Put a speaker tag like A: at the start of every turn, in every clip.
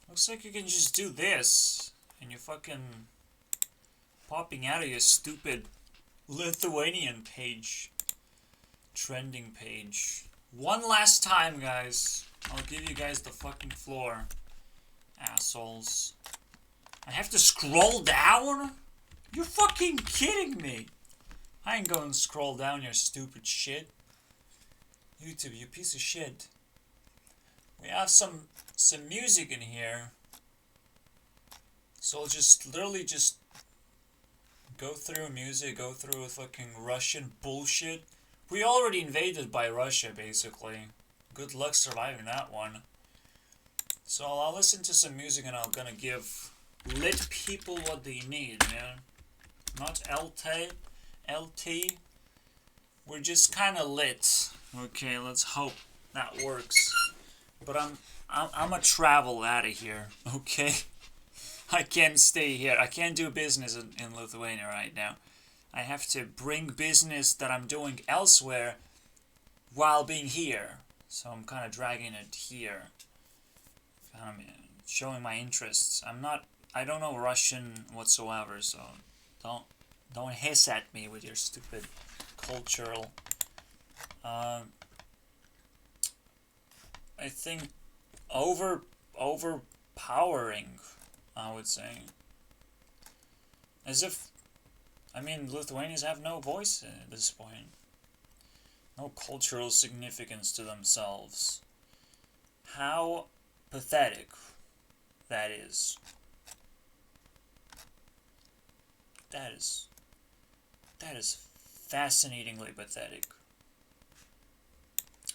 A: Looks like you can just do this, and you're fucking popping out of your stupid Lithuanian page. Trending page. One last time, guys. I'll give you guys the fucking floor. Assholes. I have to scroll down? You're fucking kidding me. I ain't going to scroll down your stupid shit. YouTube, you piece of shit. We have some music in here. So I'll just literally just go through music, go through fucking Russian bullshit. We already invaded by Russia, basically. Good luck surviving that one. So I'll listen to some music and I'm gonna give lit people what they need, man. Not LT. We're just kind of lit. Okay, let's hope that works. But I'm a travel out of here. Okay, I can't stay here. I can't do business in Lithuania right now. I have to bring business that I'm doing elsewhere while being here. So I'm kind of dragging it here. Showing my interests. I don't know Russian whatsoever, so don't hiss at me with your stupid cultural. I think overpowering, I would say. As if, Lithuanians have no voice at this point. No cultural significance to themselves. How pathetic that is. That is fascinatingly pathetic.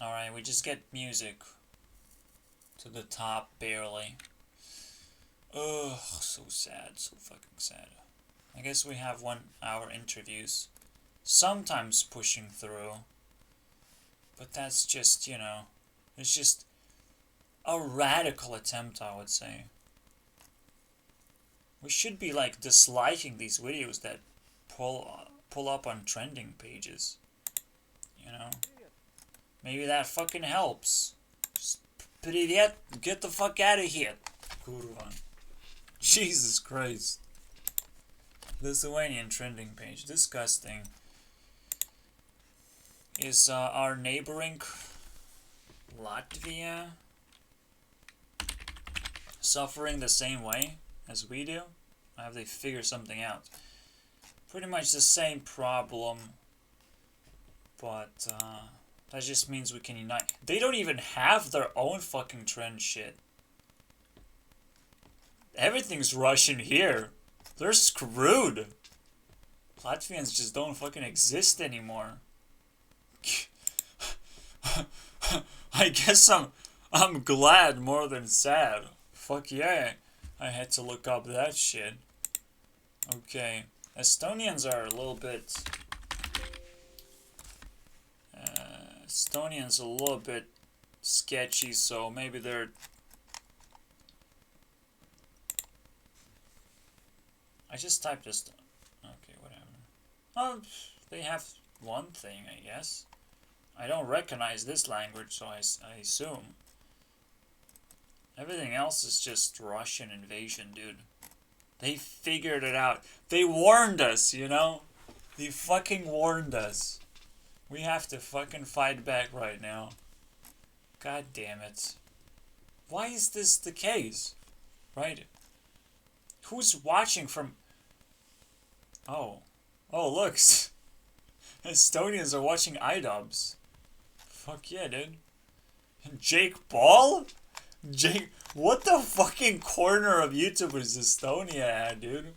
A: Alright, we just get music to the top, barely. Ugh, so sad, so fucking sad. I guess we have 1 hour interviews. Sometimes pushing through. But that's just, it's just a radical attempt, I would say. We should be, disliking these videos that pull up on trending pages. Maybe that fucking helps. Just, Привет, get the fuck out of here. Kurva. Jesus Christ. Lithuanian trending page. Disgusting. Is our neighboring Latvia suffering the same way as we do? Or have they figured something out? Pretty much the same problem, but that just means we can unite. They don't even have their own fucking trend shit. Everything's Russian here. They're screwed. Latvians just don't fucking exist anymore. I guess I'm glad more than sad. Fuck yeah, I had to look up that shit. Okay, Estonians are a little bit. Estonians a little bit sketchy, so maybe they're. I just typed this. Okay, whatever. Oh, they have one thing, I guess. I don't recognize this language, so I assume. Everything else is just Russian invasion, dude. They figured it out. They warned us, They fucking warned us. We have to fucking fight back right now. God damn it. Why is this the case? Right? Who's watching from... Oh, look. Estonians are watching iDubbbz. Fuck yeah, dude. Jake Paul? What the fucking corner of YouTube is Estonia at, dude?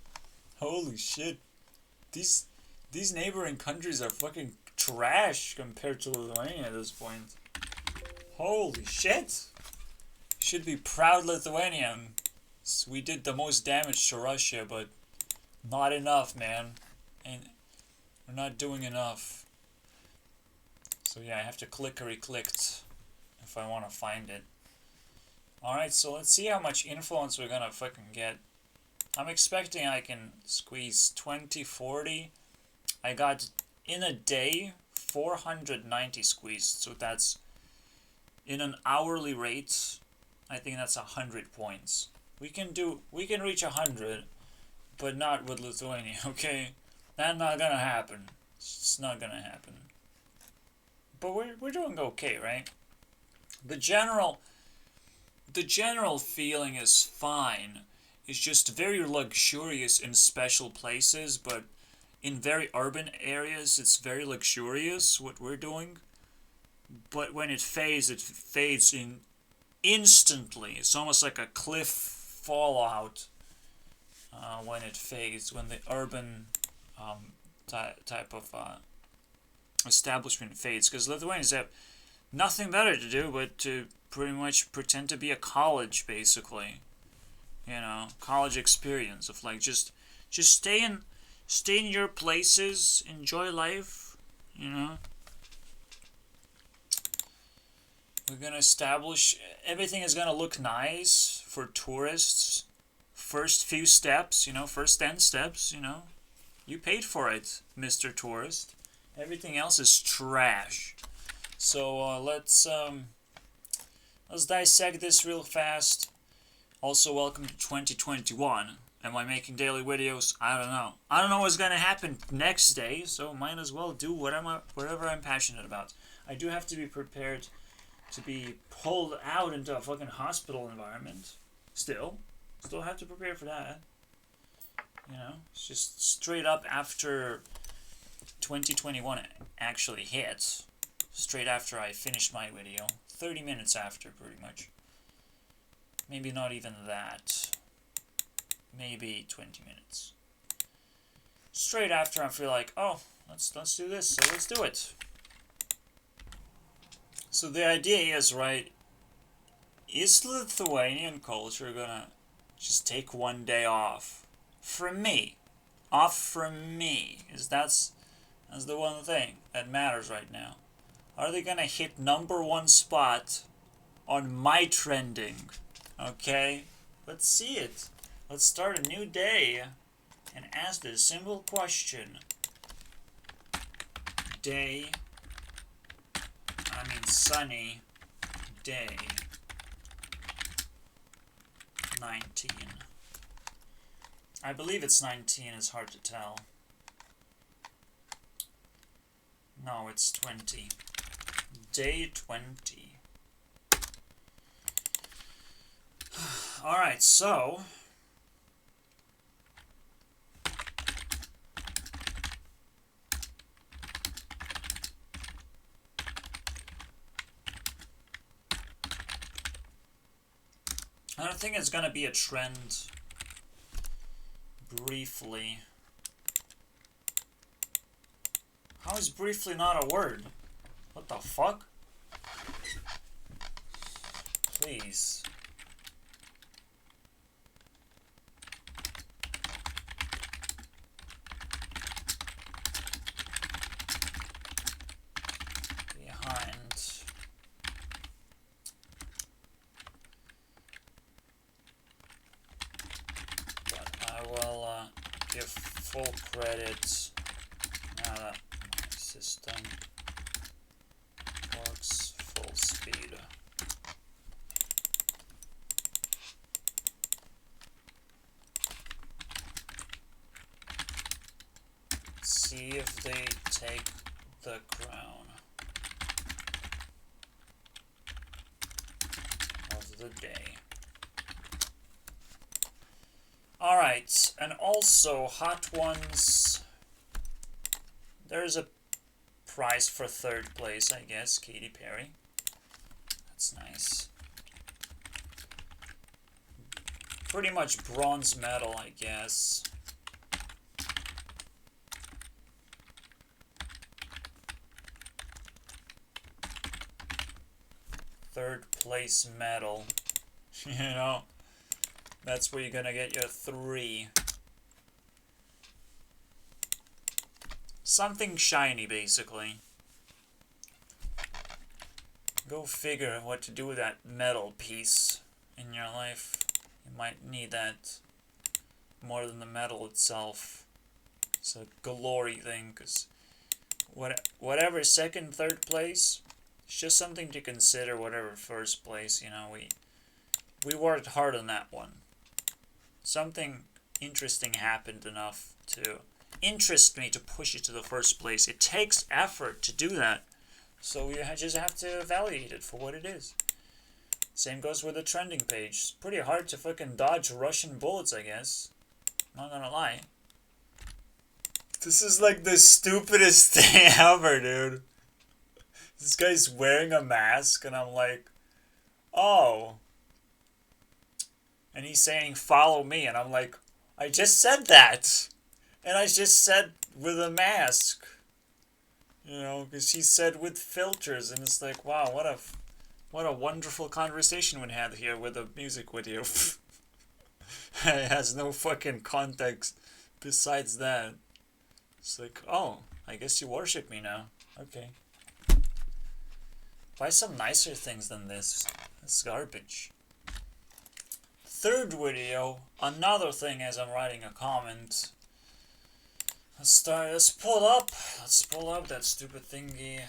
A: Holy shit. These neighboring countries are fucking trash compared to Lithuania at this point. Holy shit. Should be proud Lithuanian. We did the most damage to Russia, but not enough, man. And we're not doing enough. So yeah, I have to clickety-clicked if I want to find it. Alright, so let's see how much influence we're gonna fucking get. I'm expecting I can squeeze 20, 40. I got, in a day, 490 squeezed. So that's, in an hourly rate, I think that's 100 points. We can reach 100, but not with Lithuania, okay? That's not gonna happen. It's not gonna happen. But we're doing okay, right? The general feeling is fine. It's just very luxurious in special places, but in very urban areas, it's very luxurious what we're doing. But when it fades in instantly. It's almost like a cliff fallout when it fades, when the urban type of establishment fades. Because Lithuanians have nothing better to do but to pretty much pretend to be a college, basically. You know, college experience of like just stay in your places, enjoy life. You know. We're gonna establish everything is gonna look nice for tourists. First few steps, first 10 steps, you paid for it, Mr. Tourist. Everything else is trash. So let's dissect this real fast. Also, welcome to 2021. Am I making daily videos? I don't know. I don't know what's gonna happen next day, so might as well do whatever I'm passionate about. I do have to be prepared to be pulled out into a fucking hospital environment. Still have to prepare for that. It's just straight up after 2021 actually hit. Straight after I finished my video. 30 minutes after, pretty much. Maybe not even that. Maybe 20 minutes. Straight after I feel like, oh, let's do this, so let's do it. So the idea is, right, is Lithuanian culture gonna just take one day off? From me. Off from me. That's the one thing that matters right now. Are they gonna hit #1 spot on my trending? Okay? Let's see it. Let's start a new day and ask this simple question. Sunny day 19. I believe it's 19, it's hard to tell. No, it's 20. Day 20. Alright, so I don't think it's gonna be a trend briefly. How is briefly not a word? What the fuck? Please. Give full credit now that my system works full speed. See if they take the crown of the day. Alright, and also Hot Ones, there's a prize for 3rd place, I guess, Katy Perry. That's nice. Pretty much bronze medal, I guess. Third place medal, that's where you're gonna get your 3. Something shiny, basically. Go figure what to do with that metal piece in your life. You might need that more than the metal itself. It's a glory thing, because whatever 2nd, 3rd place, it's just something to consider. Whatever 1st place, we worked hard on that one. something interesting happened enough to interest me to push it to the first place. It takes effort to do that, so you just have to evaluate it for what it is. Same goes with the trending page. It's pretty hard to fucking dodge Russian bullets, I guess. Not gonna lie. This is like the stupidest thing ever, dude. This guy's wearing a mask, and I'm like, oh. And he's saying, follow me, and I'm like, I just said that. And I just said with a mask. You know, because he said with filters, and it's like, wow, what a wonderful conversation we had here with a music video. It has no fucking context besides that. It's like, oh, I guess you worship me now. Okay. Buy some nicer things than this. It's garbage. Third video, another thing as I'm writing a comment. Let's pull up that stupid thingy.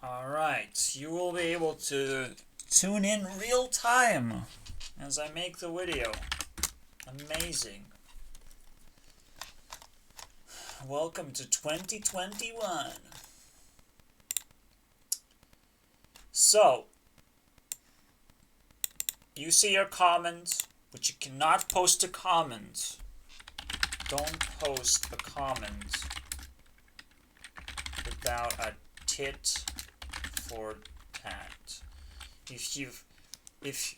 A: Alright, you will be able to tune in real time as I make the video. Amazing. Welcome to 2021. So, you see your comment, but you cannot post a comment. Don't post a comment without a tit for tat. If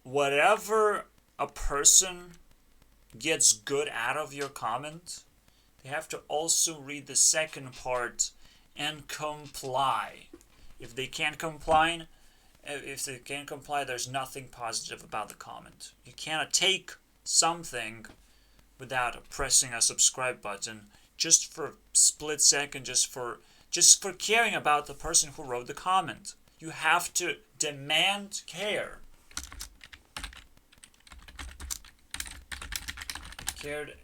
A: whatever a person gets good out of your comment, they have to also read the second part and comply. If they can't comply, there's nothing positive about the comment. You cannot take something without pressing a subscribe button just for a split second, just for caring about the person who wrote the comment. You have to demand care. Cared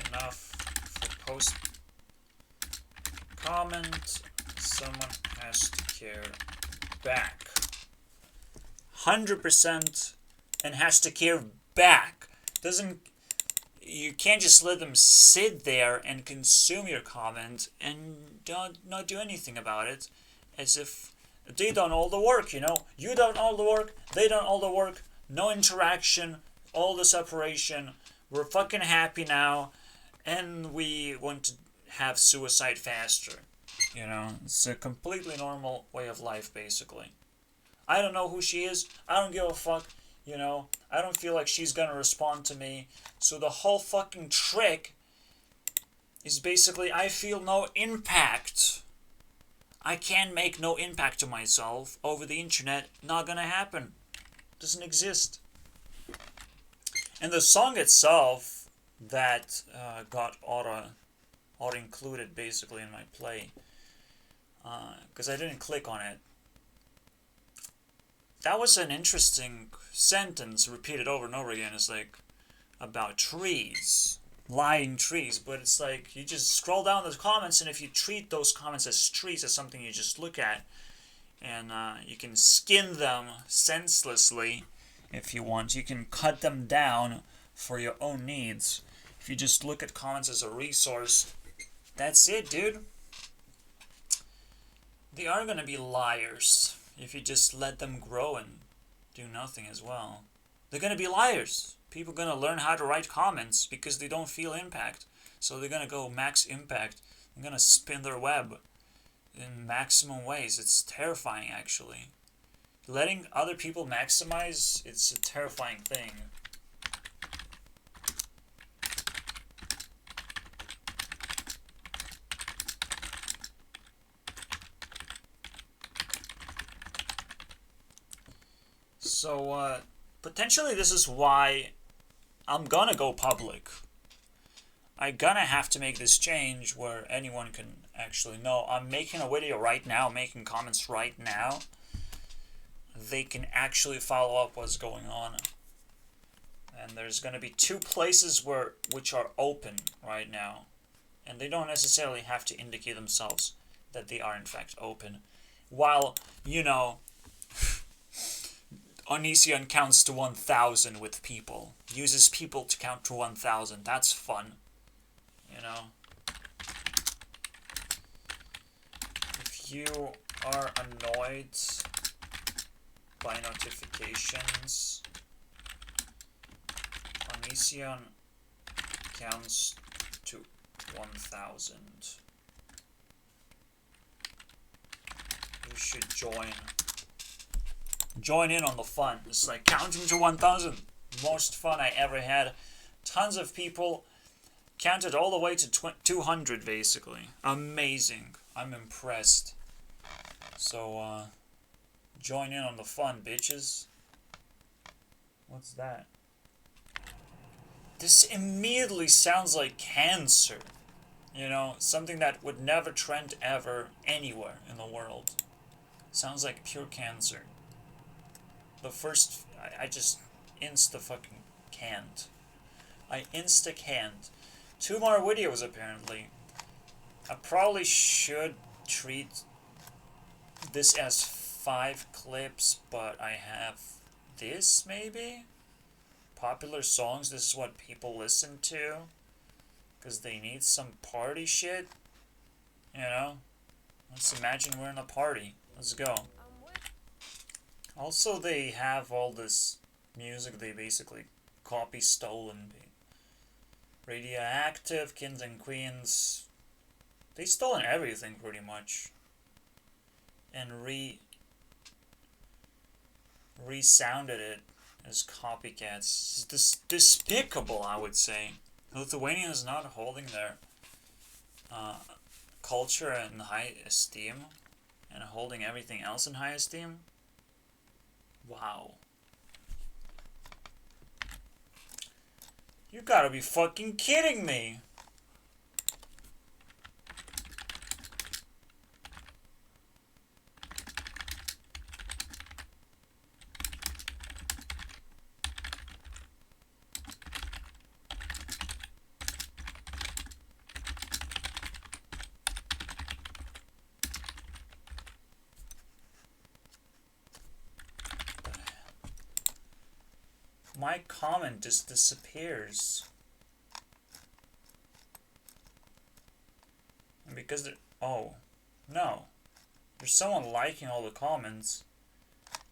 A: enough for post comment, someone has to care back. 100% and has to care back. You can't just let them sit there and consume your comment and not do anything about it, as if they done all the work, you know? You done all the work, they done all the work, no interaction, all the separation. We're fucking happy now, and we want to have suicide faster. You know, it's a completely normal way of life, basically. I don't know who she is. I don't give a fuck. You know, I don't feel like she's gonna respond to me. So the whole fucking trick is basically I feel no impact. I can make no impact to myself over the internet. Not gonna happen. Doesn't exist. And the song itself that got auto-included basically in my play, because I didn't click on it. That was an interesting sentence repeated over and over again. It's like about trees, lying trees, but it's like you just scroll down the comments, and if you treat those comments as trees, as something you just look at, and you can skin them senselessly if you want. You can cut them down for your own needs. If you just look at comments as a resource, that's it, dude. They are gonna be liars if you just let them grow and do nothing as well. They're gonna be liars. People are gonna learn how to write comments because they don't feel impact. So they're gonna go max impact. They're gonna spin their web in maximum ways. It's terrifying, actually. Letting other people maximize, it's a terrifying thing. So, potentially this is why I'm gonna go public. I'm gonna have to make this change where anyone can actually know. I'm making a video right now, making comments right now. They can actually follow up what's going on. And there's gonna be 2 places which are open right now. And they don't necessarily have to indicate themselves that they are in fact open. While, you know, Onision counts to 1,000 with people. Uses people to count to 1,000. That's fun. You know? If you are annoyed by notifications, Onision counts to 1,000. You should join in on the fun. It's like counting to 1,000. Most fun I ever had. Tons of people counted all the way to 200 basically. Amazing. I'm impressed. So join in on the fun, bitches. What's that? This immediately sounds like cancer. You know, something that would never trend ever anywhere in the world. Sounds like pure cancer. The first, I just insta-fucking can't. I insta-can't. 2 more videos, apparently. I probably should treat this as 5 clips, but I have this, maybe? Popular songs, this is what people listen to. Because they need some party shit. You know? Let's imagine we're in a party. Let's go. Also, they have all this music they basically copy stolen. Radioactive, Kings and Queens. They stolen everything pretty much. And resounded it as copycats. It's despicable, I would say. Lithuania is not holding their culture in high esteem and holding everything else in high esteem. Wow. You gotta be fucking kidding me. My comment just disappears. And because oh, no. There's someone liking all the comments.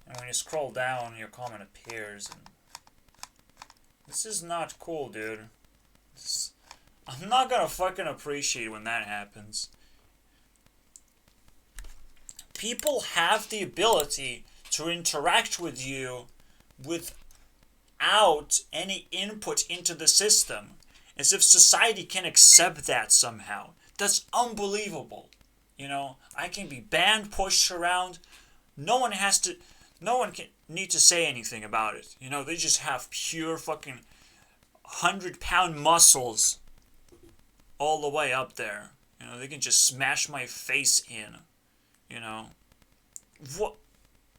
A: And when you scroll down, your comment appears. And this is not cool, dude. I'm not gonna fucking appreciate when that happens. People have the ability to interact with you without any input into the system, as if society can accept that somehow. That's unbelievable. You know, I can be banned, pushed around. No one can need to say anything about it. You know, they just have pure fucking 100-pound muscles all the way up there. You know, they can just smash my face in. You know, what?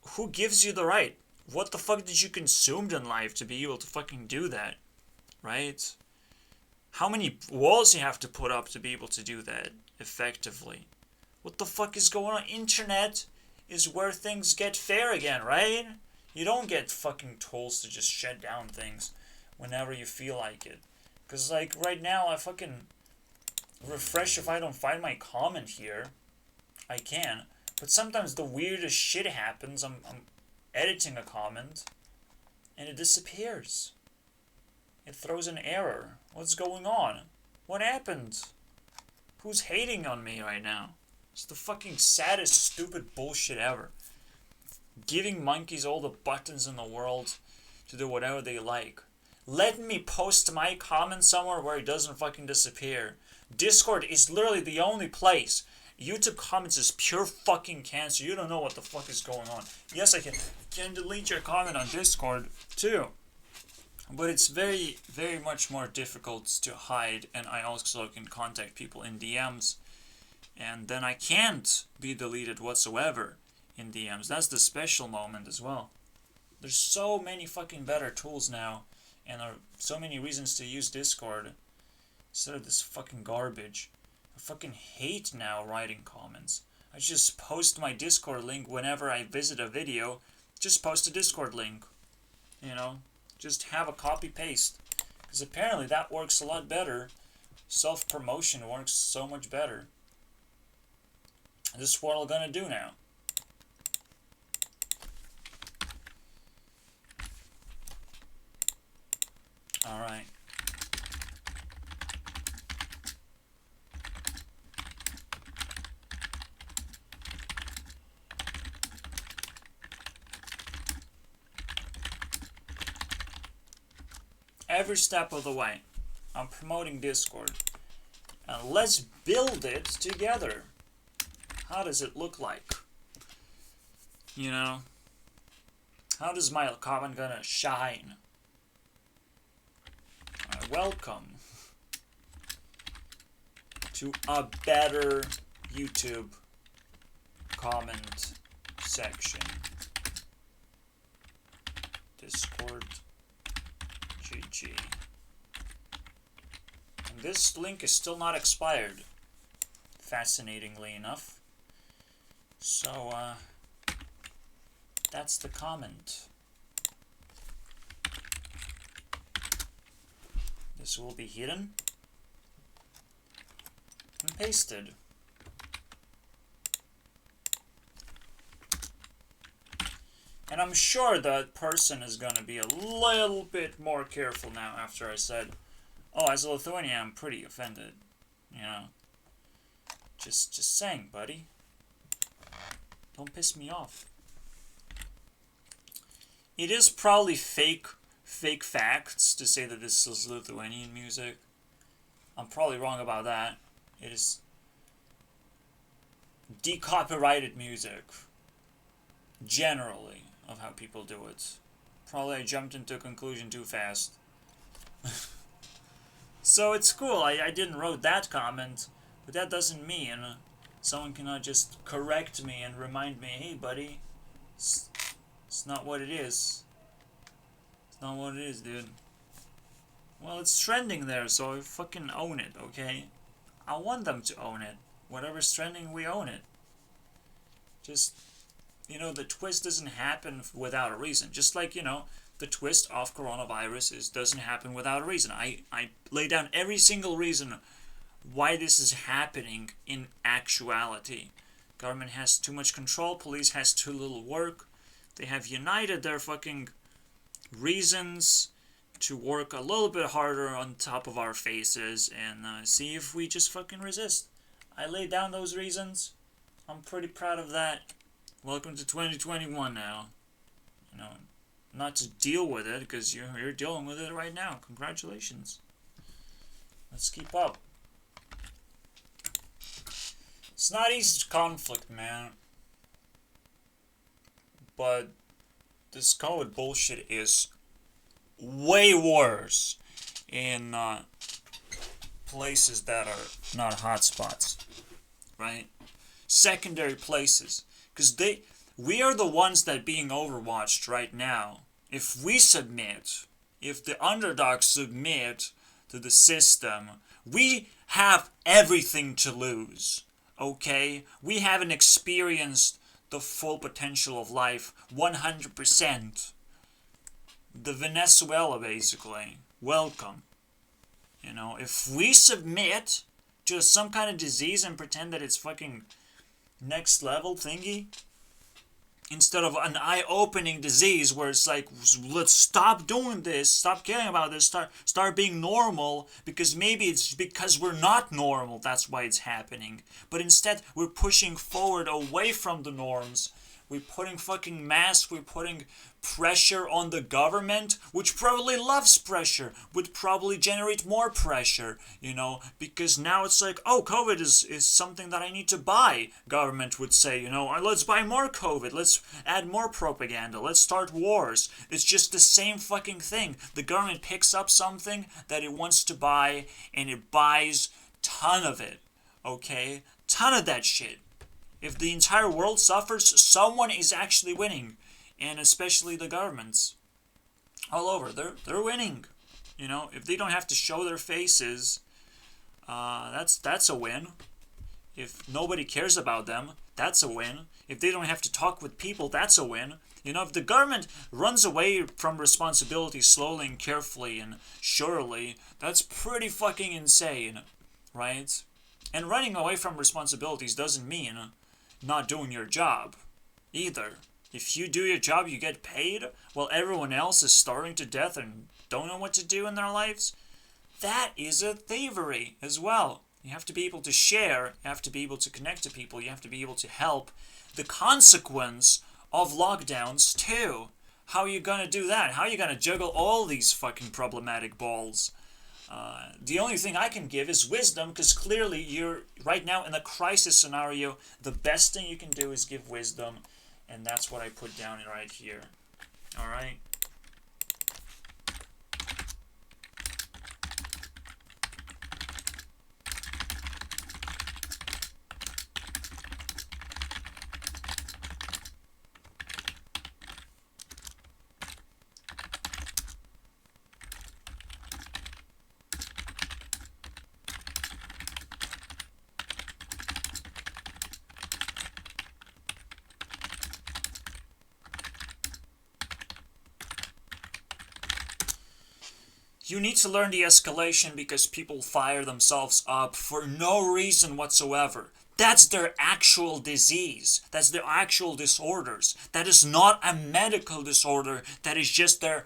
A: Who gives you the right? What the fuck did you consume in life to be able to fucking do that? Right? How many walls you have to put up to be able to do that effectively? What the fuck is going on? Internet is where things get fair again, right? You don't get fucking tools to just shut down things whenever you feel like it. Because, like, right now, I fucking refresh if I don't find my comment here. I can. But sometimes the weirdest shit happens. I'm editing a comment, and it disappears. It throws an error. What's going on? What happened? Who's hating on me right now? It's the fucking saddest, stupid bullshit ever. Giving monkeys all the buttons in the world to do whatever they like. Let me post my comment somewhere where it doesn't fucking disappear. Discord is literally the only place. YouTube comments is pure fucking cancer. You don't know what the fuck is going on. Yes, I can delete your comment on Discord too. But it's very, very much more difficult to hide, and I also can contact people in DMs. And then I can't be deleted whatsoever in DMs. That's the special moment as well. There's so many fucking better tools now and there are so many reasons to use Discord instead of this fucking garbage. I fucking hate now writing comments. I just post my Discord link whenever I visit a video. Just post a Discord link. You know? Just have a copy-paste. Because apparently that works a lot better. Self-promotion works so much better. This is what I'm gonna do now. Alright. Every step of the way, I'm promoting Discord. And let's build it together. How does it look like? You know? How does my comment gonna shine? Welcome to a better YouTube comment section. Discord GG. And this link is still not expired, fascinatingly enough. So, that's the comment. This will be hidden and pasted. And I'm sure that person is going to be a little bit more careful now after I said, oh, as a Lithuanian, I'm pretty offended. You know. Just saying, buddy. Don't piss me off. It is probably fake facts to say that this is Lithuanian music. I'm probably wrong about that. It is decopyrighted music. Generally, of how people do it. Probably I jumped into a conclusion too fast. So it's cool. I didn't wrote that comment, but that doesn't mean someone cannot just correct me and remind me, hey buddy, it's not what it is. It's not what it is, dude. Well, it's trending there, so I fucking own it, okay? I want them to own it. Whatever's trending, we own it. Just, you know, the twist doesn't happen without a reason. Just like, you know, the twist of coronavirus doesn't happen without a reason. I lay down every single reason why this is happening in actuality. Government has too much control, police has too little work. They have united their fucking reasons to work a little bit harder on top of our faces and see if we just fucking resist. I laid down those reasons. I'm pretty proud of that. Welcome to 2021 now. You know, not to deal with it, because you're dealing with it right now. Congratulations. Let's keep up. It's not easy to conflict, man. But this COVID bullshit is way worse in places that are not hotspots, right? Secondary places, because we are the ones that being overwatched right now. If we submit, if the underdogs submit to the system, we have everything to lose, okay? We haven't experienced the full potential of life 100%. The Venezuela, basically. Welcome. You know, if we submit to some kind of disease and pretend that it's fucking next level thingy, instead of an eye-opening disease where it's like, let's stop doing this, stop caring about this, start being normal, because maybe it's because we're not normal, that's why it's happening. But instead, we're pushing forward away from the norms. We're putting fucking masks, we're putting pressure on the government, which probably loves pressure, would probably generate more pressure, you know, because now it's like, oh, COVID is something that I need to buy, government would say, you know, let's buy more COVID, let's add more propaganda, let's start wars. It's just the same fucking thing. The government picks up something that it wants to buy, and it buys ton of it, okay? Ton of that shit. If the entire world suffers, someone is actually winning. And especially the governments. All over. They're winning. You know, if they don't have to show their faces, that's a win. If nobody cares about them, that's a win. If they don't have to talk with people, that's a win. You know, if the government runs away from responsibility slowly and carefully and surely, that's pretty fucking insane, right? And running away from responsibilities doesn't mean not doing your job either. If you do your job, you get paid, while everyone else is starving to death and don't know what to do in their lives. That is a thievery as well. You have to be able to share, you have to be able to connect to people, you have to be able to help. The consequence of lockdowns too. How are you gonna do that? How are you gonna juggle all these fucking problematic balls? The only thing I can give is wisdom, because clearly you're right now in a crisis scenario. The best thing you can do is give wisdom, and that's what I put down right here. Alright? You need to learn de-escalation because people fire themselves up for no reason whatsoever. That's their actual disease. That's their actual disorders. That is not a medical disorder. That is just their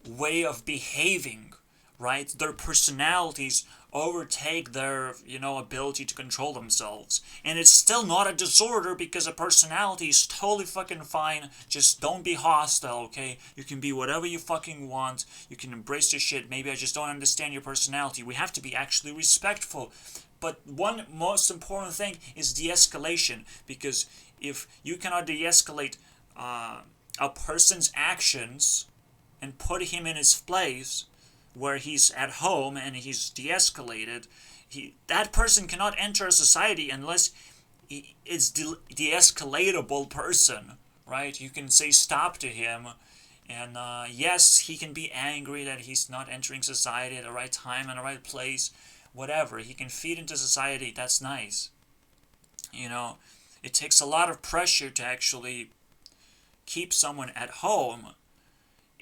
A: way of behaving, right? Their personalities overtake their, ability to control themselves. And it's still not a disorder because a personality is totally fucking fine. Just don't be hostile, okay? You can be whatever you fucking want. You can embrace your shit. Maybe I just don't understand your personality. We have to be actually respectful. But one most important thing is de-escalation, because if you cannot de-escalate a person's actions and put him in his place, where he's at home and he's de-escalated, that person cannot enter a society unless he is de-escalatable person, right? You can say stop to him, and yes, he can be angry that he's not entering society at the right time and the right place, whatever. He can feed into society, that's nice. It takes a lot of pressure to actually keep someone at home.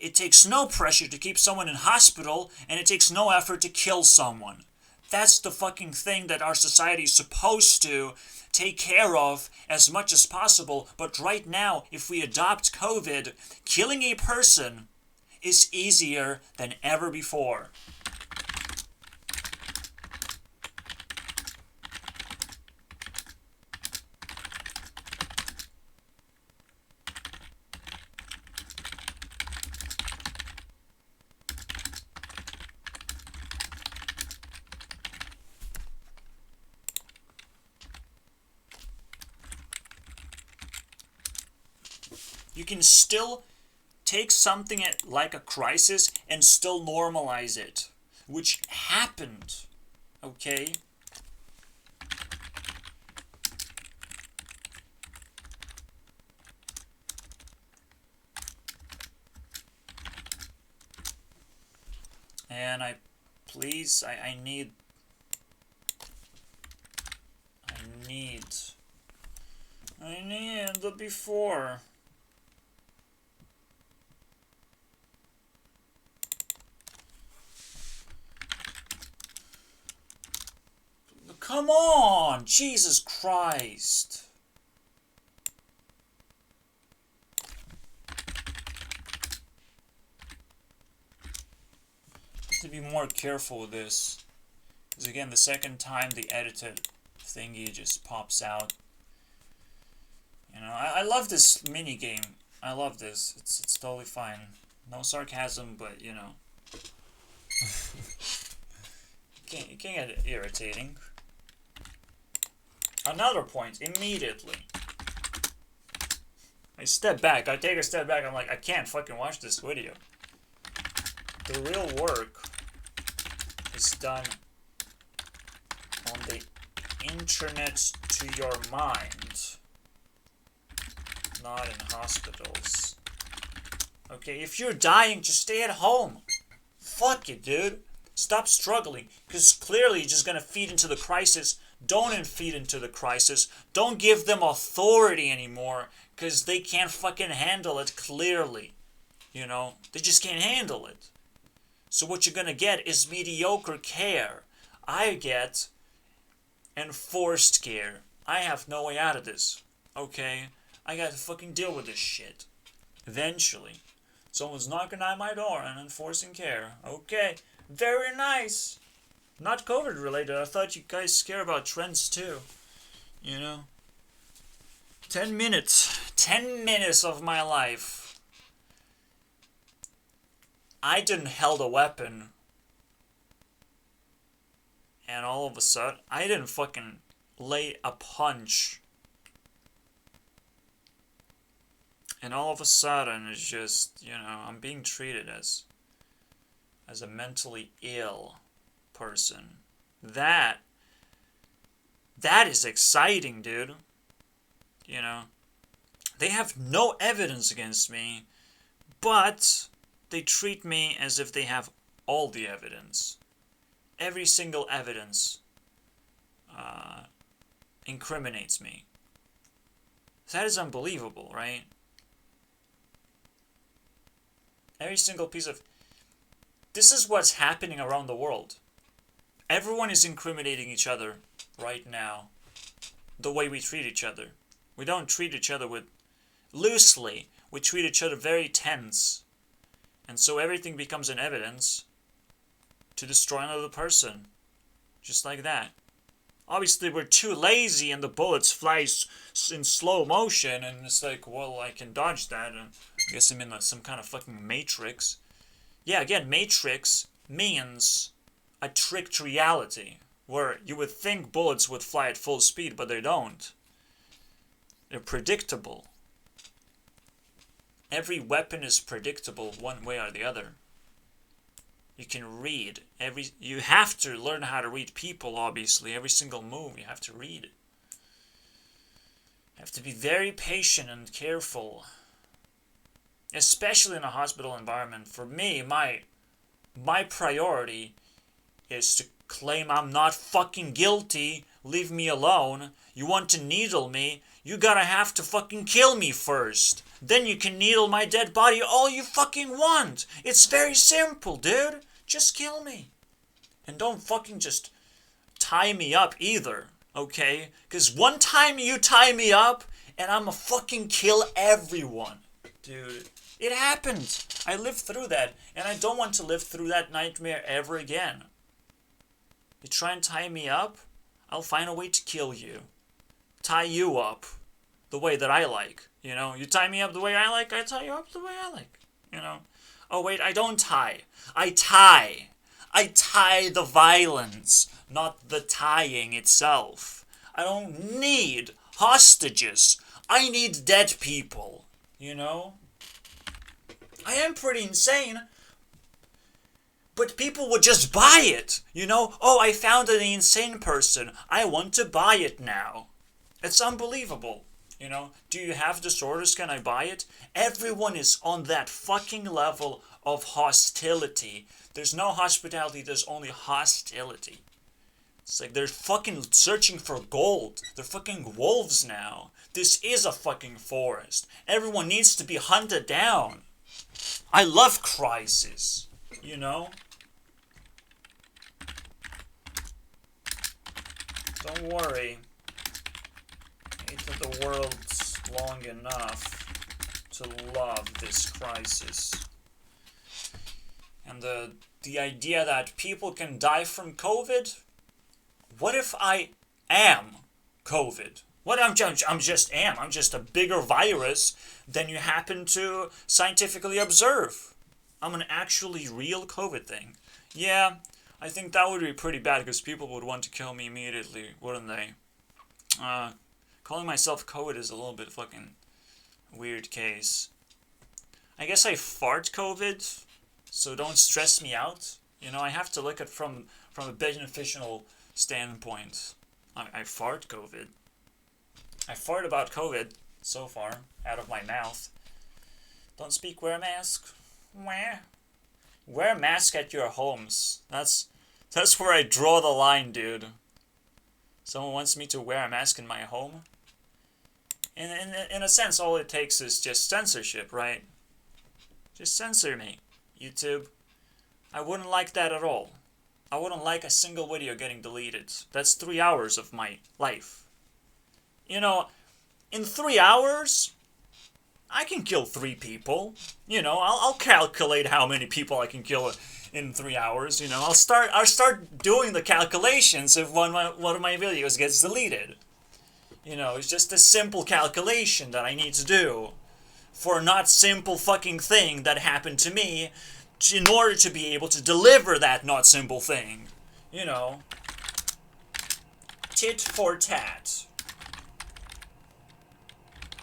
A: It takes no pressure to keep someone in hospital, and it takes no effort to kill someone. That's the fucking thing that our society is supposed to take care of as much as possible. But right now, if we adopt COVID, killing a person is easier than ever before. You can still take something like a crisis and still normalize it, which happened, okay? And I need the before. Come on! Jesus Christ! Have to be more careful with this. Because again, the second time the edited thingy just pops out. I love this mini game. I love this. It's totally fine. No sarcasm, but it can get irritating. Another point, immediately. I step back, I take a step back, I'm like, I can't fucking watch this video. The real work is done on the internet to your mind, not in hospitals. Okay, if you're dying, just stay at home. fuck it, dude. Stop struggling, because clearly you're just gonna feed into the crisis. Don't feed into the crisis. Don't give them authority anymore, because they can't fucking handle it, clearly. You know, they just can't handle it. So what you're gonna get is mediocre care. I get enforced care. I have no way out of this. Okay? I gotta fucking deal with this shit. Eventually. Someone's knocking on my door and enforcing care. Okay. Very nice. Not COVID related. I thought you guys care about trends too. You know? 10 minutes. 10 minutes of my life. I didn't held a weapon. And all of a sudden, I didn't fucking lay a punch. And all of a sudden, it's just, you know, I'm being treated as a mentally ill person. That is exciting, dude. You know, they have no evidence against me, but they treat me as if they have all the evidence. Every single evidence incriminates me. That is unbelievable, right? Every single piece of... This is what's happening around the world. Everyone is incriminating each other right now. The way we treat each other. We don't treat each other with loosely. We treat each other very tense. And so everything becomes an evidence to destroy another person. Just like that. Obviously, we're too lazy and the bullets fly in slow motion. And it's like, well, I can dodge that. And I guess I'm in some kind of fucking Matrix. Yeah, again, Matrix means a tricked reality. Where you would think bullets would fly at full speed, but they don't. They're predictable. Every weapon is predictable one way or the other. You can read you have to learn how to read people, obviously. Every single move, you have to read it. You have to be very patient and careful. Especially in a hospital environment. For me, my priority is to claim I'm not fucking guilty. Leave me alone. You want to needle me? You gotta have to fucking kill me first. Then you can needle my dead body all you fucking want. It's very simple, dude. Just kill me. And don't fucking just tie me up either, okay? Because one time you tie me up, and I'ma fucking kill everyone. Dude, it happened. I lived through that, and I don't want to live through that nightmare ever again. You try and tie me up, I'll find a way to kill you. Tie you up the way that I like, you know? You tie me up the way I like, I tie you up the way I like, you know? Oh wait, I don't tie. I tie. I tie the violence, not the tying itself. I don't need hostages. I need dead people, you know? I am pretty insane, but people would just buy it, you know? Oh, I found an insane person. I want to buy it now. It's unbelievable, you know? Do you have disorders? Can I buy it? Everyone is on that fucking level of hostility. There's no hospitality, there's only hostility. It's like they're fucking searching for gold. They're fucking wolves now. This is a fucking forest. Everyone needs to be hunted down. I love crisis, you know? Don't worry. I hated the world long enough to love this crisis. And the idea that people can die from COVID? What if I am COVID? What I'm just a bigger virus than you happen to scientifically observe. I'm an actually real COVID thing. Yeah, I think that would be pretty bad because people would want to kill me immediately, wouldn't they? Calling myself COVID is a little bit fucking weird case. I guess I fart COVID, so don't stress me out. You know, I have to look at it from a beneficial standpoint. I fart COVID. I fart about COVID so far, out of my mouth. Don't speak, wear a mask. Wah. Wear a mask at your homes. That's where I draw the line, dude. Someone wants me to wear a mask in my home? In a sense, all it takes is just censorship, right? Just censor me, YouTube. I wouldn't like that at all. I wouldn't like a single video getting deleted. That's 3 hours of my life. You know, in 3 hours, I can kill 3 people. You know, I'll calculate how many people I can kill in 3 hours. You know, I'll start doing the calculations if one of my videos gets deleted. You know, it's just a simple calculation that I need to do for a not simple fucking thing that happened to me in order to be able to deliver that not simple thing. You know, tit for tat.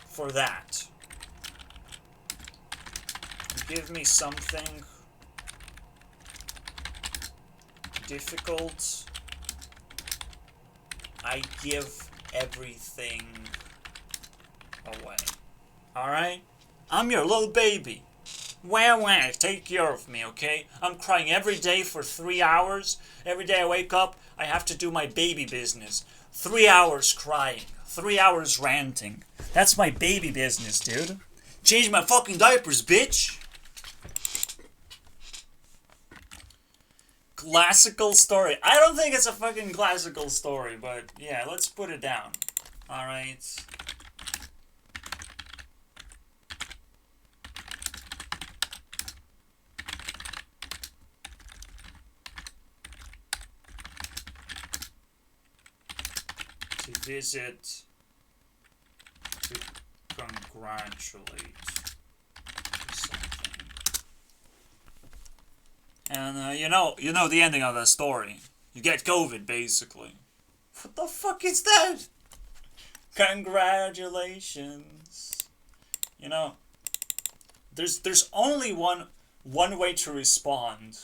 A: For that. Give me something difficult. I give everything away. Alright? I'm your little baby. Wah wah, take care of me, okay? I'm crying every day for 3 hours. Every day I wake up, I have to do my baby business. 3 hours crying. 3 hours ranting. That's my baby business, dude. Change my fucking diapers, bitch! Classical story. I don't think it's a fucking classical story, but yeah, let's put it down. Alright. To visit, to congratulate, or something. And you know the ending of that story. You get COVID, basically. What the fuck is that? Congratulations. You know, there's only one way to respond.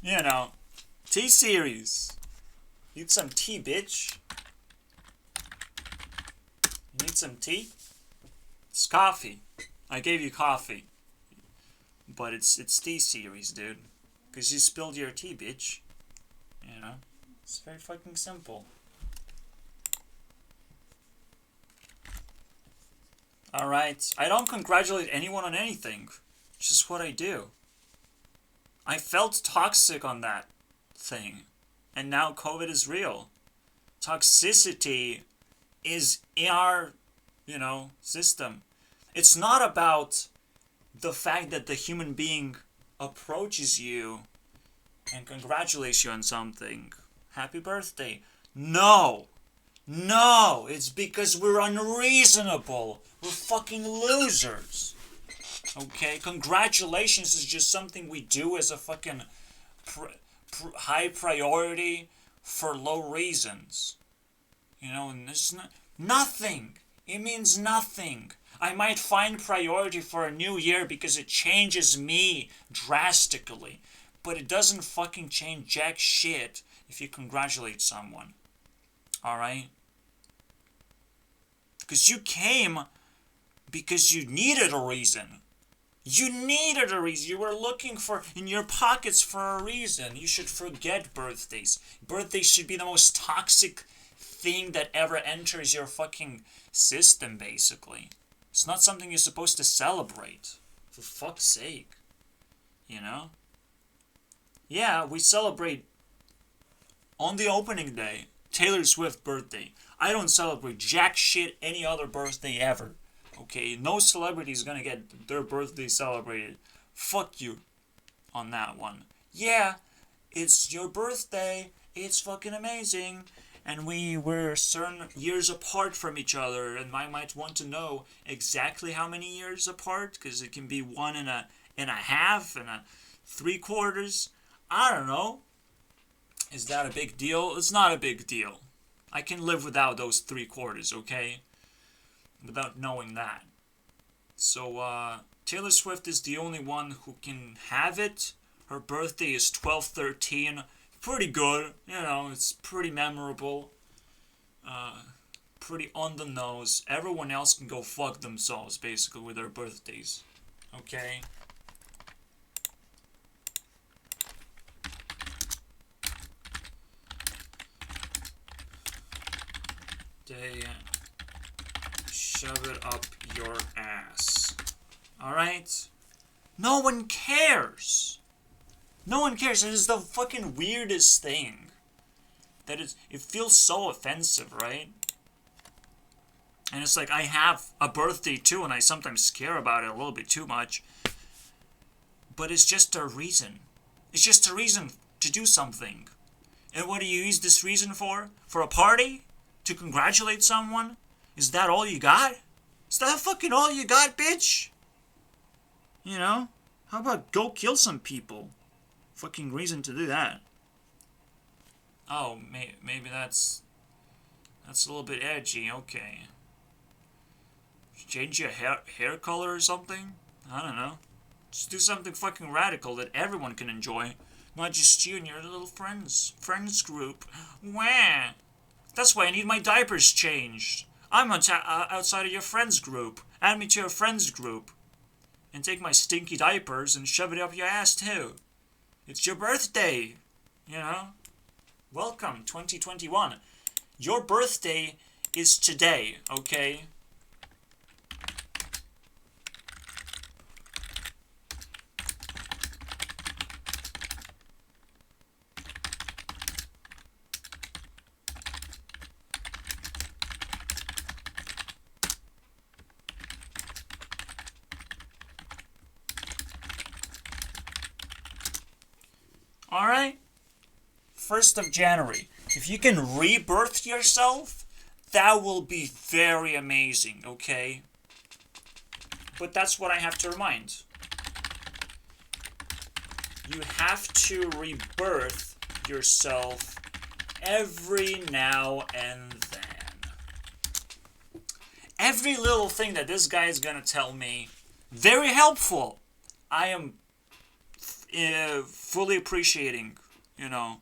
A: You know, T-Series. Need some tea, bitch. You need some tea? It's coffee. I gave you coffee. But it's T-Series, dude. Because you spilled your tea, bitch. You know? It's very fucking simple. Alright. I don't congratulate anyone on anything. It's just what I do. I felt toxic on that thing. And now COVID is real. Toxicity is in our, system. It's not about the fact that the human being approaches you and congratulates you on something. Happy birthday. No. No. It's because we're unreasonable. We're fucking losers. Okay, congratulations is just something we do as a fucking high priority for low reasons. And there's nothing. It means nothing. I might find priority for a new year because it changes me drastically. But it doesn't fucking change jack shit if you congratulate someone. Alright? Because you came because you needed a reason. You needed a reason. You were looking for in your pockets for a reason. You should forget birthdays. Birthdays should be the most toxic thing that ever enters your fucking system, basically. It's not something you're supposed to celebrate. For fuck's sake. Yeah, we celebrate on the opening day. Taylor Swift birthday. I don't celebrate jack shit any other birthday ever. Okay, no celebrity is gonna get their birthday celebrated. Fuck you on that one. Yeah, it's your birthday. It's fucking amazing. And we were certain years apart from each other. And I might want to know exactly how many years apart. Because it can be 1.5 and 3/4. I don't know. Is that a big deal? It's not a big deal. I can live without those 3/4, okay? Without knowing that. So, Taylor Swift is the only one who can have it. Her birthday is 12/13. Pretty good. It's pretty memorable. pretty on the nose. Everyone else can go fuck themselves, basically, with their birthdays. Okay? They shove it up your ass. Alright? No one cares. No one cares. It is the fucking weirdest thing. It feels so offensive, right? And it's like, I have a birthday too, and I sometimes care about it a little bit too much. But it's just a reason. It's just a reason to do something. And what do you use this reason for? For a party? To congratulate someone? Is that all you got? Is that fucking all you got, bitch? You know? How about go kill some people? Fucking reason to do that. Oh, maybe that's a little bit edgy. Okay. Change your hair color or something? I don't know. Just do something fucking radical that everyone can enjoy. Not just you and your little friends group. Wah! That's why I need my diapers changed. I'm outside of your friends group. Add me to your friends group. And take my stinky diapers and shove it up your ass too. It's your birthday. You know? Welcome, 2021. Your birthday is today, okay? Alright? 1st of January. If you can rebirth yourself, that will be very amazing, okay? But that's what I have to remind. You have to rebirth yourself every now and then. Every little thing that this guy is gonna tell me, very helpful. I am fully appreciating, you know,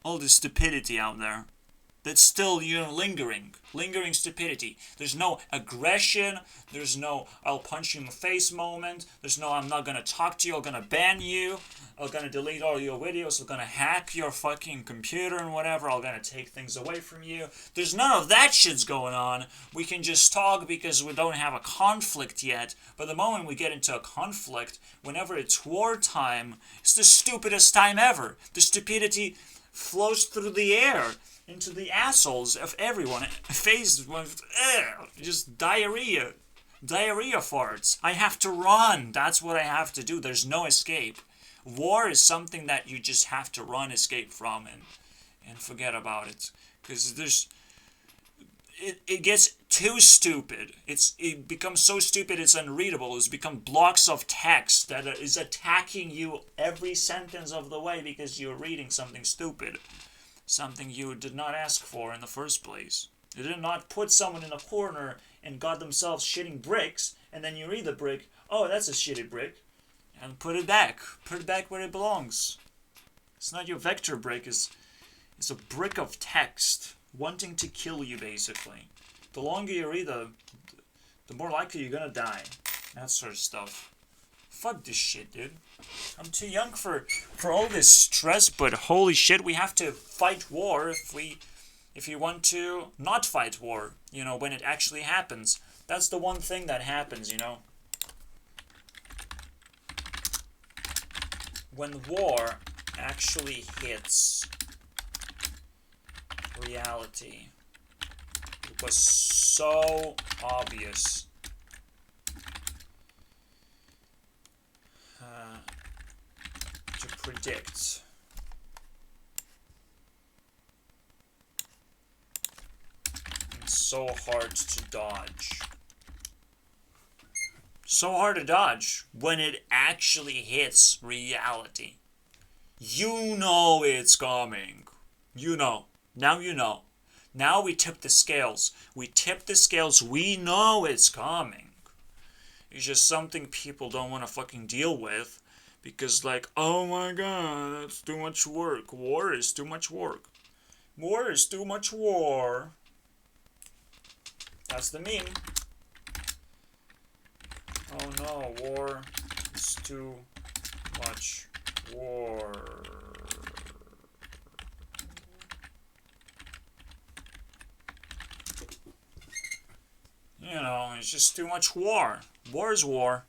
A: all the stupidity out there that's still, you know, lingering stupidity. There's no aggression, there's no I'll punch you in the face moment, there's no I'm not gonna talk to you, I'm gonna ban you, I'm gonna delete all your videos, I'm gonna hack your fucking computer and whatever, I'm gonna take things away from you. There's none of that shit's going on. We can just talk because we don't have a conflict yet, but the moment we get into a conflict, whenever it's wartime, it's the stupidest time ever. The stupidity flows through the air into the assholes of everyone, faced with just diarrhea farts. I have to run. That's what I have to do. There's no escape. War is something that you just have to run, escape from, and forget about it. Because it gets too stupid. It becomes so stupid it's unreadable. It's become blocks of text that is attacking you every sentence of the way because you're reading something stupid. Something you did not ask for in the first place. You did not put someone in a corner and got themselves shitting bricks, and then you read the brick, oh, that's a shitty brick, and put it back. Put it back where it belongs. It's not your vector brick, it's a brick of text wanting to kill you, basically. The longer you read, the more likely you're gonna die. That sort of stuff. Fuck this shit, dude. I'm too young for all this stress, but holy shit, we have to fight war if you want to not fight war, you know, when it actually happens. That's the one thing that happens, you know. When war actually hits reality, it was so obvious to predict. And so hard to dodge. So hard to dodge when it actually hits reality. You know it's coming. You know. Now you know. Now we tip the scales. We tip the scales. We know it's coming. It's just something people don't want to fucking deal with. Because like, oh my god, that's too much work. War is too much work. War is too much war. That's the meme. Oh no, war is too much war. You know, it's just too much war. War is war.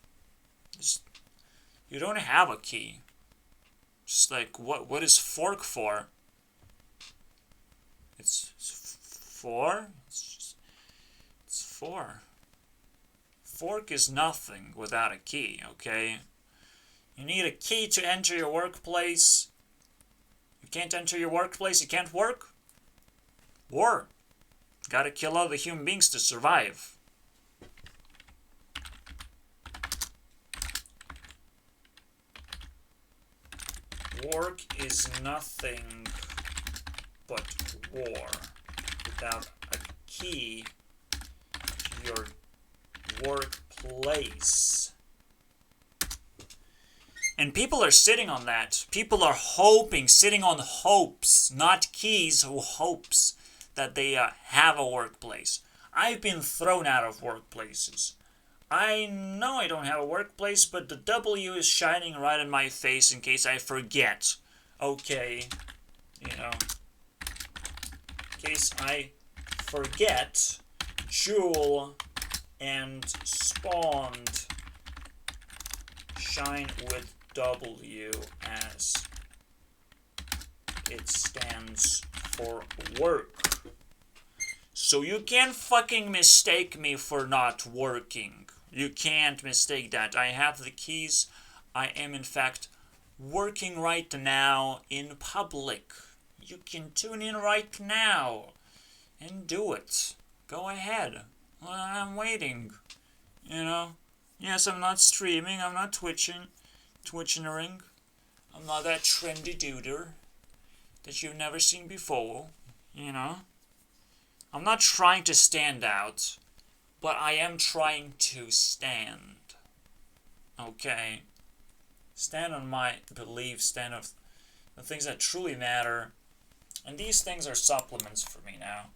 A: You don't have a key. Just like, what is fork for? It's four? It's four. Fork is nothing without a key, okay? You need a key to enter your workplace. You can't enter your workplace, you can't work? War. Gotta kill other human beings to survive. Work is nothing but war. Without a key to your workplace. And people are sitting on that. People are hoping, sitting on hopes, not keys, hopes that they have a workplace. I've been thrown out of workplaces. I know I don't have a workplace, but the W is shining right in my face in case I forget. Okay, you know, in case I forget, Jewel and Spawned shine with W as it stands for work. So you can't fucking mistake me for not working. You can't mistake that. I have the keys. I am in fact working right now in public. You can tune in right now and do it. Go ahead. I'm waiting. You know? Yes, I'm not streaming. I'm not twitching-ering. I'm not that trendy duder that you've never seen before. You know? I'm not trying to stand out, but I am trying to stand. Okay? Stand on my beliefs, stand on the things that truly matter. And these things are supplements for me now.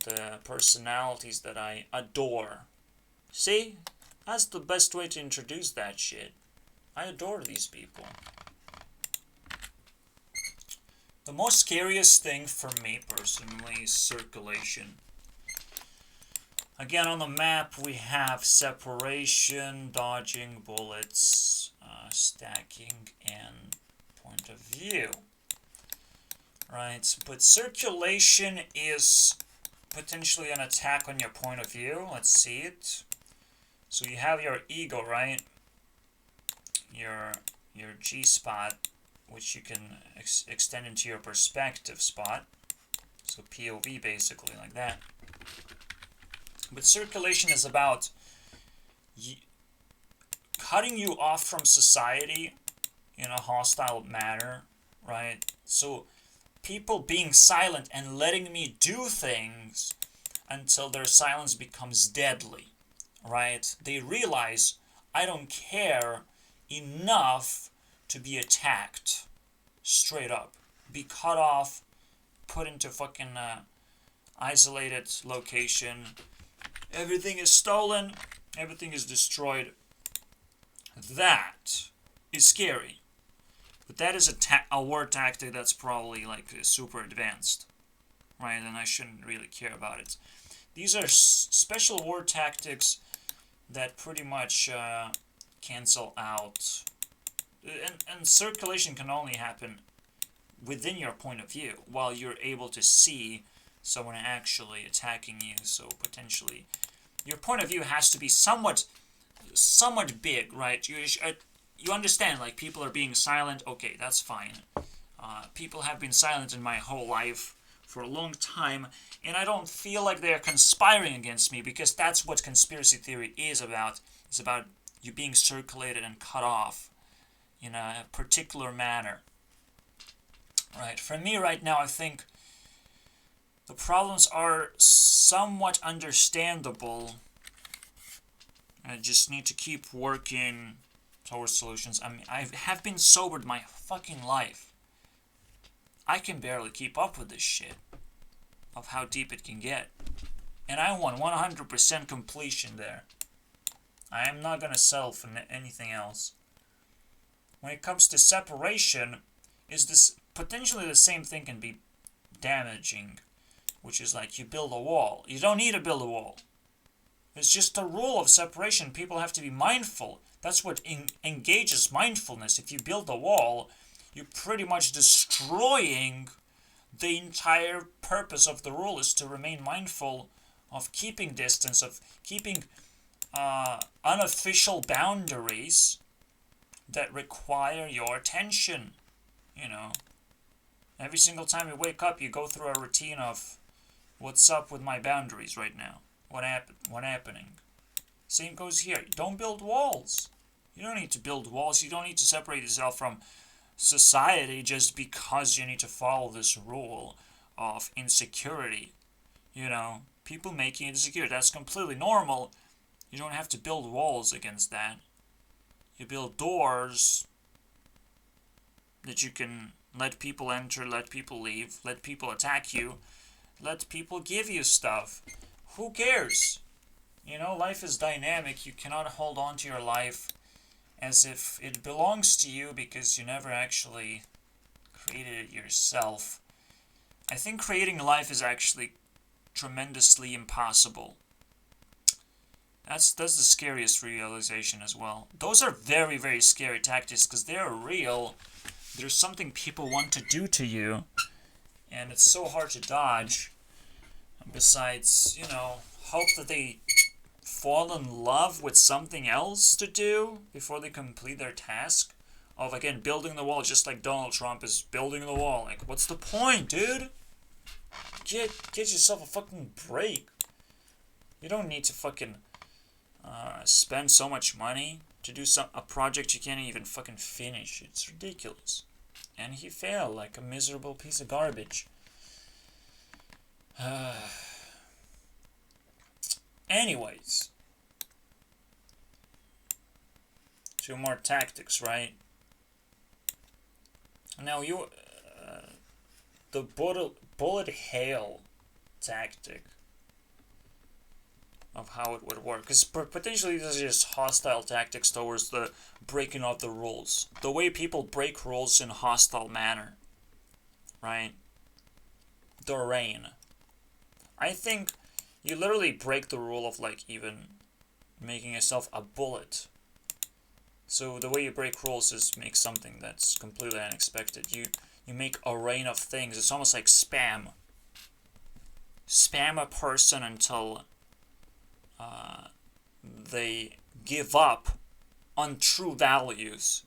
A: The personalities that I adore. See? That's the best way to introduce that shit. I adore these people. The most scariest thing for me personally is circulation. Again, on the map we have separation, dodging, bullets, stacking, and point of view. Right, but circulation is potentially an attack on your point of view. Let's see it. So you have your ego, right? Your G-spot, which you can extend into your perspective spot. So POV basically, like that. But circulation is about cutting you off from society in a hostile manner, right? So people being silent and letting me do things until their silence becomes deadly, right? They realize I don't care enough to be attacked, straight up. Be cut off, put into fucking isolated location. Everything is stolen, everything is destroyed. That is scary. But that is a war tactic that's probably like super advanced, right? And I shouldn't really care about it. These are special war tactics that pretty much cancel out. And circulation can only happen within your point of view, while you're able to see someone actually attacking you. So potentially, your point of view has to be somewhat big, right? You understand, like, people are being silent. Okay, that's fine. People have been silent in my whole life for a long time, and I don't feel like they're conspiring against me, because that's what conspiracy theory is about. It's about you being circulated and cut off in a particular manner. Right, for me right now, I think the problems are somewhat understandable. I just need to keep working towards solutions. I mean, I have been sobered my fucking life. I can barely keep up with this shit, of how deep it can get. And I want 100% completion there. I am not gonna settle for anything else. When it comes to separation, is this potentially the same thing can be damaging, which is like you build a wall. You don't need to build a wall. It's just a rule of separation. People have to be mindful. That's what engages mindfulness. If you build a wall, you're pretty much destroying the entire purpose of the rule is to remain mindful of keeping distance, of keeping unofficial boundaries that require your attention. You know, every single time you wake up, you go through a routine of what's up with my boundaries right now. What happening? Same goes here. Don't build walls. You don't need to build walls. You don't need to separate yourself from society just because you need to follow this rule of insecurity. You know, people make you insecure. That's completely normal. You don't have to build walls against that. You build doors that you can let people enter, let people leave, let people attack you, let people give you stuff. Who cares? You know, life is dynamic. You cannot hold on to your life as if it belongs to you because you never actually created it yourself. I think creating life is actually tremendously impossible. That's the scariest realization as well. Those are very, very scary tactics because they're real. There's something people want to do to you, and it's so hard to dodge. Besides, you know, hope that they fall in love with something else to do before they complete their task of, again, building the wall, just like Donald Trump is building the wall. Like, what's the point, dude? Get yourself a fucking break. You don't need to fucking spend so much money to do a project you can't even fucking finish. It's ridiculous. And he failed like a miserable piece of garbage. Anyways, 2 more tactics, right? Now the bullet hail tactic of how it would work, because potentially this is just hostile tactics towards the breaking of the rules, the way people break rules in a hostile manner, right? The rain. I think you literally break the rule of like even making yourself a bullet. So the way you break rules is make something that's completely unexpected. You make a rain of things. It's almost like spam. Spam a person until they give up on true values.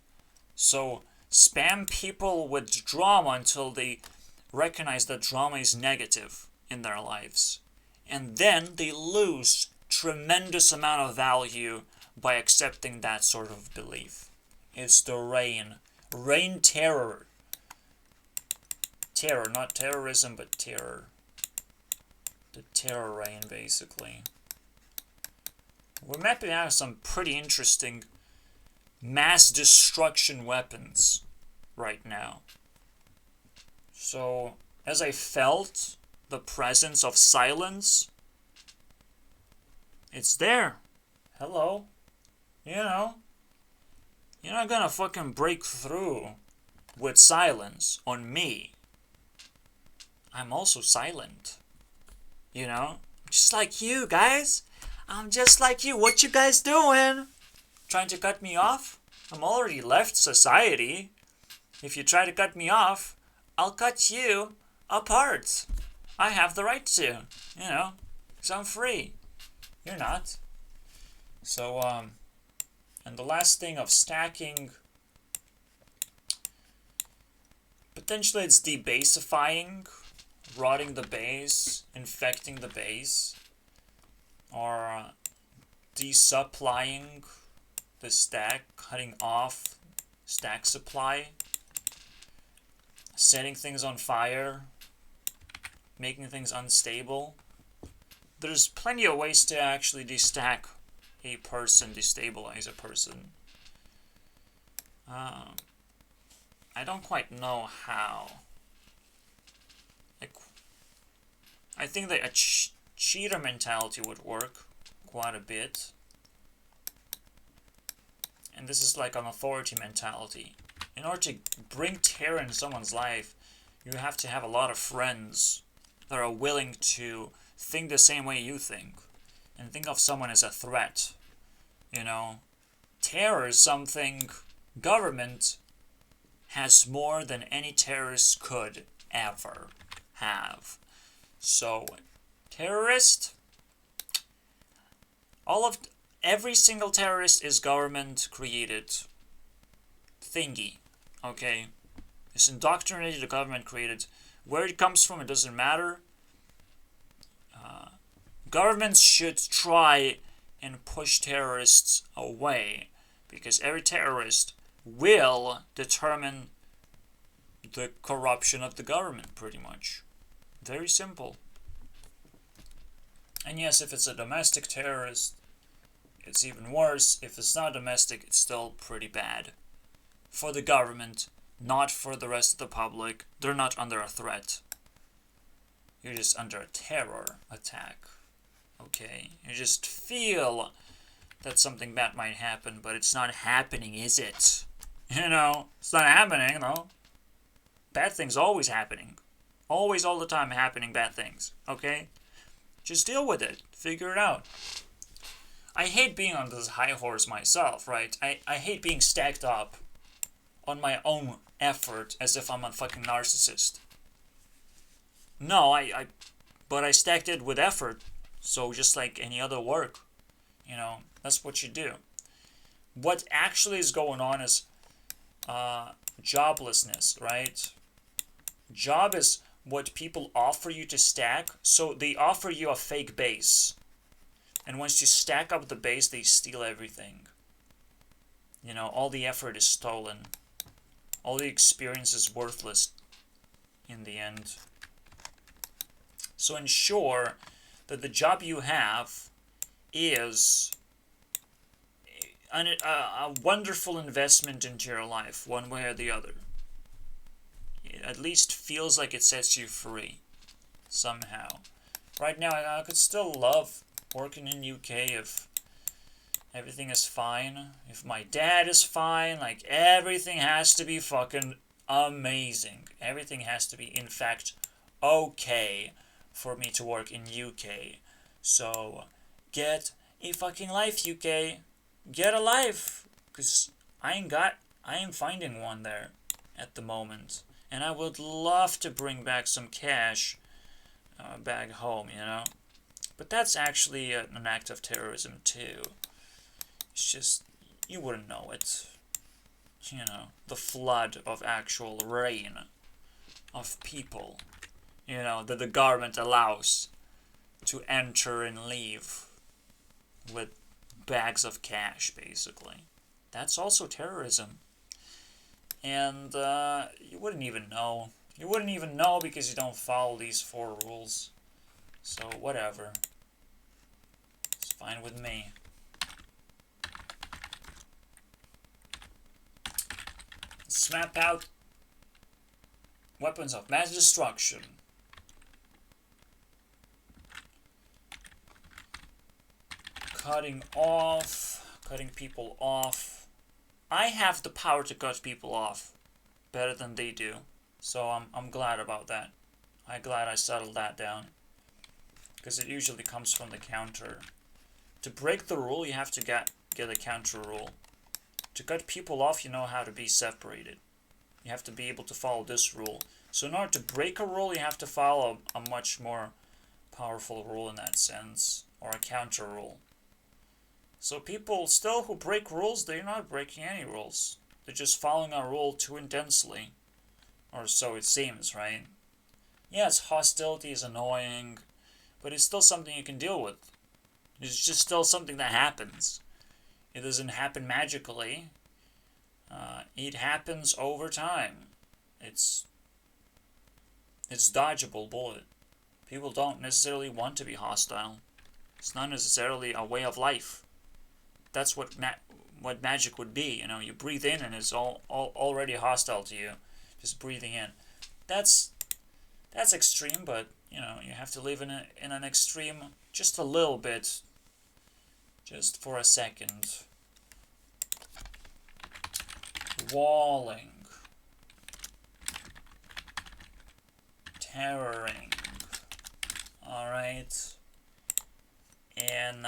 A: So spam people with drama until they recognize that drama is negative in their lives, and then they lose tremendous amount of value by accepting that sort of belief. It's the rain terror, not terrorism but terror, the terror rain basically. We're mapping out some pretty interesting mass destruction weapons right now. So as I felt the presence of silence, it's there. Hello. You know, you're not gonna fucking break through with silence on me. I'm also silent. You know, just like you guys. I'm just like you. What you guys doing? Trying to cut me off? I'm already left society. If you try to cut me off, I'll cut you apart. I have the right to, you know, because I'm free. You're not. So, and the last thing of stacking, potentially it's debasifying, rotting the base, infecting the base, or desupplying the stack, cutting off stack supply, setting things on fire, making things unstable. There's plenty of ways to actually destack a person, destabilize a person. I don't quite know how. Like, I think that cheater mentality would work quite a bit. And this is like an authority mentality. In order to bring terror in someone's life, you have to have a lot of friends that are willing to think the same way you think. And think of someone as a threat. You know, terror is something government has more than any terrorist could ever have. So, terrorist, every single terrorist is government created thingy, okay? It's indoctrinated, the government created. Where it comes from, it doesn't matter. Governments should try and push terrorists away, because every terrorist will determine the corruption of the government, pretty much. Very simple. And yes, if it's a domestic terrorist, it's even worse. If it's not domestic, it's still pretty bad. For the government, not for the rest of the public. They're not under a threat. You're just under a terror attack. Okay? You just feel that something bad might happen, but it's not happening, is it? You know, it's not happening, though. Bad things always happening. Always, all the time happening bad things. Okay? Just deal with it. Figure it out. I hate being on this high horse myself, right? I hate being stacked up on my own effort as if I'm a fucking narcissist. No, but I stacked it with effort. So just like any other work, you know, that's what you do. What actually is going on is joblessness, right? Job is what people offer you to stack. So they offer you a fake base. And once you stack up the base, they steal everything. You know, all the effort is stolen. All the experience is worthless in the end. So ensure that the job you have is a wonderful investment into your life, one way or the other. It at least feels like it sets you free, somehow. Right now, I could still love working in UK if everything is fine. If my dad is fine, like, everything has to be fucking amazing. Everything has to be, in fact, okay for me to work in UK. So, get a fucking life, UK. Get a life. Because I ain't finding one there at the moment. And I would love to bring back some cash back home, you know. But that's actually an act of terrorism too. It's just, you wouldn't know it. You know, the flood of actual rain of people, you know, that the government allows to enter and leave with bags of cash, basically. That's also terrorism. And you wouldn't even know. You wouldn't even know because you don't follow these 4 rules. So, whatever. It's fine with me. Let's map out weapons of mass destruction. Cutting people off. I have the power to cut people off better than they do. So I'm glad about that. I'm glad I settled that down. Because it usually comes from the counter. To break the rule, you have to get a counter rule. To cut people off, you know how to be separated. You have to be able to follow this rule. So in order to break a rule, you have to follow a much more powerful rule in that sense. Or a counter rule. So people still who break rules, they're not breaking any rules. They're just following a rule too intensely. Or so it seems, right? Yes, hostility is annoying, but it's still something you can deal with. It's just still something that happens. It doesn't happen magically. It happens over time. It's dodgeable bullet. People don't necessarily want to be hostile. It's not necessarily a way of life. That's what magic would be. You know, you breathe in and it's already hostile to you. Just breathing in. That's extreme, but you know, you have to live in an extreme just a little bit, just for a second. Walling. Terroring. Alright. And,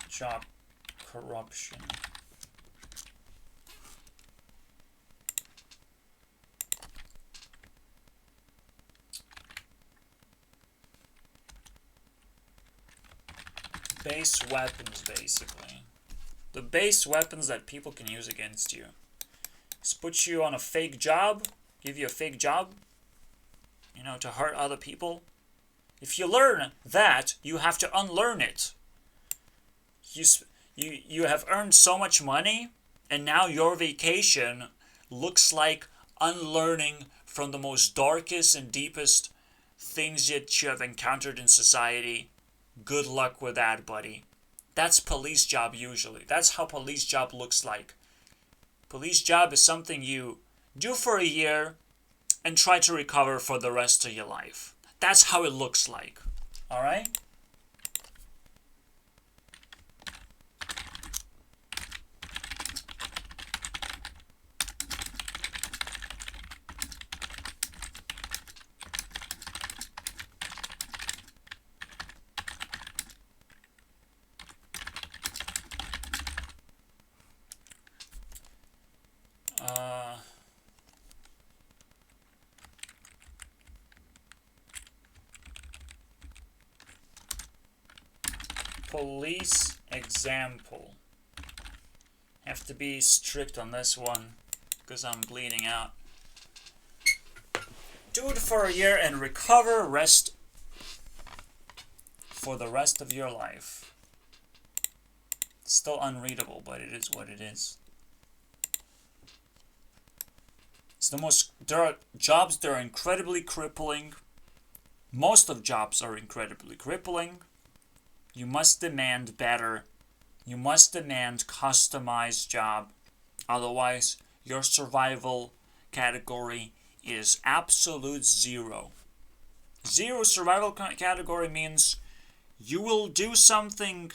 A: job corruption. Base weapons, basically. The base weapons that people can use against you. Just put you on a fake job, give you a fake job, you know, to hurt other people. If you learn that, you have to unlearn it. You have earned so much money, and now your vacation looks like unlearning from the most darkest and deepest things that you have encountered in society. Good luck with that, buddy. That's police job usually. That's how police job looks like. Police job is something you do for a year and try to recover for the rest of your life. That's how it looks like. Alright? Police example. Have to be strict on this one because I'm bleeding out. Do it for a year and recover, rest for the rest of your life. It's still unreadable, but it is what it is. It's the most, there are jobs that are incredibly crippling. Most of jobs are incredibly crippling. You must demand better. You must demand customized job. Otherwise, your survival category is absolute zero. Zero survival category means you will do something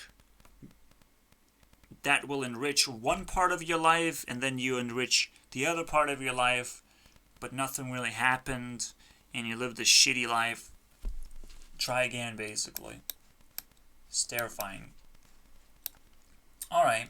A: that will enrich one part of your life and then you enrich the other part of your life, but nothing really happened and you lived a shitty life. Try again, basically. It's terrifying. Alright.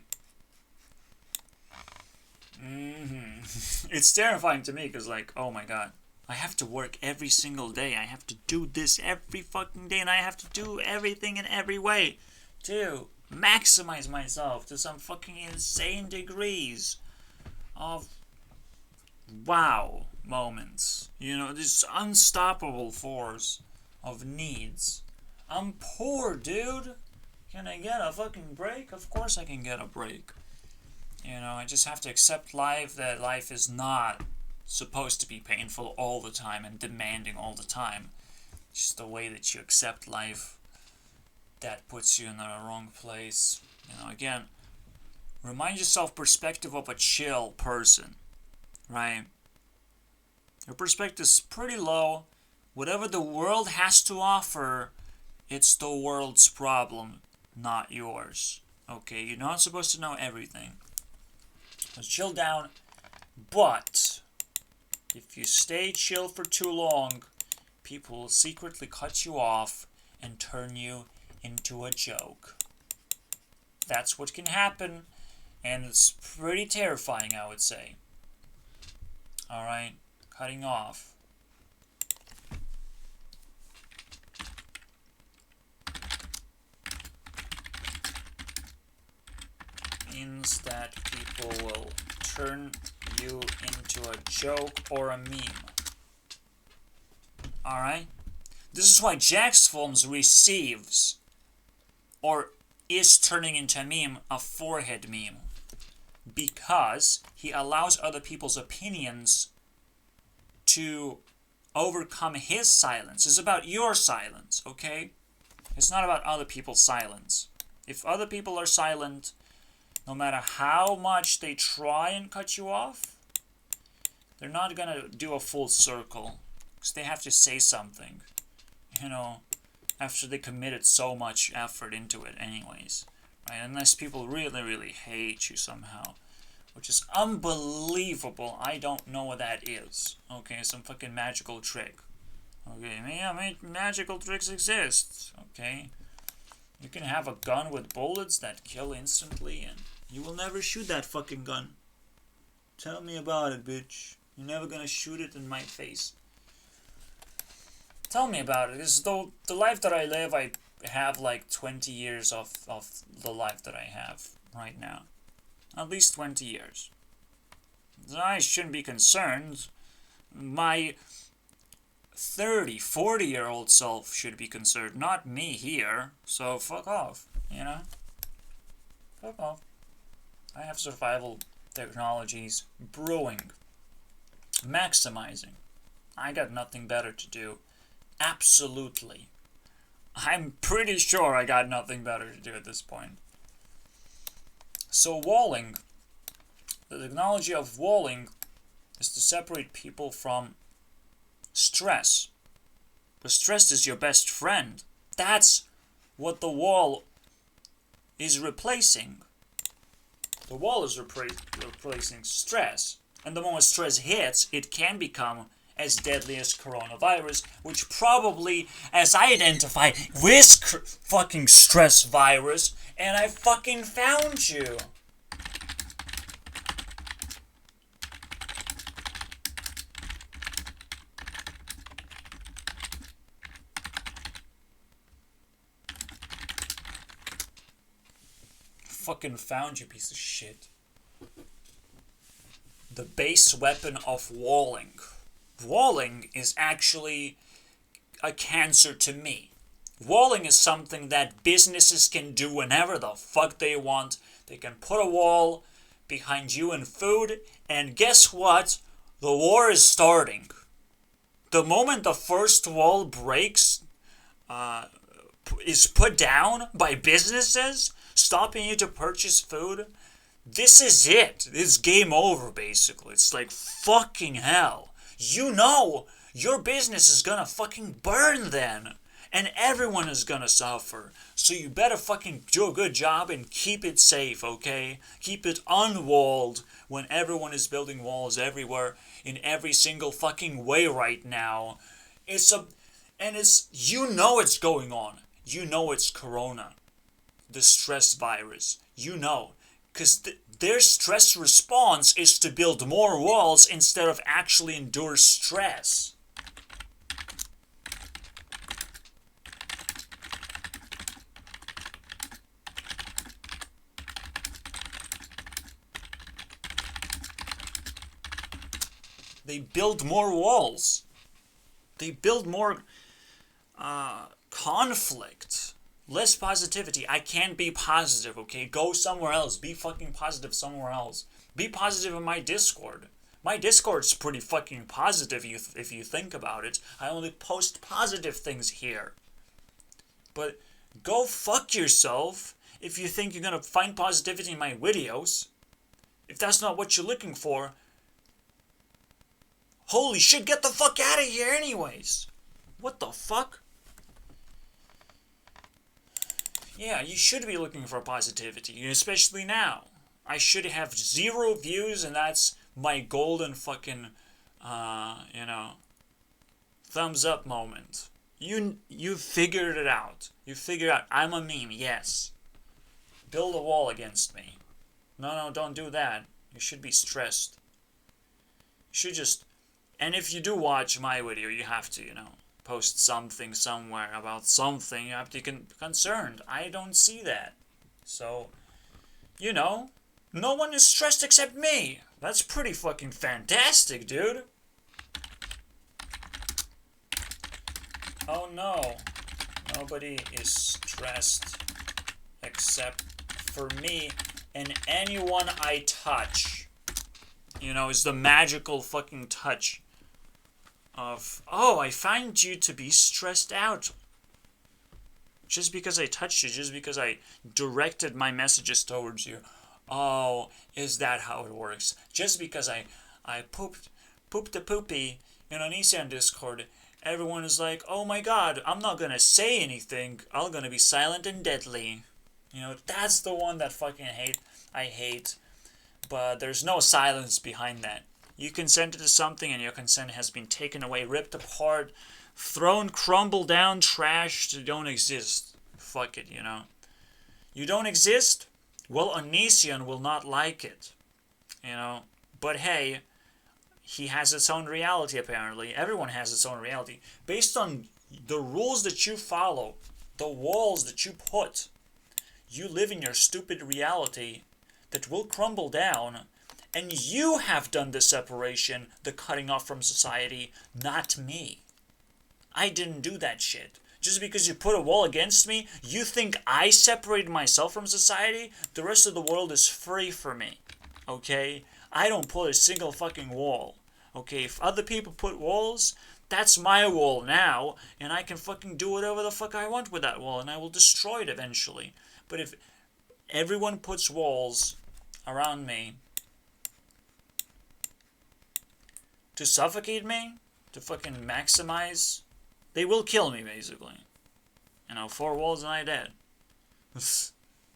A: It's terrifying to me because, like, oh my god. I have to work every single day. I have to do this every fucking day. And I have to do everything in every way to maximize myself to some fucking insane degrees of wow moments. You know, this unstoppable force of needs. I'm poor, dude. Can I get a fucking break? Of course I can get a break. You know, I just have to accept life, that life is not supposed to be painful all the time and demanding all the time. It's just the way that you accept life that puts you in the wrong place. You know, again, remind yourself perspective of a chill person, right? Your perspective is pretty low. Whatever the world has to offer, it's the world's problem, not yours. Okay, you're not supposed to know everything. So chill down, but if you stay chill for too long, people will secretly cut you off and turn you into a joke. That's what can happen, and it's pretty terrifying, I would say. Alright, cutting off. Means that people will turn you into a joke or a meme. Alright? This is why Jax Films receives, or is turning into a meme, a forehead meme. Because he allows other people's opinions to overcome his silence. It's about your silence, okay? It's not about other people's silence. If other people are silent, no matter how much they try and cut you off, They're not gonna do a full circle. Because they have to say something. You know, after they committed so much effort into it anyways. Right? Unless people really, really hate you somehow. Which is unbelievable. I don't know what that is. Okay, some fucking magical trick. Okay, yeah, magical tricks exist. Okay. You can have a gun with bullets that kill instantly and you will never shoot that fucking gun. Tell me about it, bitch. You're never gonna shoot it in my face. Tell me about it. Because the life that I live, I have like 20 years of the life that I have right now. At least 20 years. I shouldn't be concerned. My 30, 40-year-old self should be concerned, not me here. So fuck off, you know? Fuck off. I have survival technologies brewing, maximizing. I got nothing better to do. Absolutely. I'm pretty sure I got nothing better to do at this point. So walling, the technology of walling is to separate people from stress. But stress is your best friend. That's what the wall is replacing. The wall is replacing stress. And the moment stress hits, it can become as deadly as coronavirus, which probably, as I identify, is fucking stress virus, and I fucking found you. Fucking found you, piece of shit. The base weapon of walling. Walling is actually a cancer to me. Walling is something that businesses can do whenever the fuck they want. They can put a wall behind you and food, and guess what? The war is starting. The moment the first wall breaks, is put down by businesses, stopping you to purchase food, this is it. It's game over, basically. It's like, fucking hell. You know your business is gonna fucking burn then. And everyone is gonna suffer. So you better fucking do a good job and keep it safe, okay? Keep it unwalled when everyone is building walls everywhere in every single fucking way right now. You know it's going on. You know it's corona. The stress virus. You know. Because their stress response is to build more walls instead of actually endure stress. They build more walls. They build more conflict. Less positivity. I can't be positive, okay? Go somewhere else. Be fucking positive somewhere else. Be positive in my Discord. My Discord's pretty fucking positive if you think about it. I only post positive things here. But go fuck yourself if you think you're gonna find positivity in my videos. If that's not what you're looking for, holy shit, get the fuck out of here anyways. What the fuck? Yeah, you should be looking for positivity, especially now. I should have 0 views, and that's my golden fucking, thumbs up moment. You figured it out. You figured out I'm a meme, yes. Build a wall against me. No, don't do that. You should be stressed. You should just, and if you do watch my video, you have to, post something somewhere about something. You have to be concerned. I don't see that. So, no one is stressed except me. That's pretty fucking fantastic, dude. Oh no. Nobody is stressed except for me and anyone I touch. Is the magical fucking touch of, oh, I find you to be stressed out. Just because I touched you, just because I directed my messages towards you. Oh, is that how it works? Just because I Poop the Poopy in Onision Discord, everyone is like, oh my god, I'm not gonna say anything, I'm gonna be silent and deadly. You know, that's the one that I hate, but there's no silence behind that. You consented to something and your consent has been taken away, ripped apart, thrown, crumbled down, trashed, you don't exist. Fuck it, you know. You don't exist? Well, Onision will not like it, you know. But hey, he has its own reality apparently. Everyone has its own reality. Based on the rules that you follow, the walls that you put, you live in your stupid reality that will crumble down, and you have done the separation, the cutting off from society, not me. I didn't do that shit. Just because you put a wall against me, you think I separated myself from society? The rest of the world is free for me. Okay? I don't put a single fucking wall. Okay? If other people put walls, that's my wall now, and I can fucking do whatever the fuck I want with that wall, and I will destroy it eventually. But if everyone puts walls around me to suffocate me, to fucking maximize, they will kill me, basically. You know, 4 walls and I dead.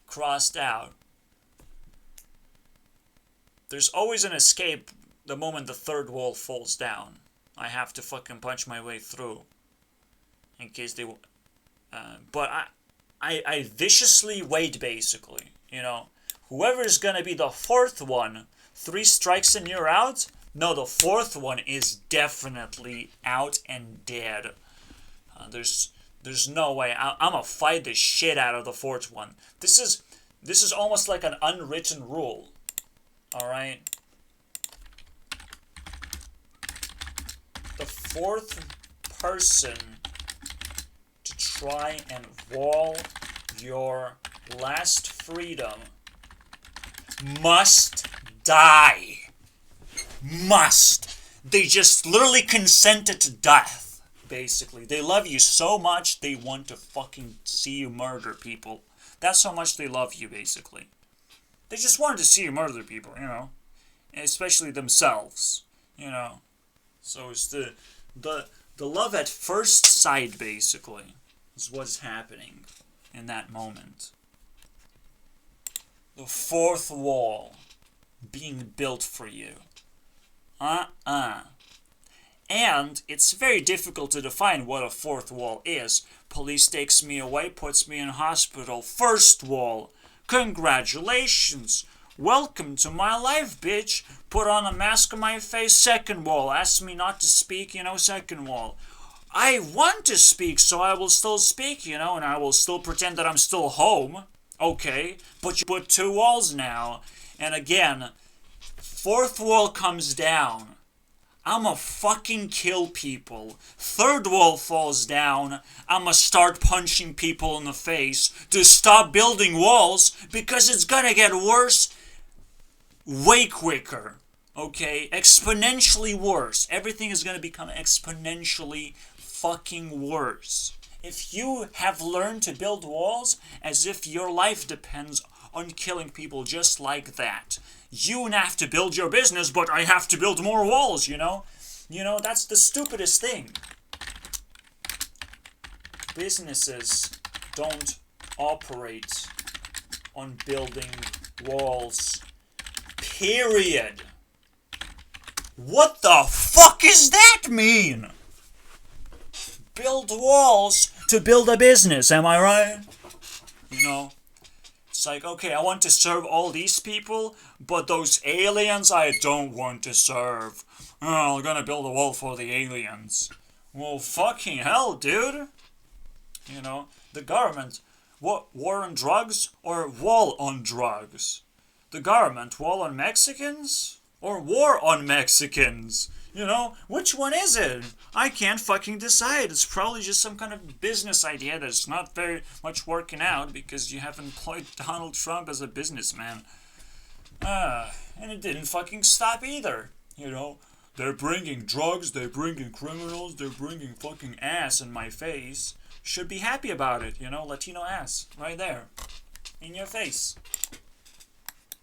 A: Crossed out. There's always an escape the moment the 3rd wall falls down. I have to fucking punch my way through. In case they... but I viciously wait, basically. You know, whoever's gonna be the 4th one, 3 strikes and you're out? No, the 4th one is definitely out and dead. There's no way. I'm gonna fight the shit out of the 4th one. This is almost like an unwritten rule. Alright? The 4th person to try and wall your last freedom must die. Must. They just literally consented to death. Basically, they love you so much they want to fucking see you murder people. That's how much they love you, basically. They just wanted to see you murder people, you know, especially themselves, you know. So it's the love at first sight, basically, is what's happening in that moment. The 4th wall being built for you. And it's very difficult to define what a 4th wall is. Police takes me away, puts me in hospital. 1st wall. Congratulations. Welcome to my life, bitch. Put on a mask on my face. 2nd wall. Ask me not to speak, you know, 2nd wall. I want to speak, so I will still speak, you know, and I will still pretend that I'm still home. Okay, but you put 2 walls now. And again, 4th wall comes down. I'ma fucking kill people. 3rd wall falls down. I'ma start punching people in the face to stop building walls because it's gonna get worse way quicker. Okay? Exponentially worse. Everything is gonna become exponentially fucking worse. If you have learned to build walls as if your life depends on killing people just like that, you have to build your business, but I have to build more walls, you know? You know, that's the stupidest thing. Businesses don't operate on building walls. Period. What the fuck does that mean? Build walls to build a business, am I right? You know? It's like, okay, I want to serve all these people, but those aliens I don't want to serve. Oh, I'm gonna build a wall for the aliens. Well, fucking hell, dude. You know, the government, what, war on drugs or wall on drugs? The government, wall on Mexicans or war on Mexicans? You know, which one is it? I can't fucking decide. It's probably just some kind of business idea that's not very much working out because you have employed Donald Trump as a businessman. And it didn't fucking stop either. You know, they're bringing drugs, they're bringing criminals, they're bringing fucking ass in my face. Should be happy about it, you know, Latino ass. Right there. In your face.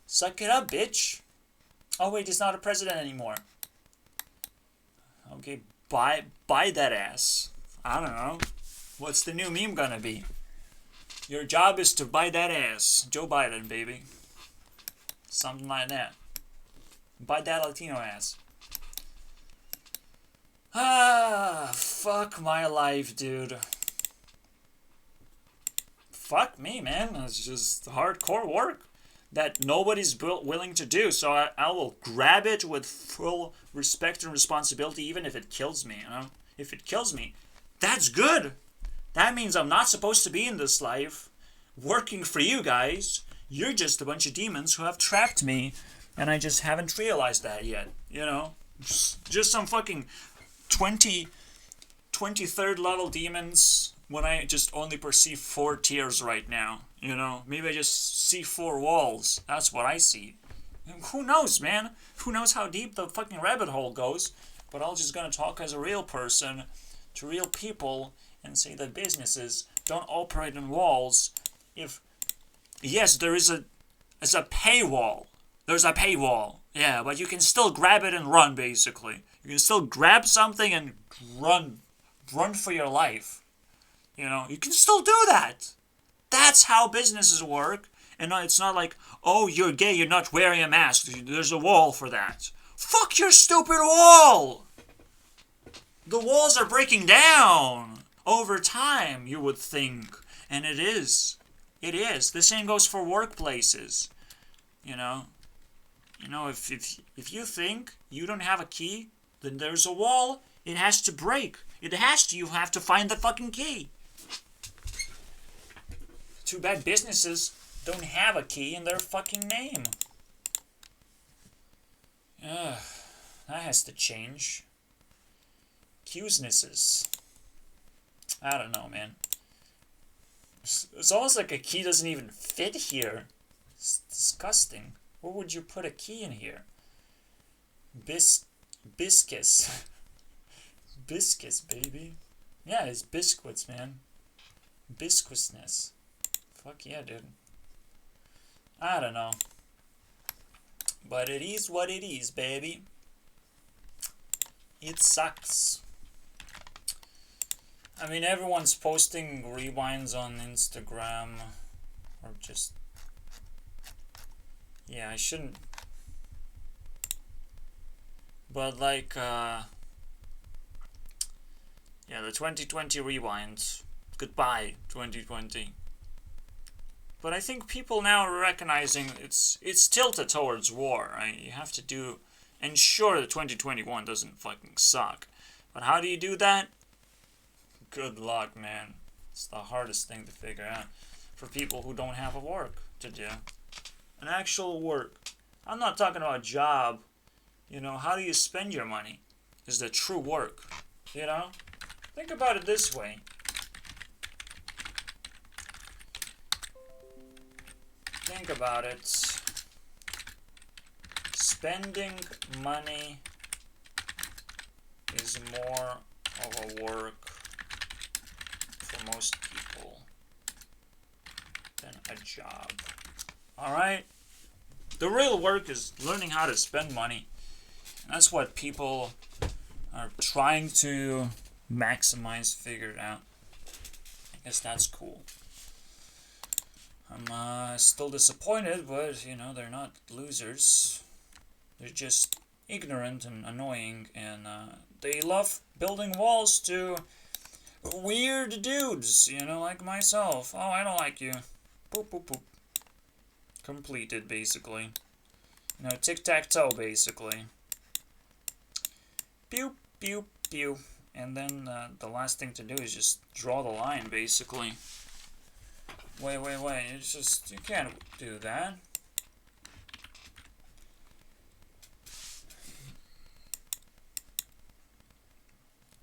A: Suck it up, bitch. Oh wait, he's not a president anymore. Okay, buy that ass. I don't know. What's the new meme gonna be? Your job is to buy that ass. Joe Biden, baby. Something like that. Buy that Latino ass. Ah, fuck my life, dude. Fuck me, man. It's just hardcore work that nobody's willing to do. So I will grab it with full respect and responsibility, even if it kills me, you know? If it kills me, that's good. That means I'm not supposed to be in this life working for you guys. You're just a bunch of demons who have trapped me, and I just haven't realized that yet, you know? Just some fucking 23rd level demons when I just only perceive 4 tiers right now, you know? Maybe I just see 4 walls. That's what I see. And who knows, man? Who knows how deep the fucking rabbit hole goes? But I'm just gonna talk as a real person to real people and say that businesses don't operate in walls. If yes, there's a paywall. There's a paywall. Yeah, but you can still grab it and run, basically. You can still grab something and run for your life. You know, you can still do that. That's how businesses work. And it's not like, oh, you're gay, you're not wearing a mask. There's a wall for that. Fuck your stupid wall! The walls are breaking down over time, you would think. And it is. It is. The same goes for workplaces. You know, if you think you don't have a key, then there's a wall. It has to break. You have to find the fucking key. Too bad businesses don't have a key in their fucking name. Ugh, that has to change. Cusenesses. I don't know, man. It's almost like a key doesn't even fit here. It's disgusting. Where would you put a key in here? Biscus. Biscuits, baby. Yeah, it's biscuits, man. Biscuitness. Fuck yeah, dude. I don't know. But it is what it is, baby. It sucks. I mean, everyone's posting rewinds on Instagram. Or just... Yeah, I shouldn't... But like, yeah, the 2020 rewind. Goodbye, 2020. But I think people now are recognizing it's tilted towards war, right? You have to ensure that 2021 doesn't fucking suck. But how do you do that? Good luck, man. It's the hardest thing to figure out for people who don't have a work to do. An actual work. I'm not talking about a job. You know, how do you spend your money is the true work. You know? Think about it this way. Think about it. Spending money is more of a work for most people than a job. Alright? The real work is learning how to spend money. And that's what people are trying to maximize, figure it out. I guess that's cool. I'm still disappointed, but, you know, they're not losers. They're just ignorant and annoying, and they love building walls to weird dudes, you know, like myself. Oh, I don't like you. Boop, boop, boop. Completed, basically. You know, tic-tac-toe, basically. Pew, pew, pew. And then the last thing to do is just draw the line, basically. Wait. It's just, you can't do that.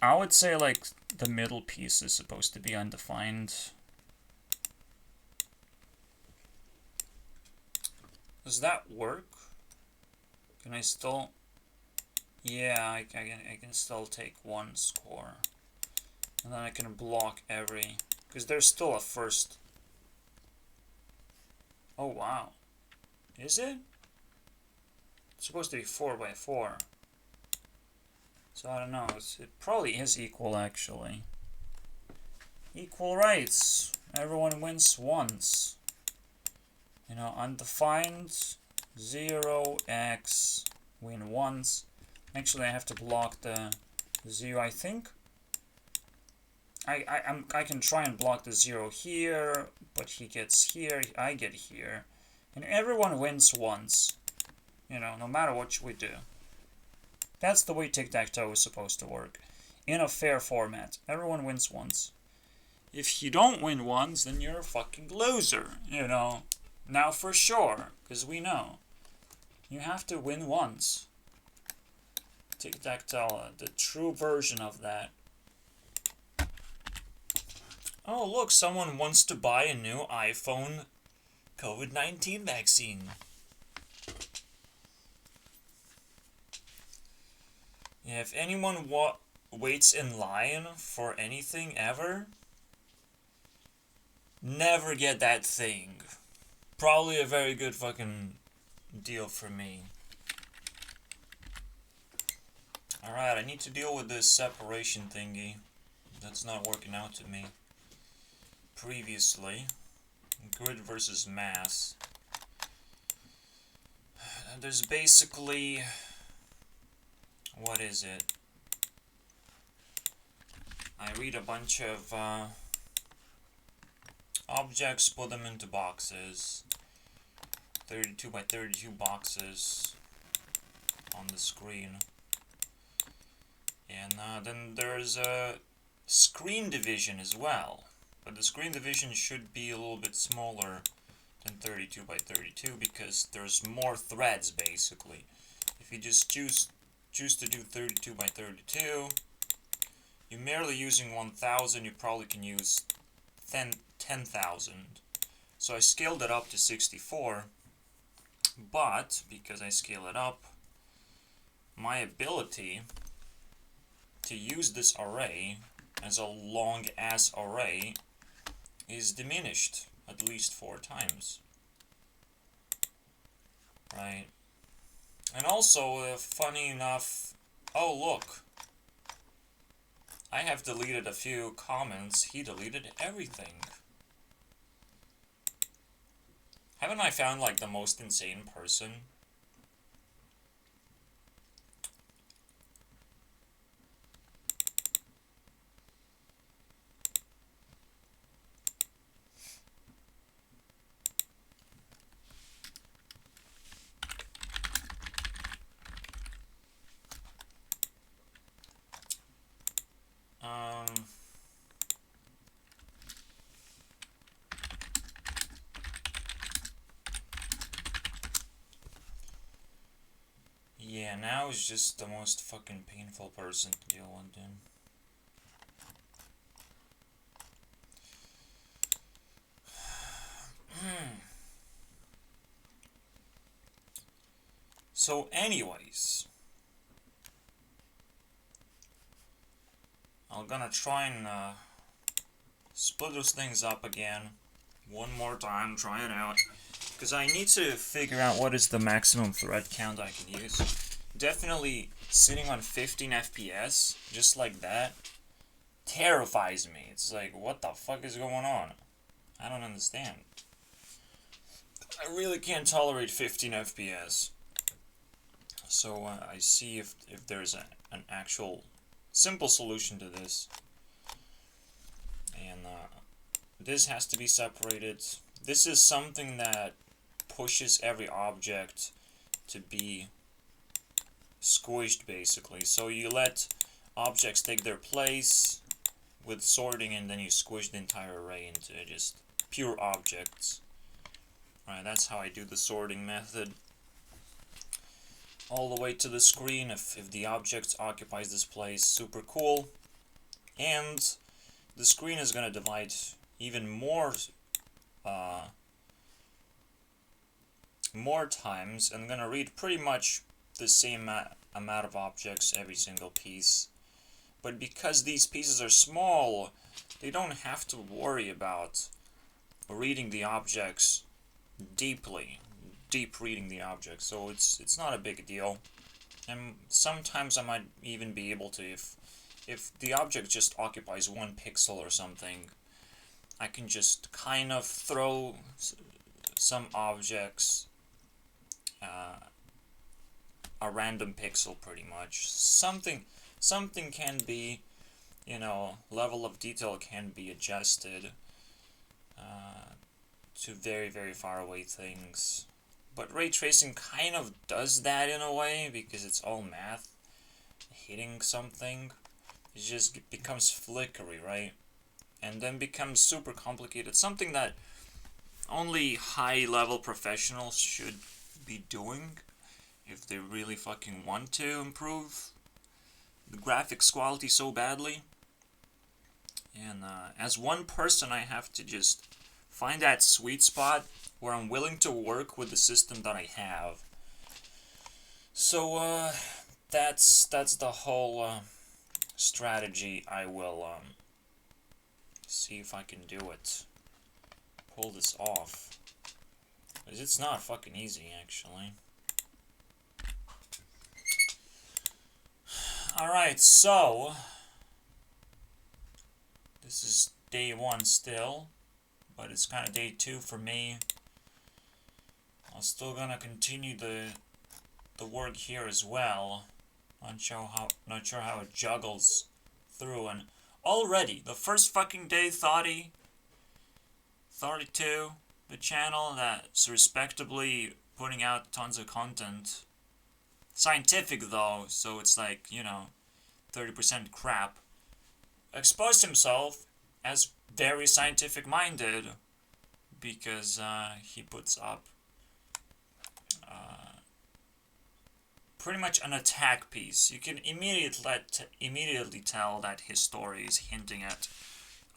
A: I would say, like, the middle piece is supposed to be undefined. Does that work? Can I still... Yeah, I can still take one score. And then I can block every... Because there's still a first... Oh, wow. Is it? It's supposed to be 4 by 4. So I don't know, it probably is equal actually. Equal rights. Everyone wins once. You know, undefined 0x win once. Actually I have to block the 0, I think. I can try and block the 0 here, but he gets here, I get here. And everyone wins once. You know, no matter what we do. That's the way tic-tac-toe is supposed to work. In a fair format. Everyone wins once. If you don't win once, then you're a fucking loser, you know. Now for sure, because we know. You have to win once. Tic-tac-toe, the true version of that. Oh look, someone wants to buy a new iPhone COVID-19 vaccine. Yeah, if anyone waits in line for anything ever, never get that thing. Probably a very good fucking deal for me. Alright, I need to deal with this separation thingy. That's not working out to me. Previously, grid versus mass. There's basically... what is it? I read a bunch of objects, put them into boxes. 32 by 32 boxes on the screen. And then there's a screen division as well. But the screen division should be a little bit smaller than 32 by 32 because there's more threads basically. If you just choose to do 32 by 32, you're merely using 1000, you probably can use 10,000. So I scaled it up to 64, but because I scale it up, my ability to use this array as a long ass array is diminished at least 4 times. Right? And also, funny enough, oh look, I have deleted a few comments, he deleted everything. Haven't I found like the most insane person? Yeah, now is just the most fucking painful person to deal with, dude. So anyways, I'm gonna try and split those things up again one more time, try it out, because I need to figure out what is the maximum thread count I can use. Definitely sitting on 15 FPS, just like that, terrifies me. It's like, what the fuck is going on? I don't understand. I really can't tolerate 15 FPS. So I see if there's an actual simple solution to this. And this has to be separated. This is something that pushes every object to be squished, basically. So you let objects take their place with sorting, and then you squish the entire array into just pure objects. Alright, that's how I do the sorting method. All the way to the screen, if the object occupies this place, super cool. And the screen is going to divide even more times, and I'm going to read pretty much the same amount of objects every single piece. But because these pieces are small, they don't have to worry about reading the objects deep reading the objects, so it's not a big deal. And sometimes I might even be able to, if the object just occupies 1 pixel or something, I can just kind of throw some objects a random pixel pretty much. Something can be, level of detail can be adjusted to very, very far away things. But ray tracing kind of does that in a way because it's all math. Hitting something, it just becomes flickery, right? And then becomes super complicated. Something that only high-level professionals should be doing if they really fucking want to improve the graphics quality so badly. And as one person, I have to just find that sweet spot where I'm willing to work with the system that I have. So that's the whole strategy. I will see if I can do it. Pull this off. Because it's not fucking easy, actually. Alright, so this is day 1 still, but it's kind of day 2 for me. I'm still gonna continue the work here as well. Not sure how it juggles through. And already the first fucking day, 32, the channel that's respectably putting out tons of content. Scientific though, so it's like, 30% crap. Exposed himself as very scientific minded because he puts up pretty much an attack piece. You can immediately tell that his story is hinting at,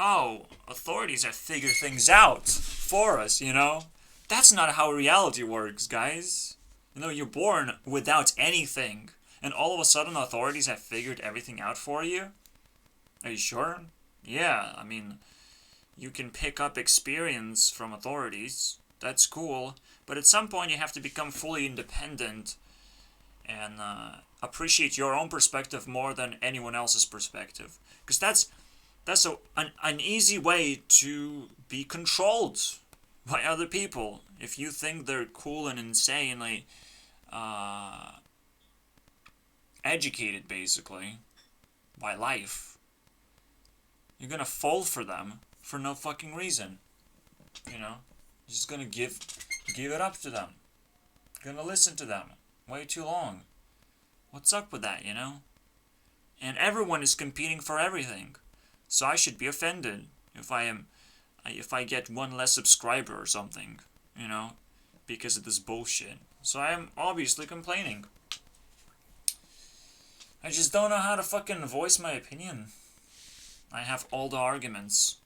A: oh, authorities have figured things out for us, That's not how reality works, guys. You're born without anything, and all of a sudden authorities have figured everything out for you? Are you sure? Yeah, I mean, you can pick up experience from authorities. That's cool. But at some point you have to become fully independent and appreciate your own perspective more than anyone else's perspective. Because that's an easy way to be controlled by other people. If you think they're cool and insanely educated, basically, by life, you're gonna fall for them for no fucking reason. You're just gonna give it up to them. You're gonna listen to them way too long. What's up with that, And everyone is competing for everything. So I should be offended if I get 1 less subscriber or something, because of this bullshit. So I am obviously complaining. I just don't know how to fucking voice my opinion. I have all the arguments,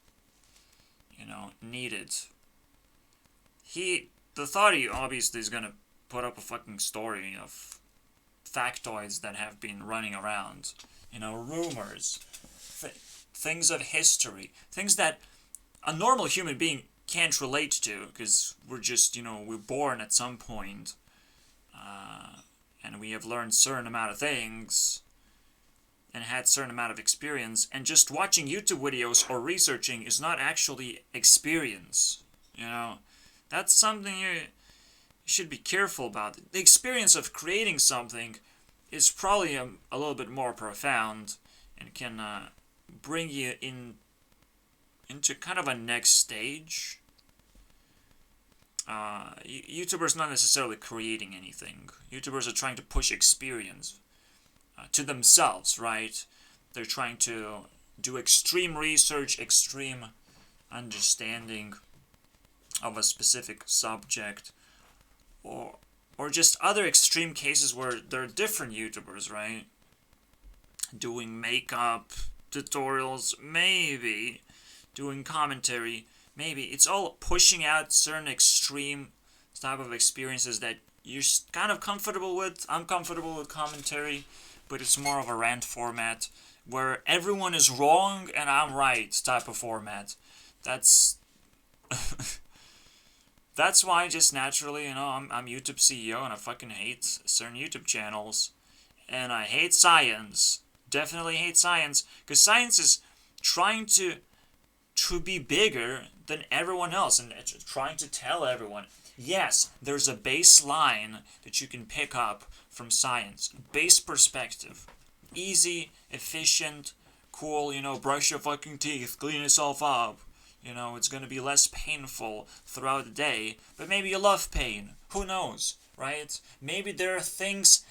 A: needed. The thoughty obviously is gonna put up a fucking story of factoids that have been running around, rumors, things of history, things that a normal human being can't relate to, because we're just, we're born at some point, and we have learned certain amount of things, and had certain amount of experience, and just watching YouTube videos or researching is not actually experience, That's something you should be careful about. The experience of creating something is probably a little bit more profound and can bring you into kind of a next stage. YouTubers not necessarily creating anything. YouTubers are trying to push experience to themselves, right? They're trying to do extreme research, extreme understanding of a specific subject, or just other extreme cases where there are different YouTubers, right? Doing makeup tutorials, maybe. Doing commentary, maybe. It's all pushing out certain extreme type of experiences that you're kind of comfortable with. I'm comfortable with commentary, but it's more of a rant format where everyone is wrong and I'm right type of format. That's why just naturally, I'm YouTube CEO and I fucking hate certain YouTube channels. And I hate science. Definitely hate science. Because science is trying to be bigger than everyone else. And trying to tell everyone, yes, there's a baseline that you can pick up from science. Base perspective. Easy, efficient, cool, brush your fucking teeth, clean yourself up. It's going to be less painful throughout the day, but maybe you love pain. Who knows, right? Maybe there are things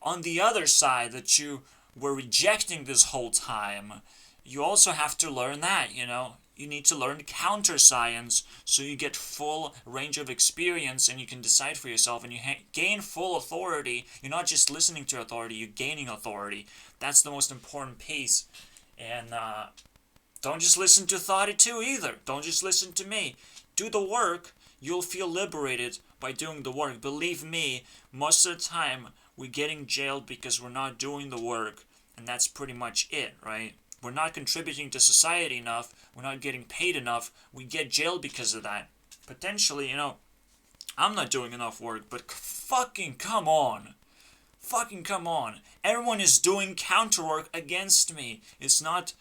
A: on the other side that you were rejecting this whole time. You also have to learn that, You need to learn counter science so you get full range of experience and you can decide for yourself and you gain full authority. You're not just listening to authority, you're gaining authority. That's the most important piece. And don't just listen to Thoughty 2 either. Don't just listen to me. Do the work. You'll feel liberated by doing the work. Believe me, most of the time we're getting jailed because we're not doing the work. And that's pretty much it, right? We're not contributing to society enough. We're not getting paid enough. We get jailed because of that. Potentially, I'm not doing enough work, but fucking come on. Fucking come on. Everyone is doing counter work against me. It's not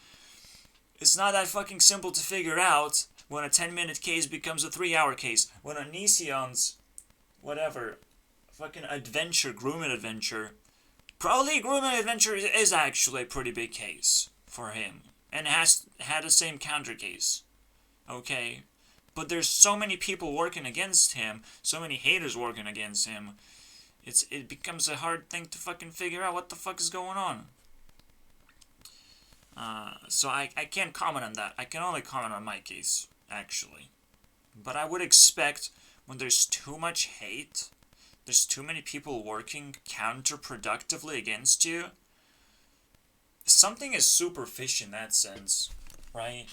A: that fucking simple to figure out when a 10-minute case becomes a 3-hour case. When Onision's, fucking grooming adventure, probably grooming adventure is actually a pretty big case for him. And has had the same counter case. Okay? But there's so many people working against him, so many haters working against him, it becomes a hard thing to fucking figure out what the fuck is going on. So I can't comment on that. I can only comment on my case, actually. But I would expect when there's too much hate, there's too many people working counterproductively against you, something is super fishy in that sense, right?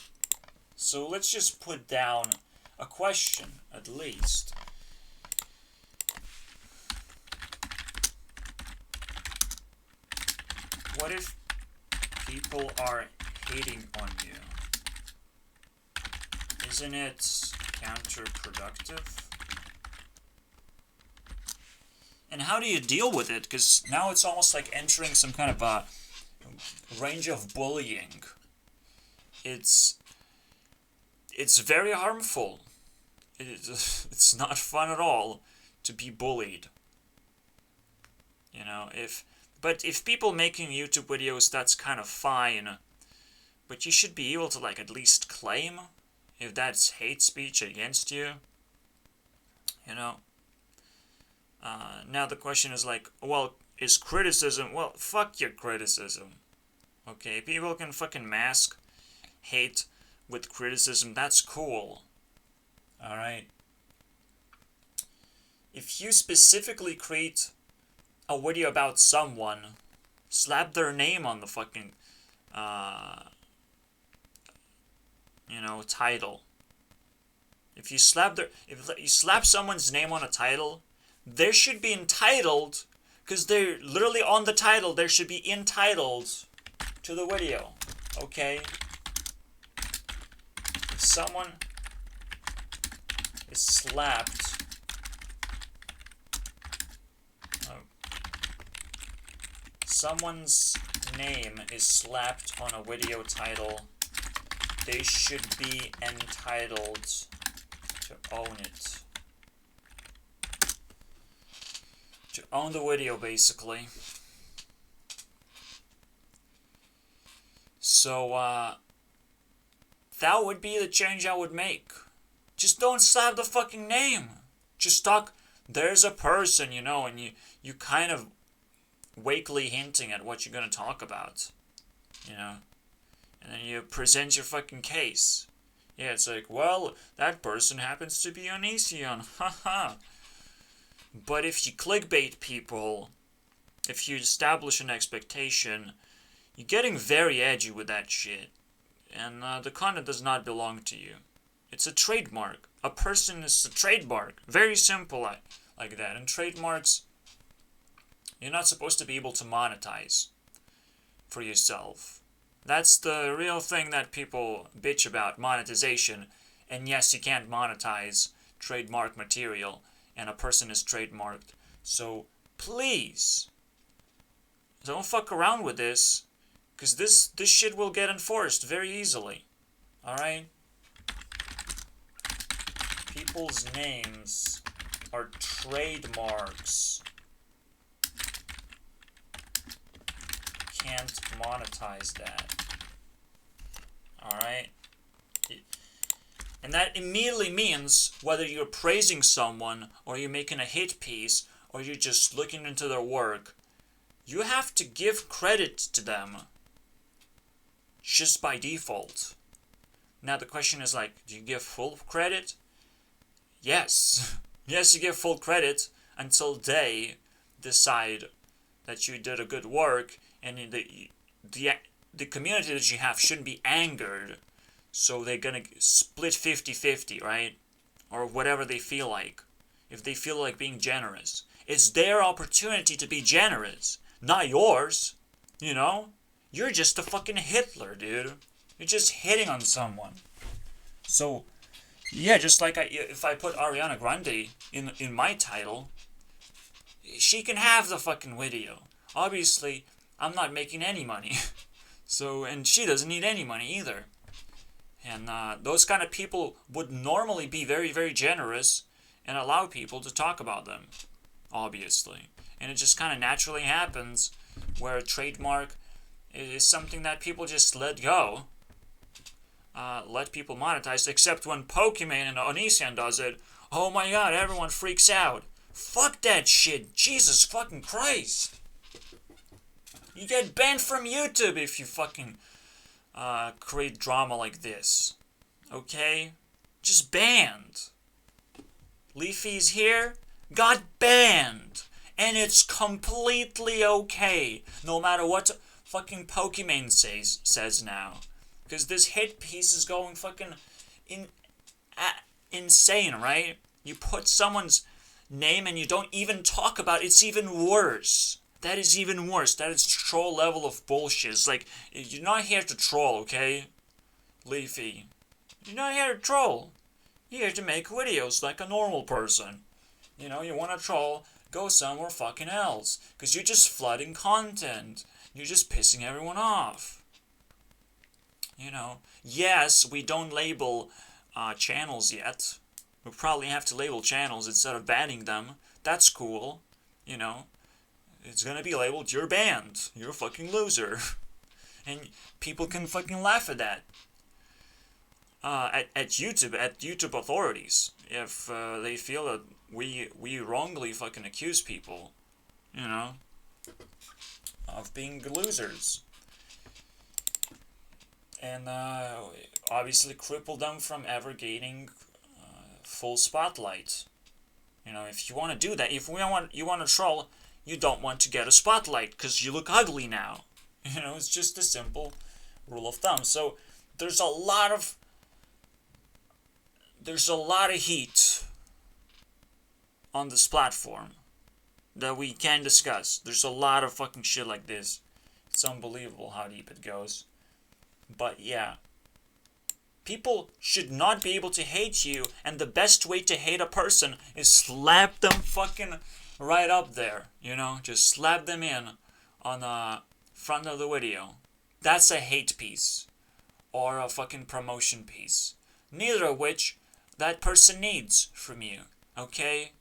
A: So let's just put down a question, at least. What if people are hating on you? Isn't it counterproductive? And how do you deal with it? Because now it's almost like entering some kind of a range of bullying. It's very harmful. It's not fun at all to be bullied. But if people making YouTube videos, that's kind of fine. But you should be able to at least claim if that's hate speech against you. Now the question is is criticism? Well, fuck your criticism. Okay, people can fucking mask hate with criticism. That's cool. Alright. If you specifically create a video about someone, slap their name on the fucking, title. If you slap someone's name on a title, they should be entitled, because they're literally on the title, they should be entitled to the video, okay? If someone is slapped, someone's name is slapped on a video title, they should be entitled to own it. To own the video, basically. So, that would be the change I would make. Just don't slap the fucking name. Just talk, there's a person, and you kind of wakely hinting at what you're going to talk about. And then you present your fucking case. Yeah, it's well, that person happens to be Onision. Haha. But if you clickbait people, if you establish an expectation, you're getting very edgy with that shit. And the content does not belong to you. It's a trademark. A person is a trademark. Very simple like that. And trademarks, you're not supposed to be able to monetize for yourself. That's the real thing that people bitch about, monetization. And yes, you can't monetize trademark material, and a person is trademarked. So please, Don't fuck around with this, because this shit will get enforced very easily. Alright? People's names are trademarks. Can't monetize that. Alright? And that immediately means whether you're praising someone, or you're making a hit piece, or you're just looking into their work, you have to give credit to them just by default. Now the question is like, do you give full credit? Yes. Yes, you give full credit until they decide that you did a good work, and the community that you have shouldn't be angered, so they're gonna split 50-50, right? Or whatever they feel like. If they feel like being generous. It's their opportunity to be generous, not yours. You know? You're just a fucking Hitler, dude. You're just hitting on someone. So, yeah, just like if I put Ariana Grande in my title, she can have the fucking video. Obviously, I'm not making any money. So, and she doesn't need any money either. And those kind of people would normally be very, very generous and allow people to talk about them, obviously. And it just kind of naturally happens where a trademark is something that people just let go. Let people monetize, except when Pokimane and Onision does it. Oh my god, everyone freaks out. Fuck that shit. Jesus fucking Christ. You get banned from YouTube if you fucking create drama like this. Okay? Just banned. Leafy's here, got banned. And it's completely okay. No matter what fucking Pokimane says now. Because this hit piece is going fucking insane, right? You put someone's name and you don't even talk about it. It's even worse. That is even worse. That is troll level of bullshit. It's like, you're not here to troll, okay? Leafy. You're not here to troll. You're here to make videos like a normal person. You know, you want to troll, go somewhere fucking else. Because you're just flooding content. You're just pissing everyone off. You know, yes, we don't label channels yet. We probably have to label channels instead of banning them. That's cool. You know, it's gonna be labeled, you're banned. You're a fucking loser. And people can fucking laugh at that. At YouTube authorities. If they feel that we wrongly fucking accuse people, you know, of being losers. And obviously cripple them from ever gaining full spotlight. You know, if you want to do that, if you want to troll, you don't want to get a spotlight because you look ugly now. You know, it's just a simple rule of thumb. So there's a lot of heat on this platform that we can discuss. There's a lot of fucking shit like this. It's unbelievable how deep it goes. But yeah, people should not be able to hate you, and the best way to hate a person is slap them fucking right up there, you know? Just slap them in on the front of the video. That's a hate piece, or a fucking promotion piece. Neither of which that person needs from you, okay?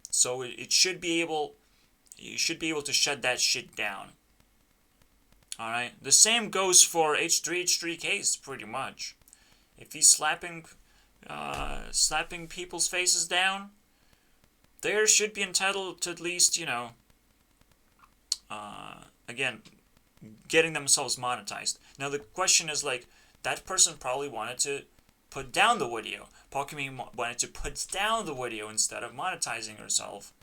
A: So you should be able to shut that shit down. Alright, the same goes for H3H3Case, pretty much. If he's slapping people's faces down, they should be entitled to at least, you know, again, getting themselves monetized. Now the question is like, that person probably wanted to put down the video. Pokimane wanted to put down the video instead of monetizing herself.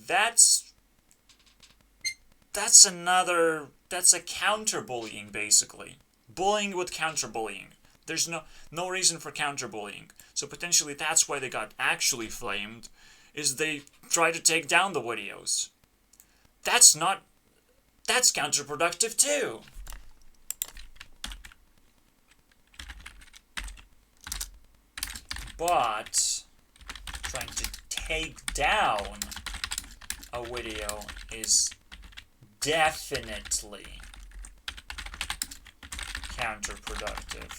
A: That's a counter-bullying, basically. Bullying with counter-bullying. There's no reason for counter-bullying. So potentially that's why they got actually flamed, is they tried to take down the videos. That's counterproductive too. But trying to take down a video is definitely counterproductive.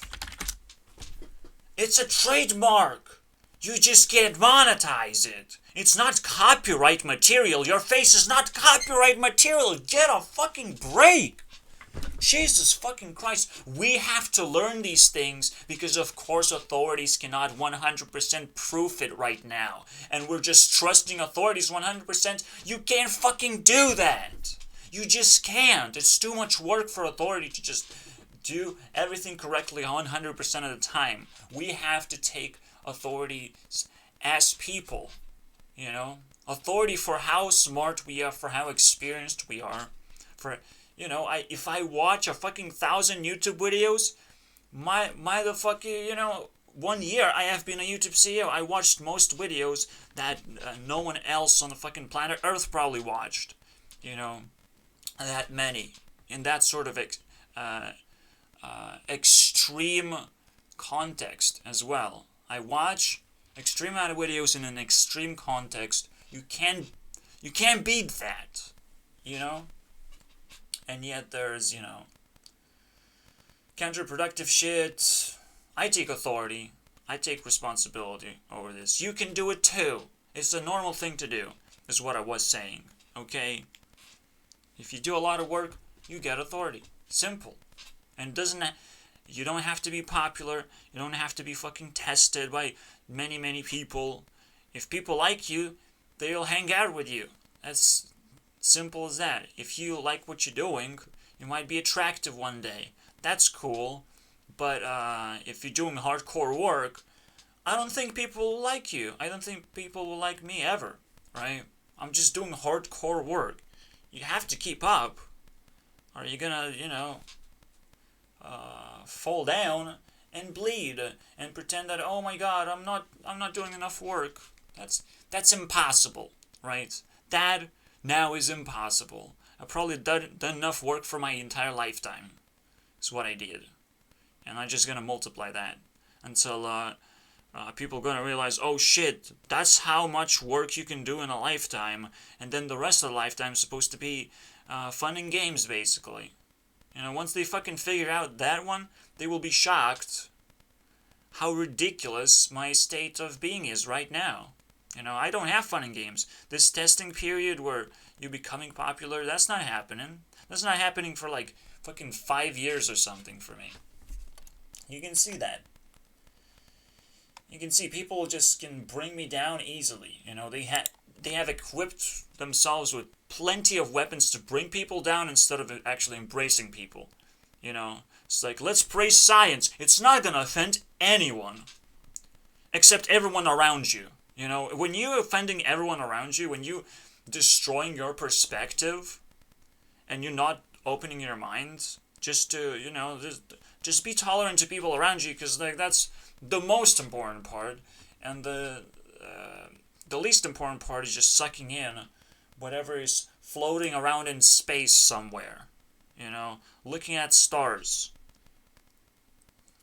A: It's a trademark. You just can't monetize it. It's not copyright material. Your face is not copyright material. Get a fucking break. Jesus fucking Christ. We have to learn these things because, of course, authorities cannot 100% proof it right now. And we're just trusting authorities 100%. You can't fucking do that. You just can't. It's too much work for authority to just do everything correctly 100% of the time. We have to take authorities as people, you know? Authority for how smart we are, for how experienced we are, for... You know, if I watch a fucking 1,000 YouTube videos, my the fucking, you know, 1 year I have been a YouTube CEO. I watched most videos that no one else on the fucking planet Earth probably watched. You know, that many. In that sort of extreme context as well. I watch extreme amount of videos in an extreme context. You can't beat that. You know? And yet there's, you know, counterproductive shit. I take authority. I take responsibility over this. You can do it too. It's a normal thing to do, is what I was saying. Okay? If you do a lot of work, you get authority. Simple. And you don't have to be popular. You don't have to be fucking tested by many, many people. If people like you, they'll hang out with you. That's simple as that. If you like what you're doing, you might be attractive one day. That's cool. But if you're doing hardcore work, I don't think people will like you. I don't think people will like me ever, right? I'm just doing hardcore work. You have to keep up. Or you're gonna, you know, fall down and bleed and pretend that, oh my god, I'm not doing enough work. That's impossible, right? That now is impossible. I've probably done enough work for my entire lifetime. Is what I did. And I'm just gonna multiply that until people are gonna realize, oh shit, that's how much work you can do in a lifetime, and then the rest of the lifetime is supposed to be fun and games, basically. You know, once they fucking figure out that one, they will be shocked how ridiculous my state of being is right now. You know, I don't have fun and games. This testing period where you're becoming popular, that's not happening. That's not happening for like fucking 5 years or something for me. You can see that. You can see people just can bring me down easily. You know, they have equipped themselves with plenty of weapons to bring people down instead of actually embracing people. You know, it's like, let's praise science. It's not gonna offend anyone. Except everyone around you. You know, when you're offending everyone around you, when you destroying your perspective, and you're not opening your mind just to, you know, just be tolerant to people around you, because like that's the most important part, and the least important part is just sucking in whatever is floating around in space somewhere. You know, looking at stars.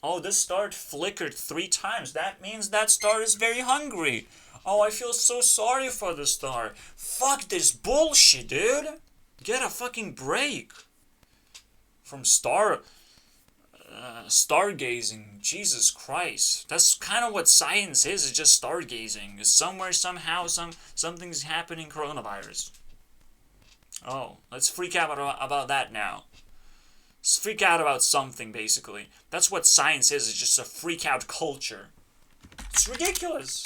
A: Oh, this star flickered 3 times. That means that star is very hungry. Oh, I feel so sorry for the star. Fuck this bullshit, dude. Get a fucking break. From stargazing. Jesus Christ. That's kind of what science is. It's just stargazing. It's somewhere, somehow, something's happening coronavirus. Oh, let's freak out about that now. Let's freak out about something, basically. That's what science is. It's just a freak out culture. It's ridiculous.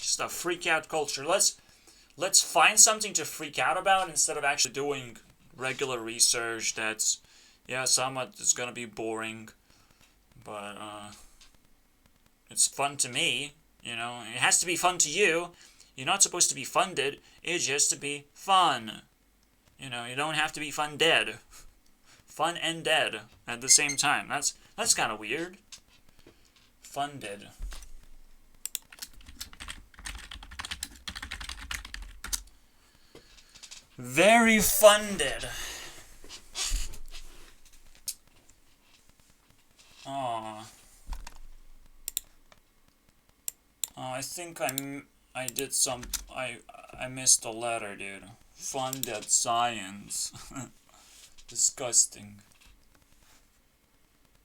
A: Just a freak out culture. Let's find something to freak out about instead of actually doing regular research that's, yeah, somewhat is gonna be boring, but it's fun to me. You know, it has to be fun to you. You're not supposed to be funded. It's just to be fun. You know, you don't have to be fun-dead. Fun and dead at the same time. That's kind of weird. Funded. Very funded. Aw. think I did some... I missed a letter, dude. Funded science. Disgusting.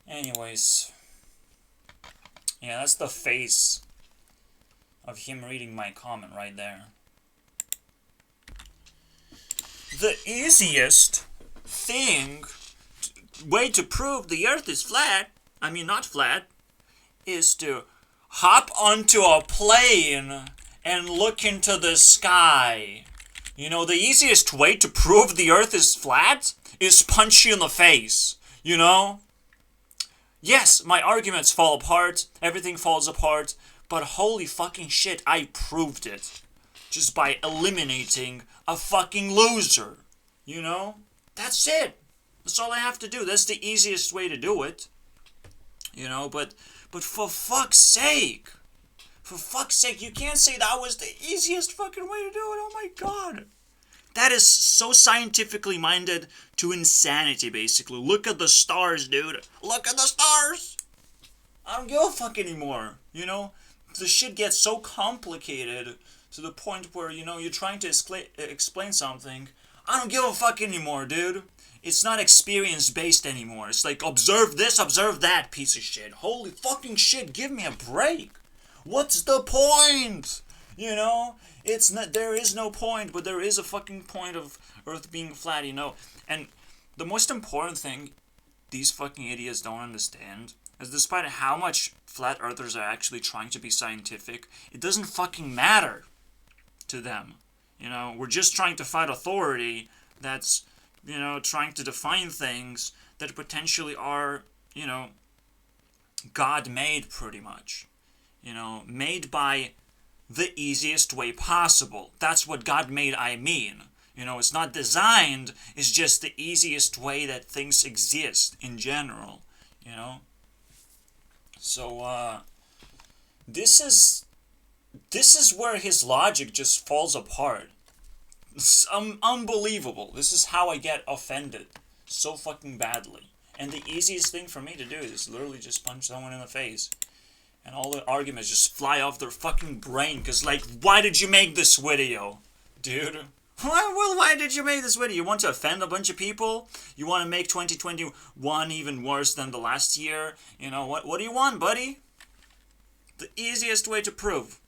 A: Anyways. Yeah, that's the face of him reading my comment right there. The easiest way to prove the earth is flat, I mean not flat, is to hop onto a plane and look into the sky. You know, the easiest way to prove the earth is flat is punch you in the face, you know? Yes, my arguments fall apart, everything falls apart, but holy fucking shit, I proved it. Just by eliminating a fucking loser, you know? That's it. That's all I have to do. That's the easiest way to do it. You know, but for fuck's sake. For fuck's sake, you can't say that was the easiest fucking way to do it. Oh my god. That is so scientifically minded to insanity, basically. Look at the stars, dude. Look at the stars. I don't give a fuck anymore, you know? The shit gets so complicated to the point where, you know, you're trying to explain something. I don't give a fuck anymore, dude. It's not experience-based anymore. It's like, observe this, observe that, piece of shit. Holy fucking shit, give me a break. What's the point? You know? It's not, there is no point, but there is a fucking point of Earth being flat, you know? And the most important thing these fucking idiots don't understand is despite how much flat earthers are actually trying to be scientific, it doesn't fucking matter to them. You know, we're just trying to fight authority that's, you know, trying to define things that potentially are, you know, God-made pretty much. You know, made by the easiest way possible. That's what God-made I mean. You know, it's not designed, it's just the easiest way that things exist in general, you know? So, this is where his logic just falls apart. It's unbelievable. This is how I get offended so fucking badly. And the easiest thing for me to do is literally just punch someone in the face. And all the arguments just fly off their fucking brain. Because, like, why did you make this video, dude? Why did you make this video? You want to offend a bunch of people? You want to make 2021 even worse than the last year? You know, what do you want, buddy? The easiest way to prove.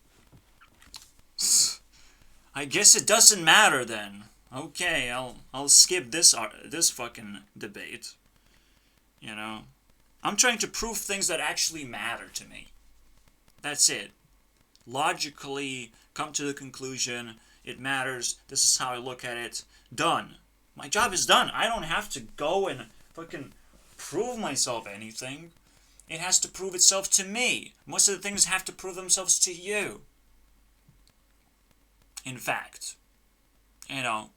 A: I guess it doesn't matter then. Okay, I'll skip this fucking debate. You know, I'm trying to prove things that actually matter to me. That's it. Logically come to the conclusion, it matters, this is how I look at it, done. My job is done. I don't have to go and fucking prove myself anything. It has to prove itself to me. Most of the things have to prove themselves to you. In fact, you know,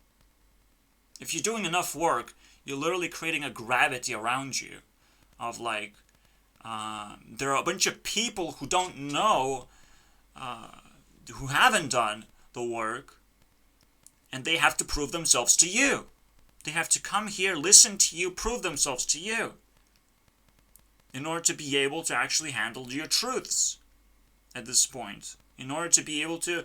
A: if you're doing enough work, you're literally creating a gravity around you of like, there are a bunch of people who don't know, who haven't done the work, and they have to prove themselves to you. They have to come here, listen to you, prove themselves to you, in order to be able to actually handle your truths at this point. In order to be able to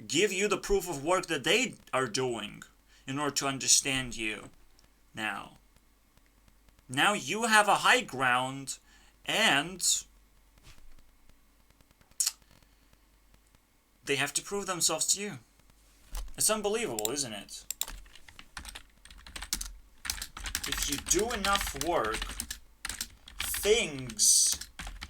A: give you the proof of work that they are doing, in order to understand you. Now you have a high ground, and they have to prove themselves to you. It's unbelievable, isn't it? If you do enough work, things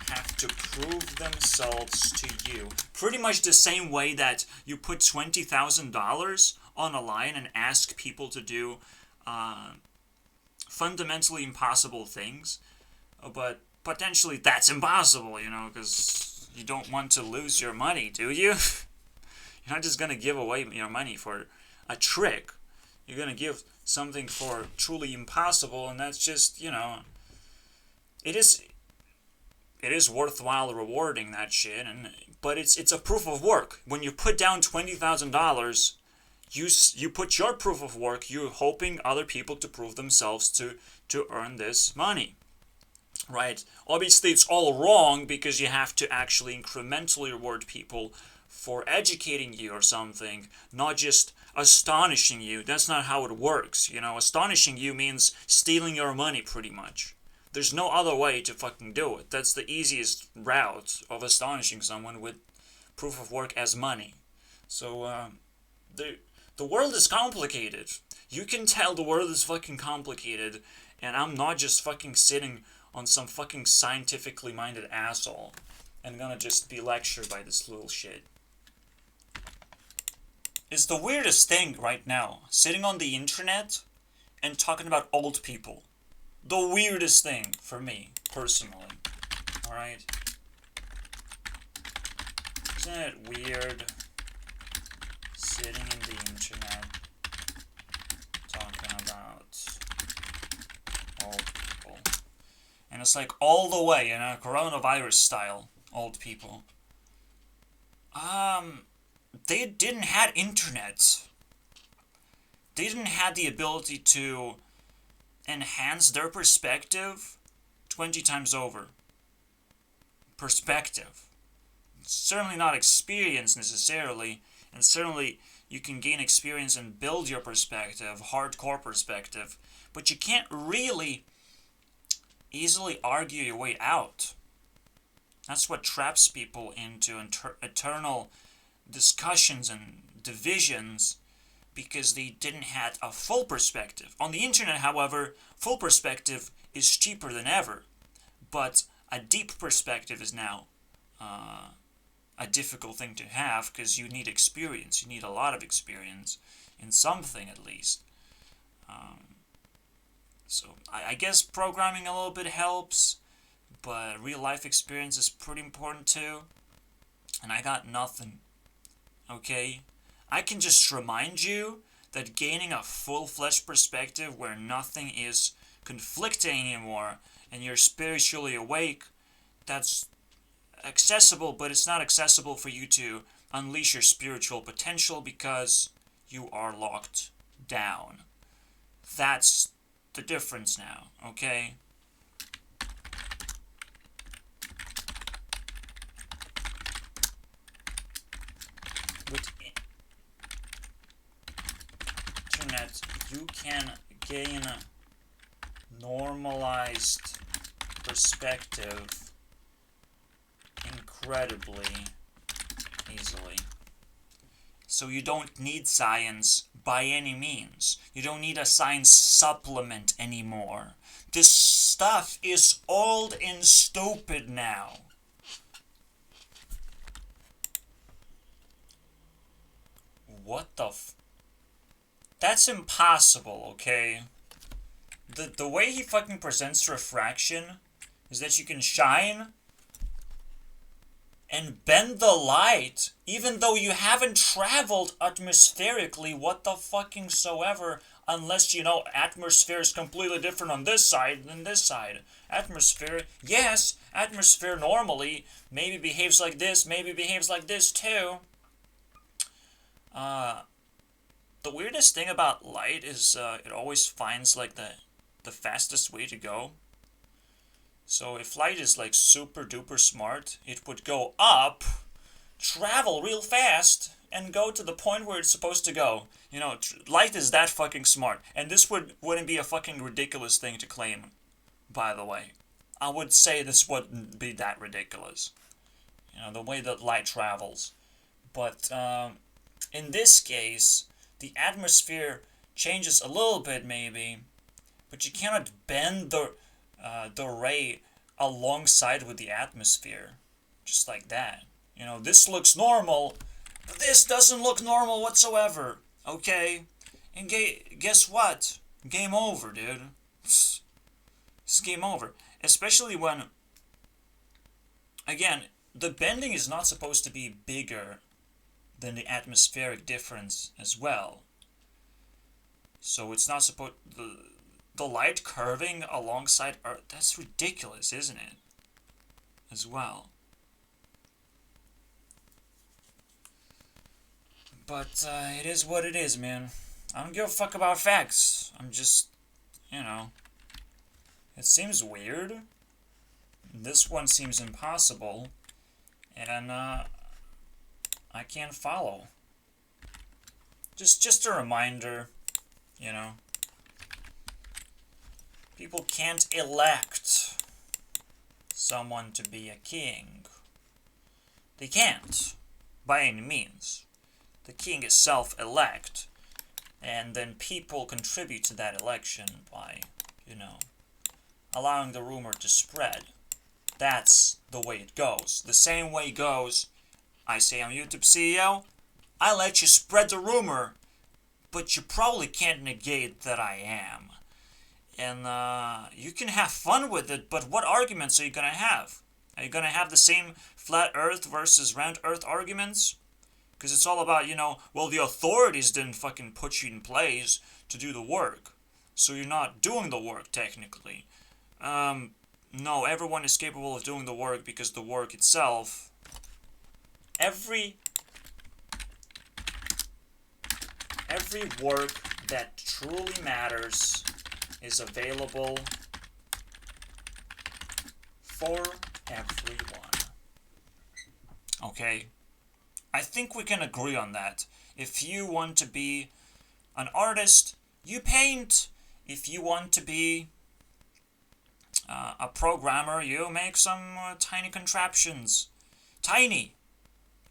A: have to prove themselves to you. Pretty much the same way that you put $20,000 on a line and ask people to do fundamentally impossible things, but potentially that's impossible, you know, because you don't want to lose your money, do you? You're not just going to give away your money for a trick. You're going to give something for truly impossible, and that's just, you know, it is worthwhile rewarding that shit, but it's a proof of work. When you put down $20,000, you put your proof of work, you're hoping other people to prove themselves to earn this money. right? Obviously, it's all wrong because you have to actually incrementally reward people for educating you or something, not just astonishing you. That's not how it works, you know? Astonishing you means stealing your money, pretty much. There's no other way to fucking do it. That's the easiest route of astonishing someone with proof of work as money. So, the world is complicated. You can tell the world is fucking complicated, and I'm not just fucking sitting on some fucking scientifically minded asshole and gonna just be lectured by this little shit. It's the weirdest thing right now, sitting on the internet and talking about old people. The weirdest thing for me, personally. Alright? Isn't it weird sitting in the internet talking about old people? And it's like all the way, in a coronavirus style, old people. They didn't have internet. They didn't have the ability to enhance their perspective 20 times over. Perspective. Certainly not experience necessarily, and certainly you can gain experience and build your perspective, hardcore perspective, but you can't really easily argue your way out. That's what traps people into eternal discussions and divisions, because they didn't have a full perspective. On the internet, however, full perspective is cheaper than ever, but a deep perspective is now a difficult thing to have, because you need experience. You need a lot of experience in something, at least. So I guess programming a little bit helps, but real life experience is pretty important too. And I got nothing. Okay? I can just remind you that gaining a full-fledged perspective where nothing is conflicting anymore and you're spiritually awake, that's accessible, but it's not accessible for you to unleash your spiritual potential because you are locked down. That's the difference now, okay? With internet, you can gain normalized perspective incredibly easily. So you don't need science by any means. You don't need a science supplement anymore. This stuff is old and stupid now. What the That's impossible, okay? The way he fucking presents refraction is that you can shine and bend the light, even though you haven't traveled atmospherically what the fucking soever, unless you know atmosphere is completely different on this side than this side. Atmosphere, yes, atmosphere normally maybe behaves like this, maybe behaves like this too. The weirdest thing about light is it always finds like the fastest way to go. So if light is like super duper smart, it would go up, travel real fast, and go to the point where it's supposed to go. You know, light is that fucking smart. And this wouldn't be a fucking ridiculous thing to claim, by the way. I would say this wouldn't be that ridiculous. You know, the way that light travels. But in this case, the atmosphere changes a little bit maybe, but you cannot bend the ray alongside with the atmosphere, just like that. You know, this looks normal, but this doesn't look normal whatsoever, okay? And guess what? Game over, dude. It's game over. Especially when, again, the bending is not supposed to be bigger than the atmospheric difference as well. So it's not supposed... The light curving alongside Earth, that's ridiculous, isn't it? As well. But it is what it is, man. I don't give a fuck about facts. I'm just, you know, it seems weird this one seems impossible, and I can't follow. Just a reminder, you know, people can't elect someone to be a king. They can't, by any means. The king is self-elect, and then people contribute to that election by, you know, allowing the rumor to spread. That's the way it goes. The same way it goes, I say I'm YouTube CEO, I let you spread the rumor, but you probably can't negate that I am. And you can have fun with it, but what arguments are you going to have? Are you going to have the same flat earth versus round earth arguments? Because it's all about, you know, well, the authorities didn't fucking put you in place to do the work. So you're not doing the work, technically. No, everyone is capable of doing the work because the work itself... Every work that truly matters is available for everyone. Okay? I think we can agree on that. If you want to be an artist, you paint. If you want to be a programmer, you make some tiny contraptions. Tiny.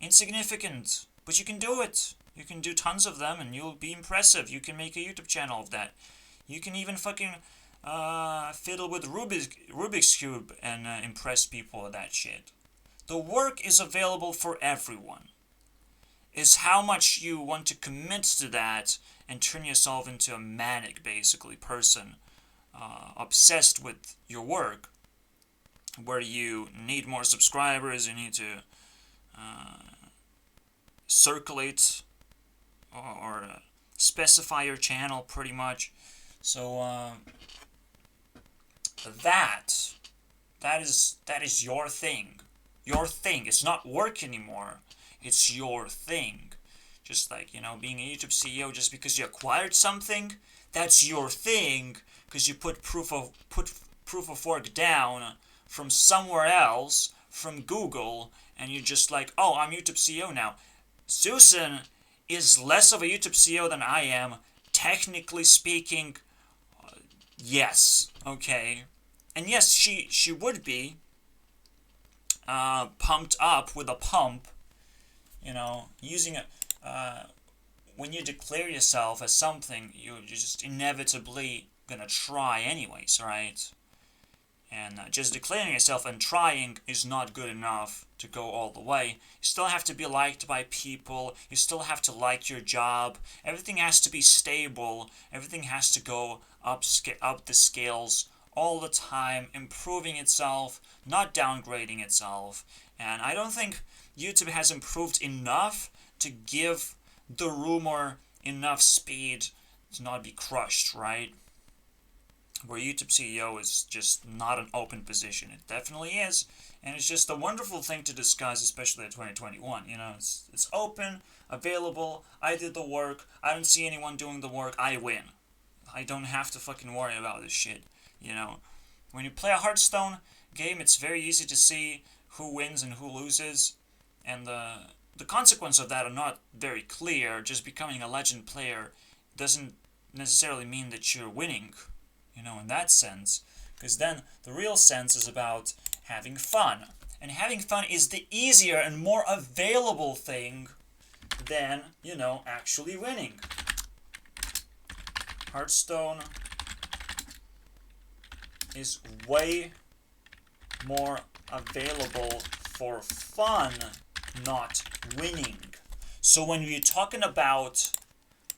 A: Insignificant. But you can do it. You can do tons of them and you'll be impressive. You can make a YouTube channel of that. You can even fucking fiddle with Rubik's Cube and impress people with that shit. The work is available for everyone. It's how much you want to commit to that and turn yourself into a manic, basically, person obsessed with your work, where you need more subscribers, you need to circulate or specify your channel pretty much. So that is your thing. Your thing. It's not work anymore. It's your thing. Just like, you know, being a YouTube CEO, just because you acquired something, that's your thing, because you put proof of work down from somewhere else, from Google, and you're just like, oh, I'm YouTube CEO now. Susan is less of a YouTube CEO than I am, technically speaking. Yes, okay. And yes, she would be pumped up with a pump, you know, using a... when you declare yourself as something, you're just inevitably gonna try anyways, right? And just declaring yourself and trying is not good enough to go all the way. You still have to be liked by people. You still have to like your job. Everything has to be stable. Everything has to go up the scales all the time, improving itself, not downgrading itself. And I don't think YouTube has improved enough to give the rumor enough speed to not be crushed, right? Where YouTube CEO is just not an open position. It definitely is, and it's just a wonderful thing to discuss, especially in 2021. You know, it's open, available. I did the work. I don't see anyone doing the work. I win. I don't have to fucking worry about this shit. You know, when you play a Hearthstone game, it's very easy to see who wins and who loses, and the consequences of that are not very clear. Just becoming a legend player doesn't necessarily mean that you're winning, you know, in that sense. Because then the real sense is about having fun. And having fun is the easier and more available thing than, you know, actually winning. Hearthstone is way more available for fun, not winning. So when you're talking about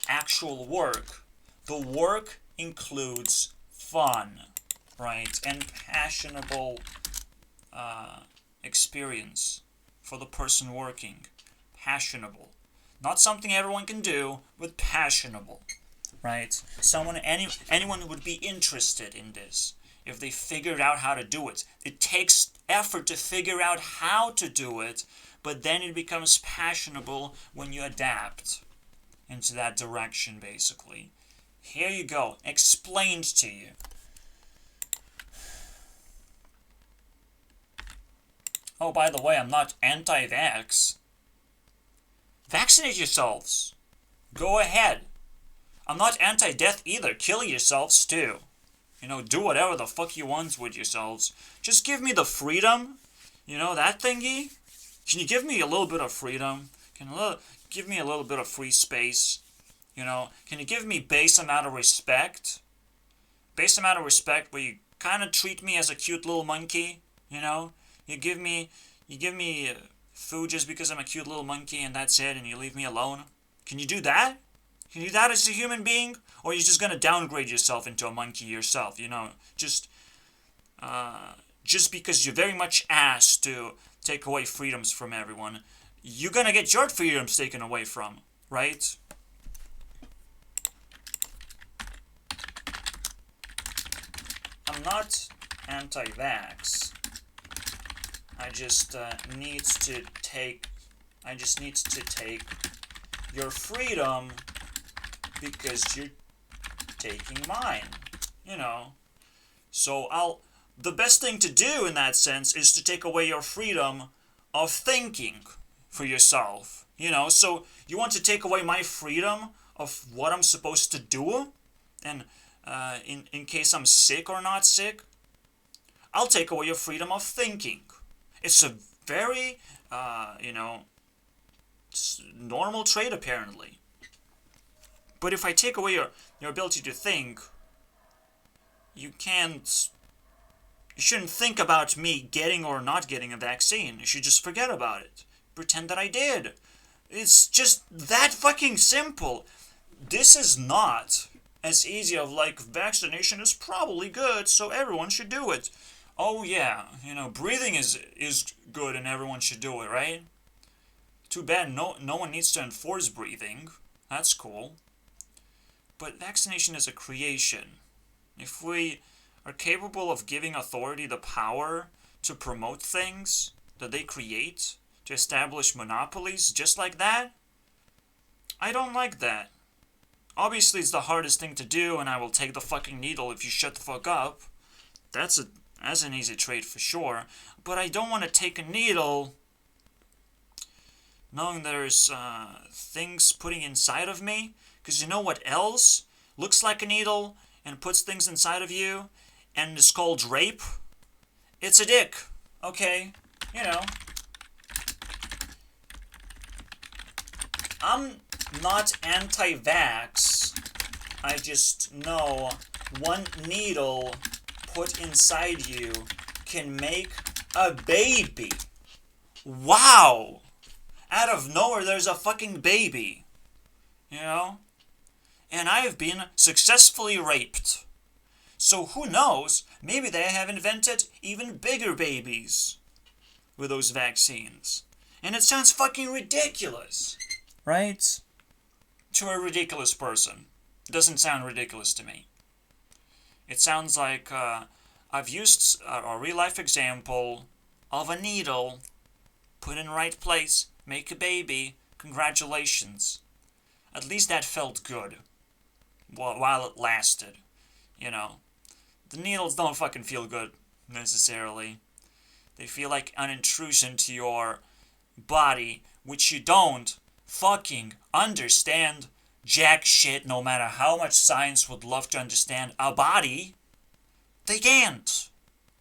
A: actual work, the work includes fun, right? And passionable experience for the person working. Passionable. Not something everyone can do, but passionable, right? Anyone would be interested in this if they figured out how to do it. It takes effort to figure out how to do it, but then it becomes passionable when you adapt into that direction, basically. Here you go, explained to you. Oh, by the way, I'm not anti-vax. Vaccinate yourselves. Go ahead. I'm not anti-death either. Kill yourselves too. Do whatever the fuck you want with yourselves. Just give me the freedom. That thingy? Can you give me a little bit of freedom? Give me a little bit of free space? Can you give me base amount of respect? Base amount of respect where you kind of treat me as a cute little monkey? You give me food just because I'm a cute little monkey and that's it, and you leave me alone? Can you do that? Can you do that as a human being? Or are you just going to downgrade yourself into a monkey yourself, just because you're very much asked to take away freedoms from everyone, you're going to get your freedoms taken away from, right? I'm not anti-vax. I just need to take your freedom because you're taking mine. So the best thing to do in that sense is to take away your freedom of thinking for yourself. So you want to take away my freedom of what I'm supposed to do, and in case I'm sick or not sick, I'll take away your freedom of thinking. It's a very, normal trait apparently. But if I take away your ability to think, you shouldn't think about me getting or not getting a vaccine. You should just forget about it. Pretend that I did. It's just that fucking simple. This is not as easy of vaccination is probably good, so everyone should do it. Oh yeah, breathing is good and everyone should do it, right? Too bad no one needs to enforce breathing. That's cool. But vaccination is a creation. If we are capable of giving authority the power to promote things that they create, to establish monopolies just like that, I don't like that. Obviously, it's the hardest thing to do, and I will take the fucking needle if you shut the fuck up. That's an easy trait for sure. But I don't want to take a needle knowing there's things putting inside of me. Because you know what else looks like a needle and puts things inside of you and is called rape? It's a dick. Okay? I'm not anti-vax. I just know one needle put inside you can make a baby. Wow! Out of nowhere, there's a fucking baby. And I have been successfully raped. So who knows? Maybe they have invented even bigger babies with those vaccines. And it sounds fucking ridiculous. Right? To a ridiculous person. It doesn't sound ridiculous to me. It sounds like I've used a real-life example of a needle put in the right place, make a baby. Congratulations. At least that felt good while it lasted. The needles don't fucking feel good, necessarily. They feel like an intrusion to your body, which you don't fucking understand jack shit, no matter how much science would love to understand a body. They can't.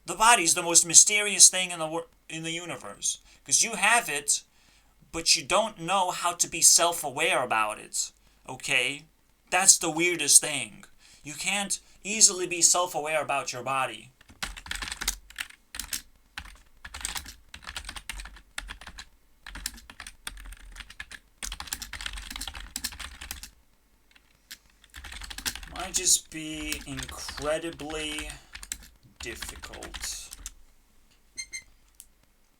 A: The body's the most mysterious thing in the universe. Because you have it, but you don't know how to be self-aware about it. Okay? That's the weirdest thing. You can't easily be self-aware about your body. Might just be incredibly difficult.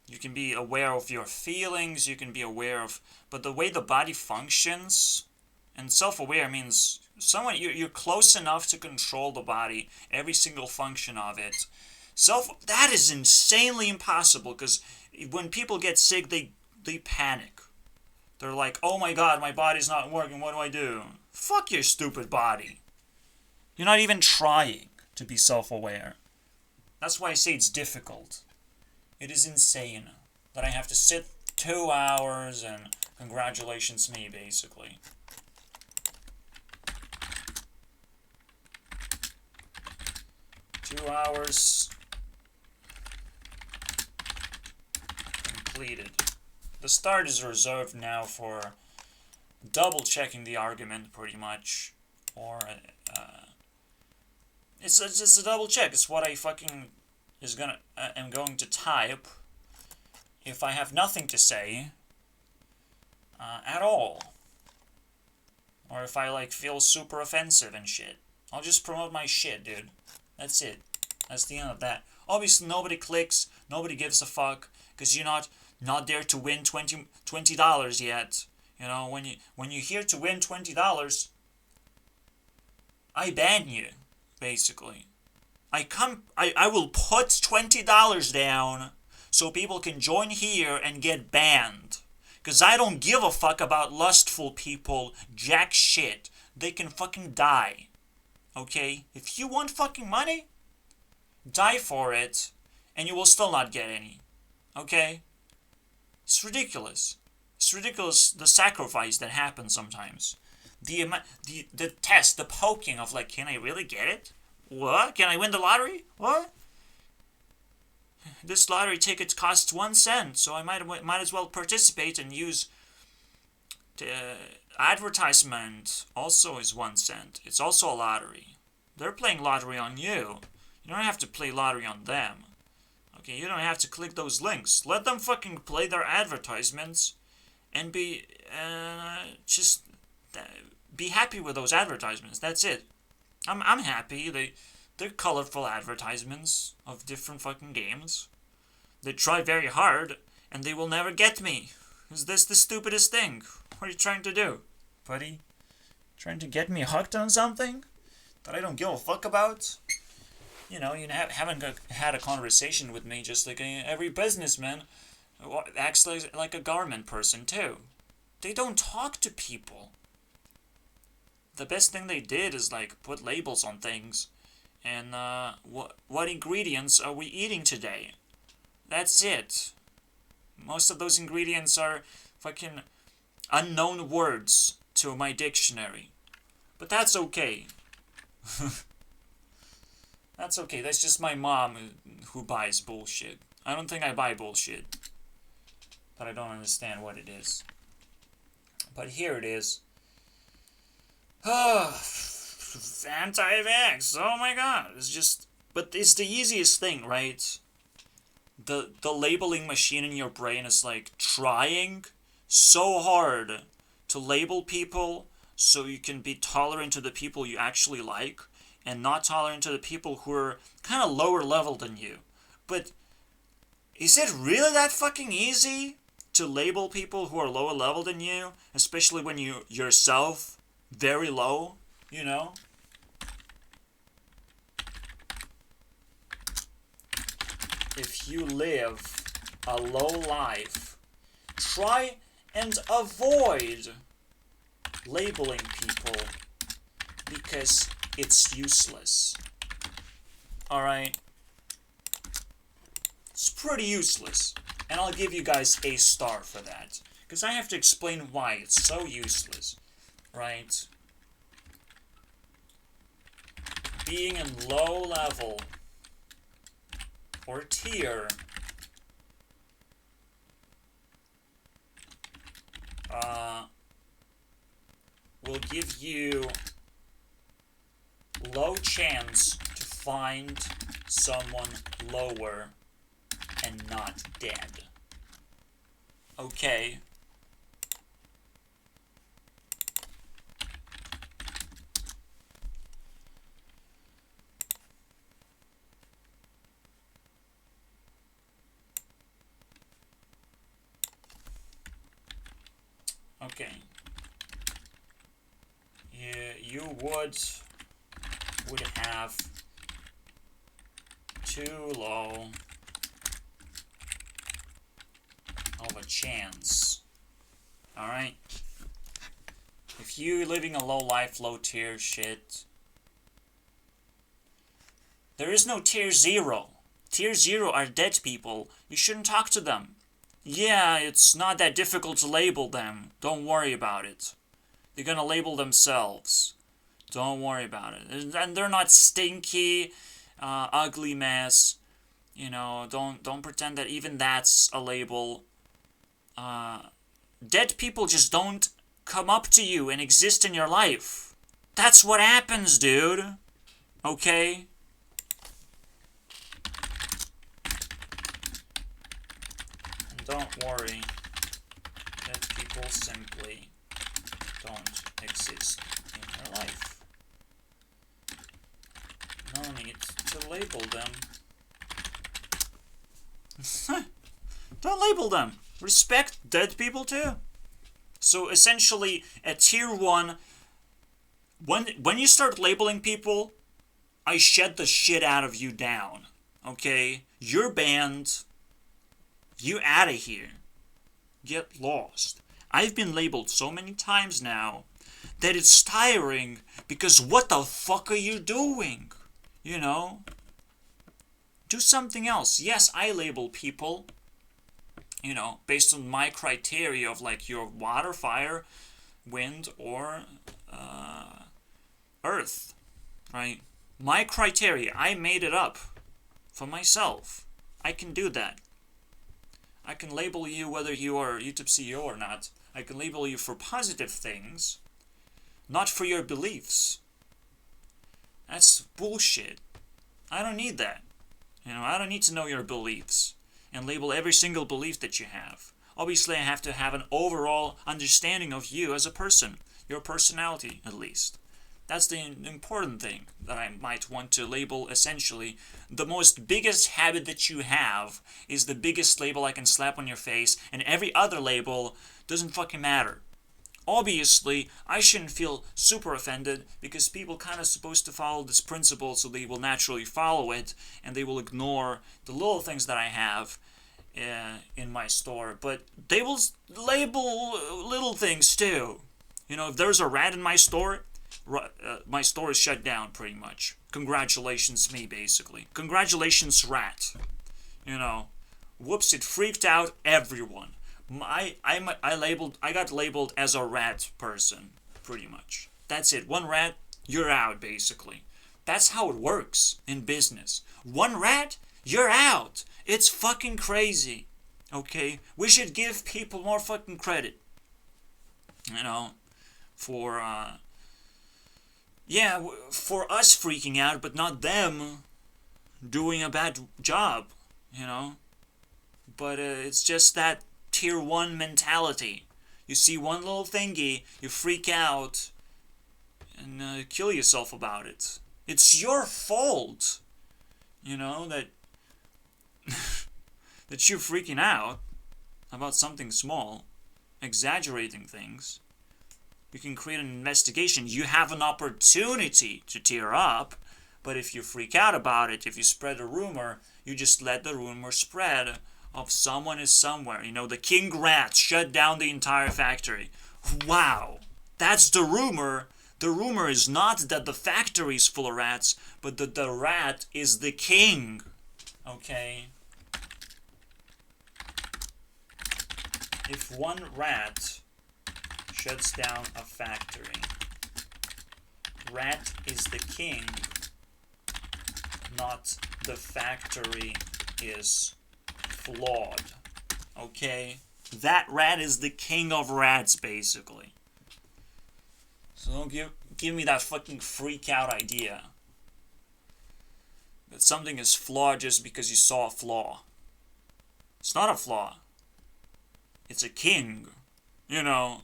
A: You can be aware of your feelings, you can be aware of, but the way the body functions, and self-aware means you're close enough to control the body, every single function of it. That is insanely impossible, because when people get sick, they panic. They're like, oh my god, my body's not working, what do I do? Fuck your stupid body. You're not even trying to be self-aware. That's why I say it's difficult. It is insane. that I have to sit 2 hours and congratulations me, basically. Two hours completed. The start is reserved now for double checking the argument, pretty much, or it's just a double check. It's what I fucking am going to type if I have nothing to say at all, or if I like feel super offensive and shit. I'll just promote my shit, dude. That's it. That's the end of that. Obviously, nobody clicks. Nobody gives a fuck because you're not there to win $20 yet. You know, when you're here to win $20, I ban you, basically. I will put $20 down so people can join here and get banned. Because I don't give a fuck about lustful people, jack shit. They can fucking die. Okay? If you want fucking money, die for it, and you will still not get any. Okay? It's ridiculous. It's ridiculous, the sacrifice that happens sometimes. The test, the poking of like, can I really get it? What? Can I win the lottery? What? This lottery ticket costs 1 cent, so I might as well participate and use the advertisement. Also is 1 cent. It's also a lottery. They're playing lottery on you. You don't have to play lottery on them. Okay, you don't have to click those links. Let them fucking play their advertisements and be happy with those advertisements. That's it. I'm happy. They're colorful advertisements of different fucking games. They try very hard, and they will never get me. Is this the stupidest thing? What are you trying to do, buddy? Trying to get me hooked on something that I don't give a fuck about? You know, you haven't had a conversation with me, just like every businessman acts like a garment person too. They don't talk to people. The best thing they did is like put labels on things, and what ingredients are we eating today? That's it. Most of those ingredients are fucking unknown words to my dictionary, but that's okay. That's okay. That's just my mom who buys bullshit. I don't think I buy bullshit, but I don't understand what it is. But here it is. Anti-vax. Oh my god. It's just... But it's the easiest thing, right? The labeling machine in your brain is like trying so hard to label people so you can be tolerant to the people you actually like and not tolerant to the people who are kind of lower level than you. But is it really that fucking easy to label people who are lower level than you, especially when you yourself very low, you know? If you live a low life, try and avoid labeling people because it's useless. Alright? It's pretty useless. And I'll give you guys a star for that. Because I have to explain why it's so useless. Right? Being in low level or tier will give you low chance to find someone lower and not dead. Okay. Okay. You would have too low of a chance. Alright? If you're living a low life, low tier shit, there is no tier 0. Tier 0 are dead people. You shouldn't talk to them. yeah, it's not that difficult to label them. Don't worry about it. They're gonna label themselves. Don't worry about it. And they're not stinky, ugly mess. You know, don't pretend that even that's a label. Dead people just don't come up to you and exist in your life. That's what happens, dude. Okay? And don't worry. Dead people simply don't exist in your life. No need to label them. Don't label them. Respect dead people too. So essentially, at tier 1, when you start labeling people, I shed the shit out of you down. Okay? You're banned. You out of here. Get lost. I've been labeled so many times now that it's tiring because what the fuck are you doing? You know? Do something else. Yes, I label people, you know, based on my criteria of like your water, fire, wind, or earth, right? My criteria, I made it up for myself. I can do that. I can label you whether you are a YouTube CEO or not. I can label you for positive things, not for your beliefs. That's bullshit. I don't need that. You know, I don't need to know your beliefs and label every single belief that you have. Obviously, I have to have an overall understanding of you as a person, your personality at least. That's the important thing that I might want to label essentially. The most biggest habit that you have is the biggest label I can slap on your face, and every other label doesn't fucking matter. Obviously, I shouldn't feel super offended because people kind of supposed to follow this principle, so they will naturally follow it and they will ignore the little things that I have in my store. But they will label little things too. You know, if there's a rat in my store is shut down pretty much. Congratulations me, basically. Congratulations, rat. You know, whoops, it freaked out everyone. I got labeled as a rat person, pretty much. That's it. One rat, you're out, basically. That's how it works in business. One rat, you're out. It's fucking crazy. Okay? We should give people more fucking credit. You know, for us freaking out, but not them doing a bad job, you know? But it's just that tier 1 mentality. You see one little thingy, you freak out, and kill yourself about it. It's your fault, you know, that that you're freaking out about something small, exaggerating things. You can create an investigation. You have an opportunity to tear up, but if you freak out about it, if you spread a rumor, you just let the rumor spread of someone is somewhere. You know, the king rat shut down the entire factory. Wow. That's the rumor. The rumor is not that the factory is full of rats, but that the rat is the king. Okay? If one rat shuts down a factory, rat is the king, not the factory is flawed. Okay? That rat is the king of rats, basically. So don't give me that fucking freak out idea that something is flawed just because you saw a flaw. It's not a flaw. It's a king. You know,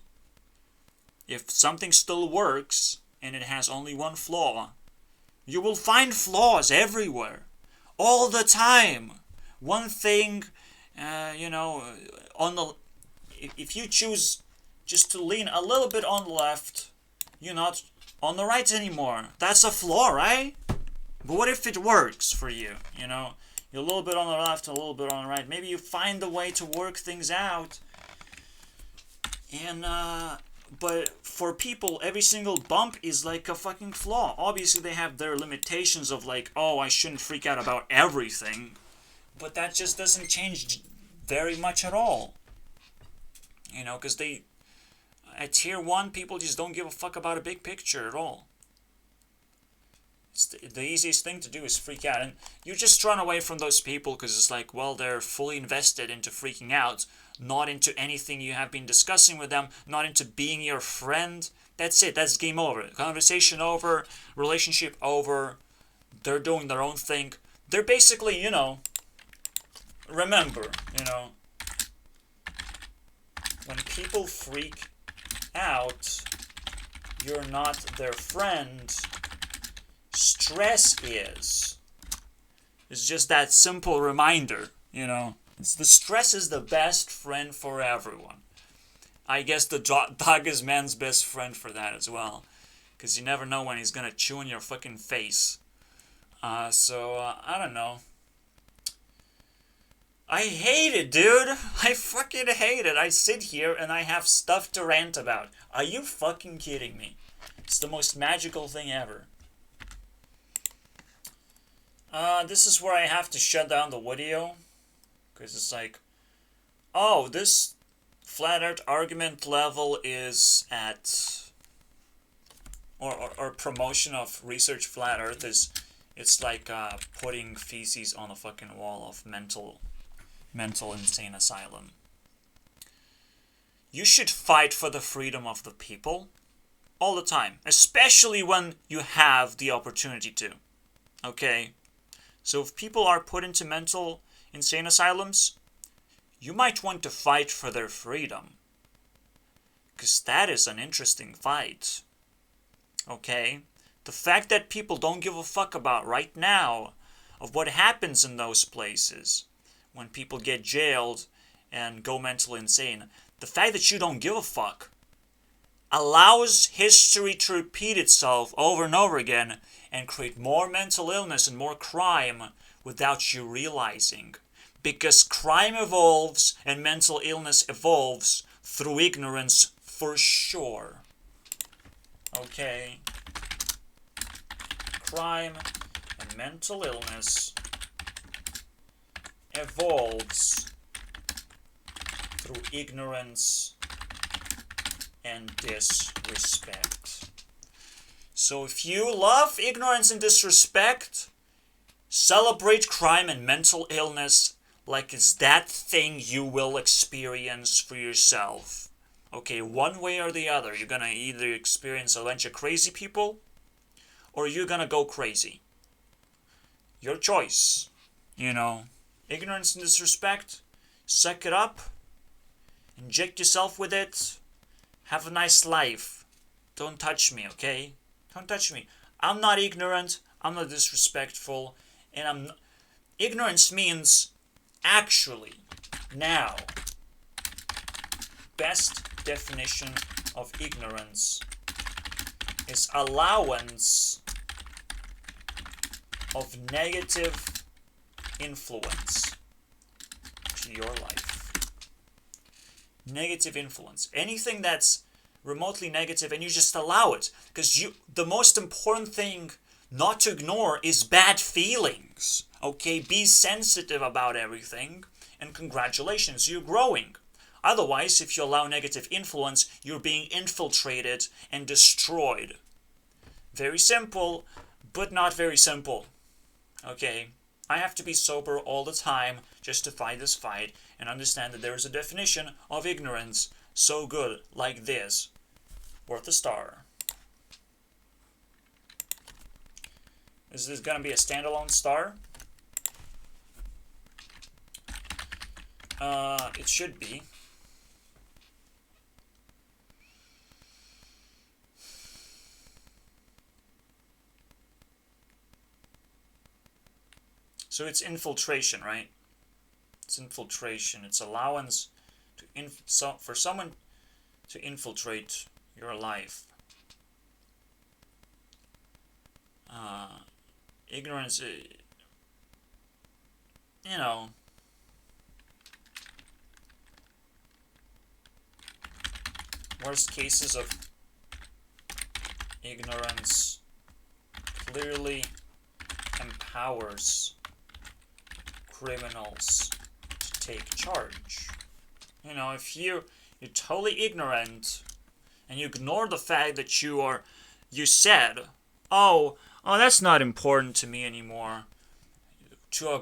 A: if something still works and it has only one flaw, you will find flaws everywhere. All the time. One thing, you know, if you choose just to lean a little bit on the left, you're not on the right anymore. That's a flaw, right? But what if it works for you? You know, you're a little bit on the left, a little bit on the right. Maybe you find a way to work things out. And, but for people, every single bump is like a fucking flaw. Obviously, they have their limitations of like, oh, I shouldn't freak out about everything. But that just doesn't change very much at all. You know, because at tier 1, people just don't give a fuck about a big picture at all. It's the easiest thing to do is freak out. And you just run away from those people because it's like, well, they're fully invested into freaking out, not into anything you have been discussing with them, not into being your friend. That's it. That's game over. Conversation over, relationship over. They're doing their own thing. They're basically, you know, remember, you know, when people freak out, you're not their friend. Stress is. It's just that simple reminder, you know. The stress is the best friend for everyone. I guess the dog is man's best friend for that as well. Because you never know when he's going to chew in your fucking face. I don't know. I hate it, dude. I fucking hate it. I sit here and I have stuff to rant about. Are you fucking kidding me? It's the most magical thing ever. This is where I have to shut down the video. Because it's like, oh, this flat earth argument level is at... Or promotion of research flat earth is... It's like putting feces on a fucking wall of mental insane asylum. You should fight for the freedom of the people all the time, especially when you have the opportunity to. Okay? So if people are put into mental insane asylums, you might want to fight for their freedom. Because that is an interesting fight. Okay? The fact that people don't give a fuck about right now of what happens in those places when people get jailed and go mentally insane, the fact that you don't give a fuck allows history to repeat itself over and over again and create more mental illness and more crime without you realizing. Because crime evolves and mental illness evolves through ignorance for sure. Okay? Crime and mental illness evolves through ignorance and disrespect. So if you love ignorance and disrespect, celebrate crime and mental illness like it's that thing you will experience for yourself. Okay, one way or the other. You're gonna either experience a bunch of crazy people or you're gonna go crazy. Your choice. You know, ignorance and disrespect, suck it up, inject yourself with it, have a nice life. Don't touch me, okay? Don't touch me. I'm not ignorant, I'm not disrespectful, and ignorance means, actually, now, best definition of ignorance is allowance of negative influence to your life. Negative influence. Anything that's remotely negative and you just allow it. Because the most important thing not to ignore is bad feelings. Okay, be sensitive about everything and congratulations, you're growing. Otherwise, if you allow negative influence, you're being infiltrated and destroyed. Very simple, but not very simple. Okay, I have to be sober all the time just to fight this fight and understand that there is a definition of ignorance so good like this. Worth a star. Is this gonna be a standalone star? It should be. So it's infiltration, right? It's infiltration. It's allowance to for someone to infiltrate your life. Ignorance, you know, worst cases of ignorance clearly empowers criminals to take charge. You know, if you're totally ignorant and you ignore the fact that you said, oh, that's not important to me anymore, to a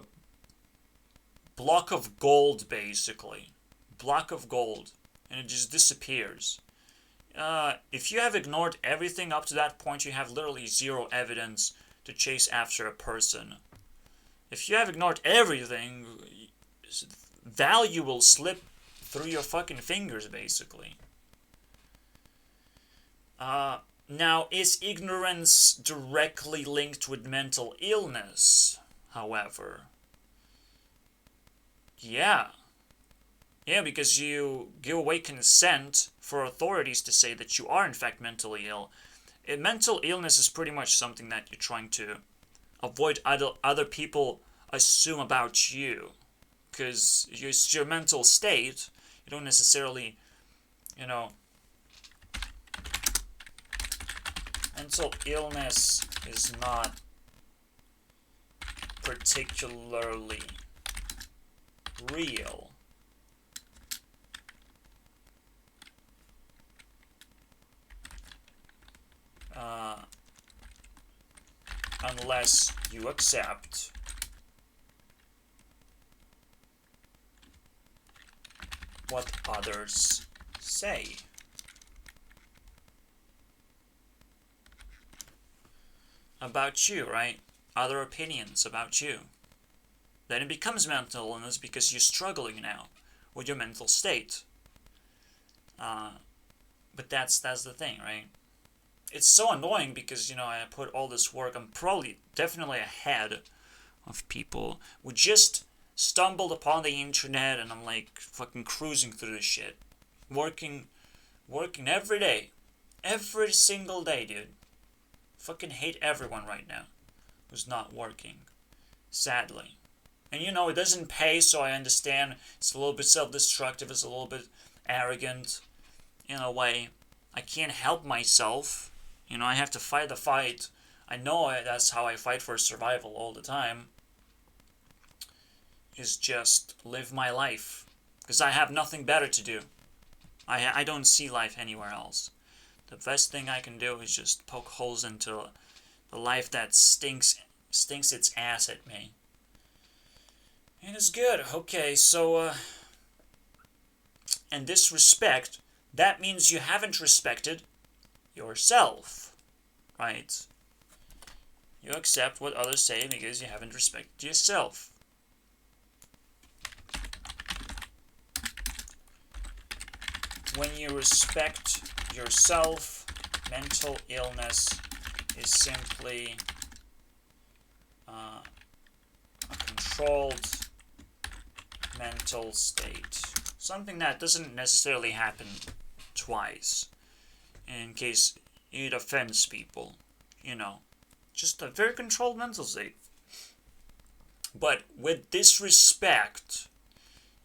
A: block of gold, basically. Block of gold. And it just disappears. If you have ignored everything up to that point, you have literally zero evidence to chase after a person. If you have ignored everything, value will slip through your fucking fingers, basically. Now, is ignorance directly linked with mental illness, however? Yeah. Yeah, because you give away consent for authorities to say that you are in fact mentally ill. Mental illness is pretty much something that you're trying to avoid other people assume about you. Because it's your mental state. You don't necessarily, mental illness is not particularly real. Unless you accept what others say. About you, right? Other opinions about you. Then it becomes mental illness because you're struggling now with your mental state. But that's the thing, right? It's so annoying because, I put all this work. I'm definitely ahead of people who just stumbled upon the internet, and I'm like fucking cruising through this shit. Working every day. Every single day, dude. Fucking hate everyone right now who's not working. Sadly. And it doesn't pay, so I understand it's a little bit self-destructive, it's a little bit arrogant in a way. I can't help myself. I have to fight the fight. I know that's how I fight for survival all the time. Is just live my life. Because I have nothing better to do. I don't see life anywhere else. The best thing I can do is just poke holes into the life that stinks its ass at me. And it's good. Okay, so, in this respect, that means you haven't respected yourself, right? You accept what others say because you haven't respected yourself. When you respect yourself, mental illness is simply a controlled mental state. Something that doesn't necessarily happen twice, in case it offends people, just a very controlled mental state. But with disrespect,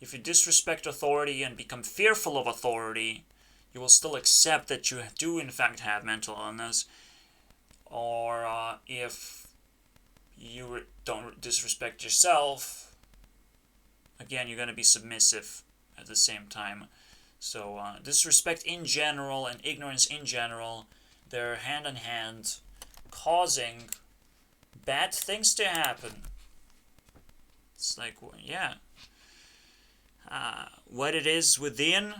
A: if you disrespect authority and become fearful of authority, you will still accept that you do in fact have mental illness. Or if you don't disrespect yourself, again, you're going to be submissive at the same time. So disrespect in general and ignorance in general, they're hand in hand, causing bad things to happen. It's like, yeah. What it is within,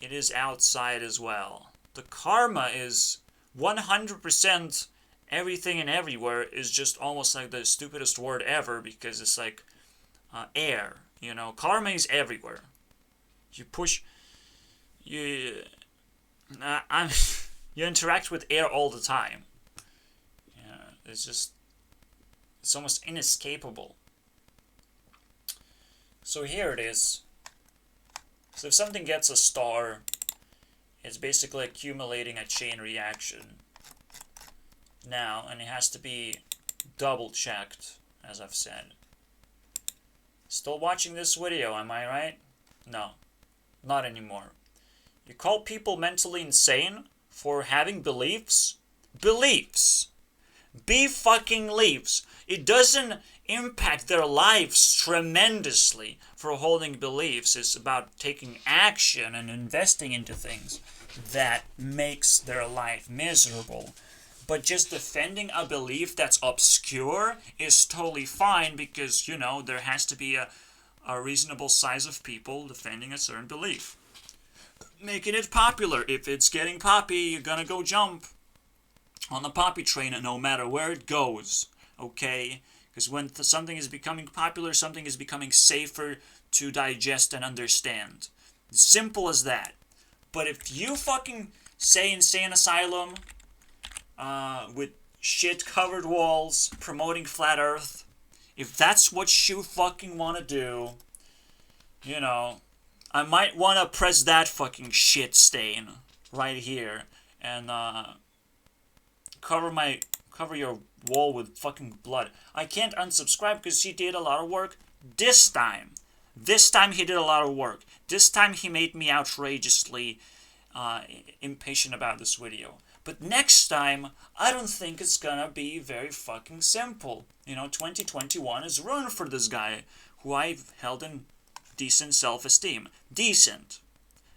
A: it is outside as well. The karma is 100% everything and everywhere is just almost like the stupidest word ever, because it's like air. Karma is everywhere. You interact with air all the time. It's almost inescapable. So here it is. So if something gets a star, it's basically accumulating a chain reaction. Now, and it has to be double checked, as I've said. Still watching this video, am I right? No, not anymore. You call people mentally insane for having beliefs? Beliefs! Be fucking leaves. It doesn't impact their lives tremendously for holding beliefs. It's about taking action and investing into things that makes their life miserable. But just defending a belief that's obscure is totally fine because, you know, there has to be a reasonable size of people defending a certain belief. Making it popular. If it's getting poppy, you're gonna go jump on the poppy train no matter where it goes. Okay? Because when something is becoming popular, something is becoming safer to digest and understand. Simple as that. But if you fucking say insane asylum, with shit-covered walls, promoting flat earth, if that's what you fucking want to do, you know, I might want to press that fucking shit stain right here and cover your wall with fucking blood. I can't unsubscribe because he did a lot of work this time. This time he did a lot of work. This time he made me outrageously impatient about this video. But next time, I don't think it's gonna be very fucking simple. You know, 2021 is ruined for this guy, who I've held in decent self-esteem. Decent.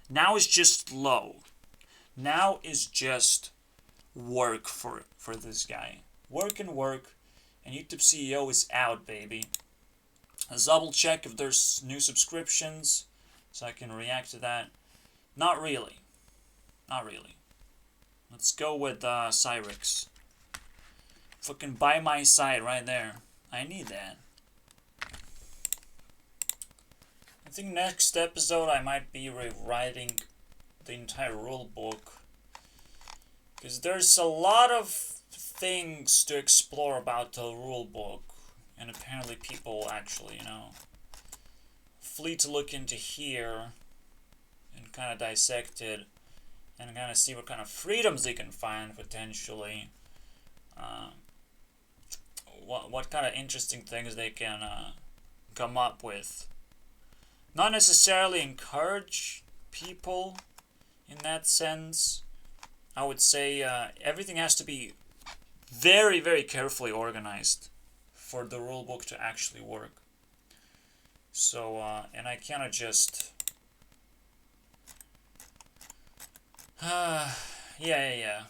A: Now is just low. Now is just work for this guy. Work and work, and YouTube CEO is out, baby. Let's double check if there's new subscriptions, so I can react to that. Not really. Not really. Let's go with Cyrix. Fucking by my side right there. I need that. I think next episode I might be rewriting the entire rulebook. Because there's a lot of things to explore about the rulebook. And apparently people actually, you know, flee to look into here and kind of dissect it. And kind of see what kind of freedoms they can find, potentially. What kind of interesting things they can come up with. Not necessarily encourage people in that sense. I would say everything has to be very, very carefully organized for the rulebook to actually work. So, and I cannot just... yeah.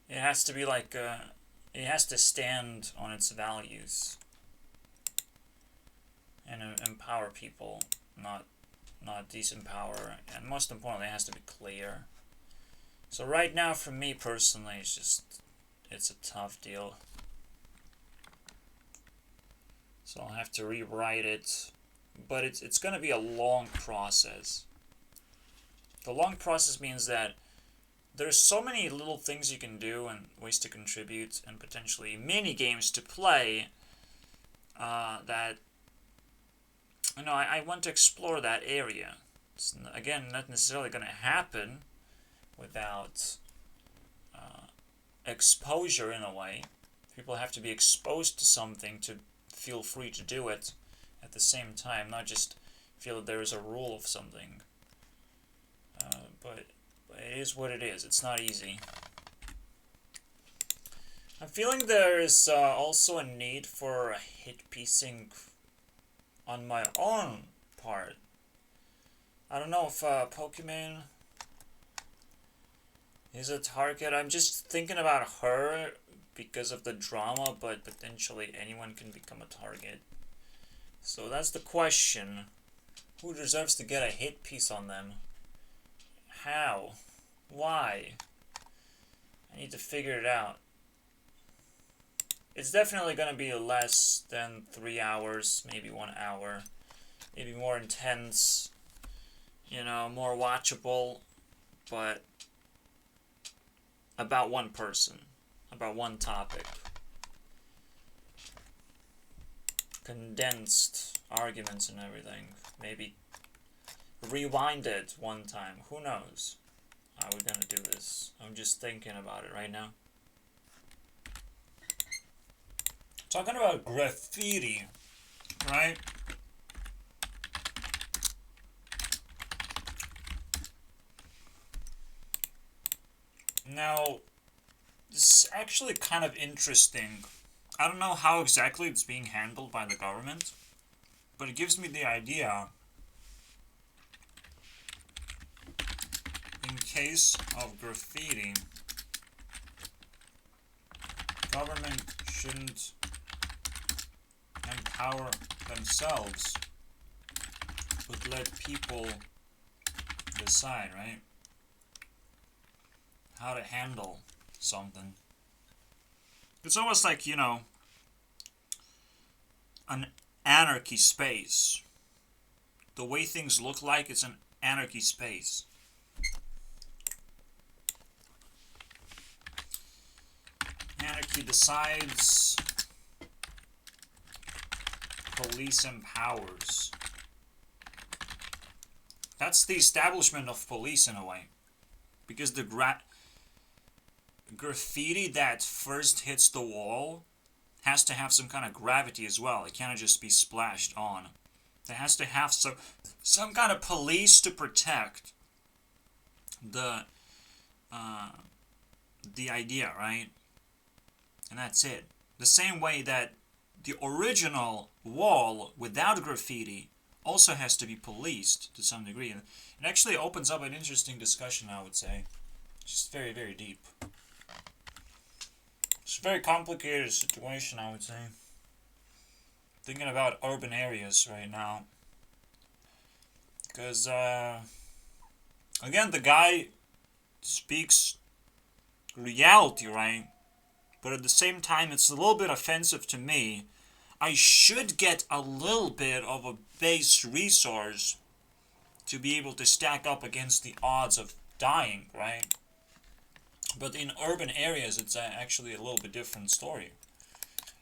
A: It has to be like, it has to stand on its values. And empower people, not disempower. And most importantly, it has to be clear. So right now, for me personally, it's a tough deal. So I'll have to rewrite it. But it's going to be a long process. The long process means that there's so many little things you can do and ways to contribute and potentially mini games to play that, you know, I want to explore that area. It's, again, not necessarily going to happen without exposure in a way. People have to be exposed to something to feel free to do it at the same time, not just feel that there is a rule of something. But it is what it is. It's not easy. I'm feeling there's also a need for hit piecing on my own part. I don't know if Pokimane is a target. I'm just thinking about her because of the drama, but potentially anyone can become a target. So that's the question. Who deserves to get a hit piece on them? How? Why? I need to figure it out. It's definitely going to be less than 3 hours, maybe 1 hour. Maybe more intense, you know, more watchable, but about one person, about one topic. Condensed arguments and everything. Maybe rewind it one time. Who knows how we're gonna do this? I'm just thinking about it right now. Talking about graffiti, right? Now, It's actually kind of interesting. I don't know how exactly it's being handled by the government, but it gives me the idea. In case of graffiti, government shouldn't empower themselves, but let people decide, right? How to handle something. It's almost like, an anarchy space. The way things look like, it's an anarchy space. Anarchy decides, police empowers. That's the establishment of police in a way. Because the graffiti that first hits the wall has to have some kind of gravity as well. It can't just be splashed on. There has to have some kind of police to protect the idea, right? And that's it. The same way that the original wall without graffiti also has to be policed to some degree. And it actually opens up an interesting discussion, I would say. It's just very, very deep. It's a very complicated situation, I would say. Thinking about urban areas right now. Because, again, the guy speaks reality, right? But at the same time, it's a little bit offensive to me. I should get a little bit of a base resource to be able to stack up against the odds of dying, right? But in urban areas, it's actually a little bit different story.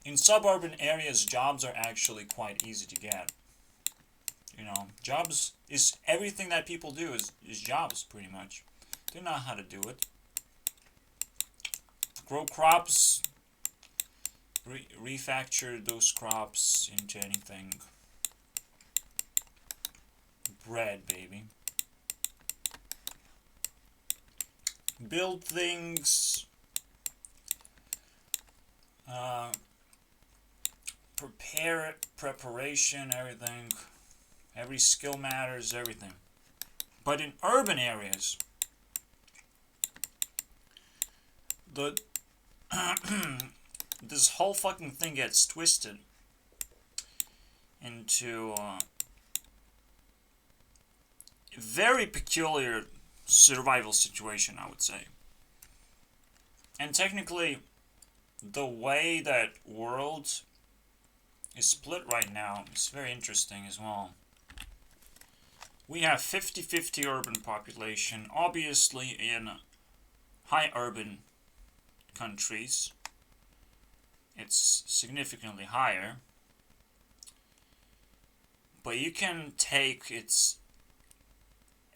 A: In suburban areas, jobs are actually quite easy to get. Jobs is everything that people do is jobs, pretty much. They know how to do it. Grow crops, refactor those crops into anything. Bread, baby. Build things. Preparation, everything. Every skill matters, everything. But in urban areas, this whole fucking thing gets twisted into a very peculiar survival situation, I would say. And technically, the way that world is split right now is very interesting as well. We have 50-50 urban population, obviously in high urban countries. It's significantly higher. But you can take its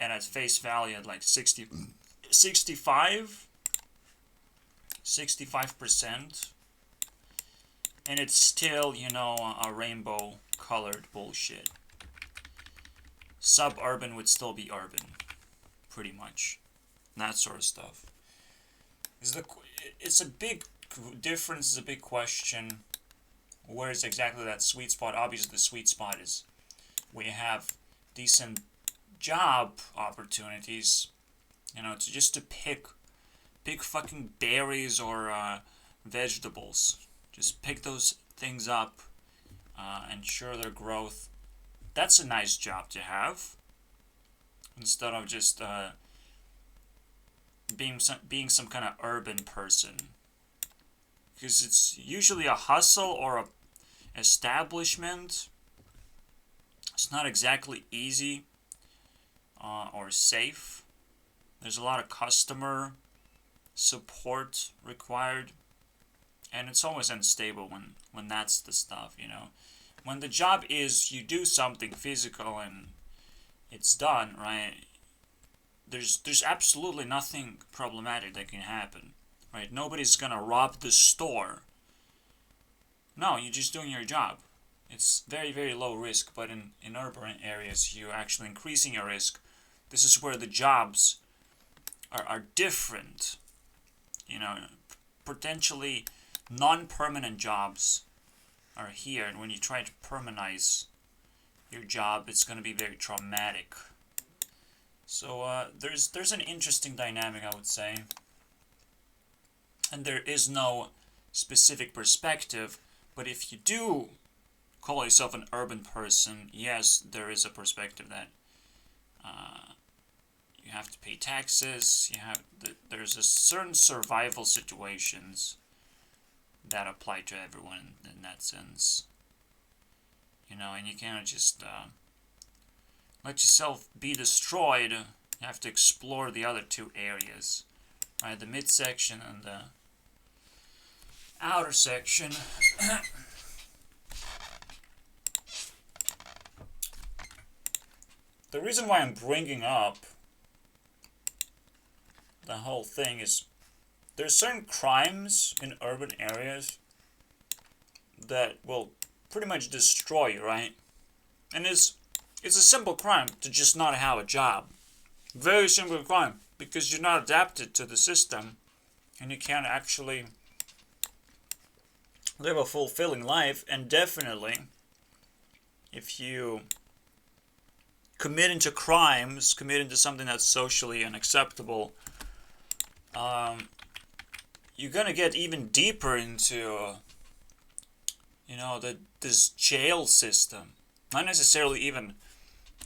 A: at its face value at like 65%, and it's still, a rainbow colored bullshit. Suburban would still be urban, pretty much. That sort of stuff. It's a big difference, is a big question. Where is exactly that sweet spot? Obviously, the sweet spot is we have decent job opportunities, to pick fucking berries or vegetables. Just pick those things up, ensure their growth. That's a nice job to have. Instead of just being some kind of urban person, because it's usually a hustle or a establishment. It's not exactly easy or safe. There's a lot of customer support required, and it's always unstable when that's the stuff. When the job is you do something physical and it's done, right? There's absolutely nothing problematic that can happen, right? Nobody's gonna rob the store. No, you're just doing your job. It's very, very low risk, but in urban areas, you're actually increasing your risk. This is where the jobs are different. potentially non-permanent jobs are here, and when you try to permanize your job, it's going to be very traumatic. So there's an interesting dynamic, I would say, and there is no specific perspective. But if you do call yourself an urban person, yes, there is a perspective that you have to pay taxes. There's a certain survival situations that apply to everyone in that sense. And you cannot just let yourself be destroyed. You have to explore the other two areas, right? The midsection and the outer section. The reason why I'm bringing up the whole thing is there's certain crimes in urban areas that will pretty much destroy you, right? And it's a simple crime to just not have a job. Very simple crime, because you're not adapted to the system and you can't actually live a fulfilling life. And definitely, if you commit into crimes, commit into something that's socially unacceptable, you're gonna get even deeper into this jail system. Not necessarily even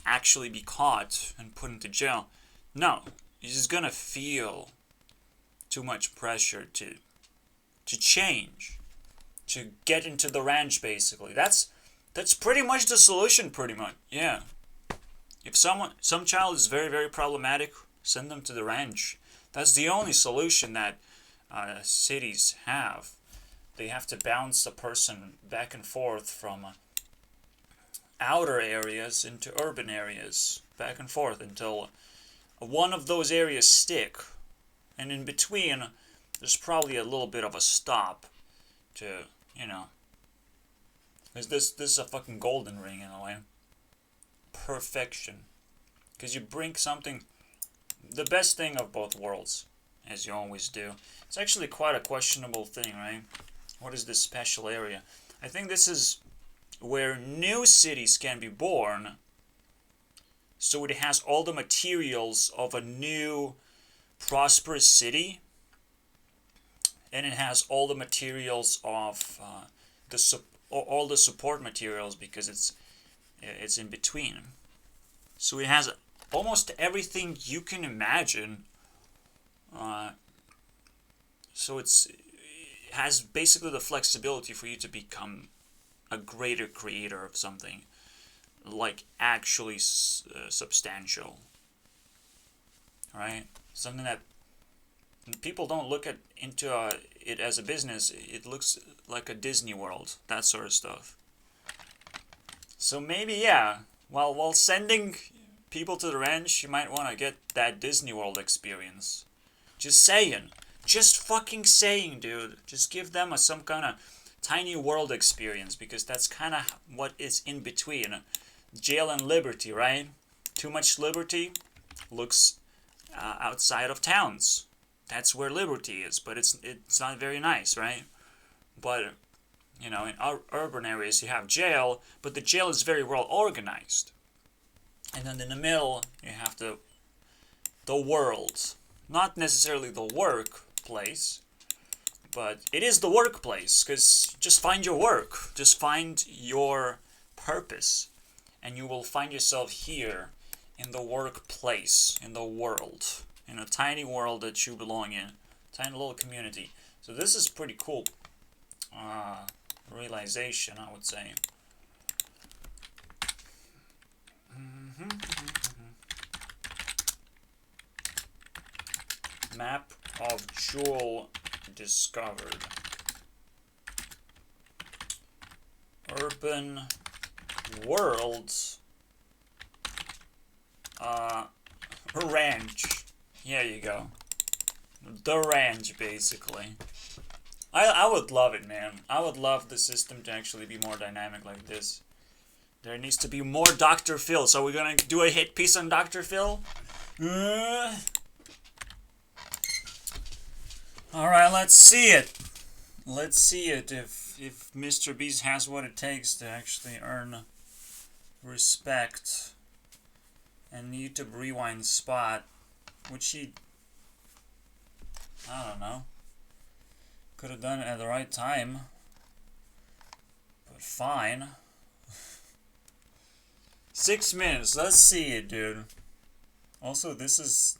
A: actually be caught and put into jail. No, you're just gonna feel too much pressure to change, to get into the ranch. Basically, that's pretty much the solution. Pretty much, yeah. If some child is very, very problematic, send them to the ranch. That's the only solution that cities have. They have to bounce a person back and forth from outer areas into urban areas, back and forth until one of those areas stick. And in between, there's probably a little bit of a stop to, because this is a fucking golden ring in a way. Perfection. Because you bring something, the best thing of both worlds, as you always do. It's actually quite a questionable thing, right? What is this special area? I think this is where new cities can be born. So it has all the materials of a new prosperous city. And it has all the materials of all the support materials, because it's in between. So it has almost everything you can imagine. So it has basically the flexibility for you to become a greater creator of something, like actually substantial. Right? Something that people don't look into it as a business. It looks like a Disney World, that sort of stuff. So maybe, yeah, while sending people to the ranch, you might want to get that Disney World experience. Just saying. Just fucking saying, dude. Just give them some kind of tiny world experience, because that's kind of what is in between jail and liberty, right? Too much liberty looks outside of towns. That's where liberty is, but it's not very nice, right? But in our urban areas you have jail, but the jail is very well organized. And then in the middle you have the world. Not necessarily the workplace, but it is the workplace, because just find your work. Just find your purpose, and you will find yourself here in the workplace, in the world, in a tiny world that you belong in, tiny little community. So this is pretty cool realization, I would say. Map of Jewel discovered. Urban worlds. Ranch. Here you go. The ranch, basically. I would love it, man. I would love the system to actually be more dynamic like this. There needs to be more Dr. Phil. So we're gonna do a hit piece on Dr. Phil? Alright, let's see it. Let's see it if Mr. Beast has what it takes to actually earn respect and YouTube Rewind spot, which he, I don't know, could have done it at the right time, but fine. 6 minutes, let's see it, dude. Also, this is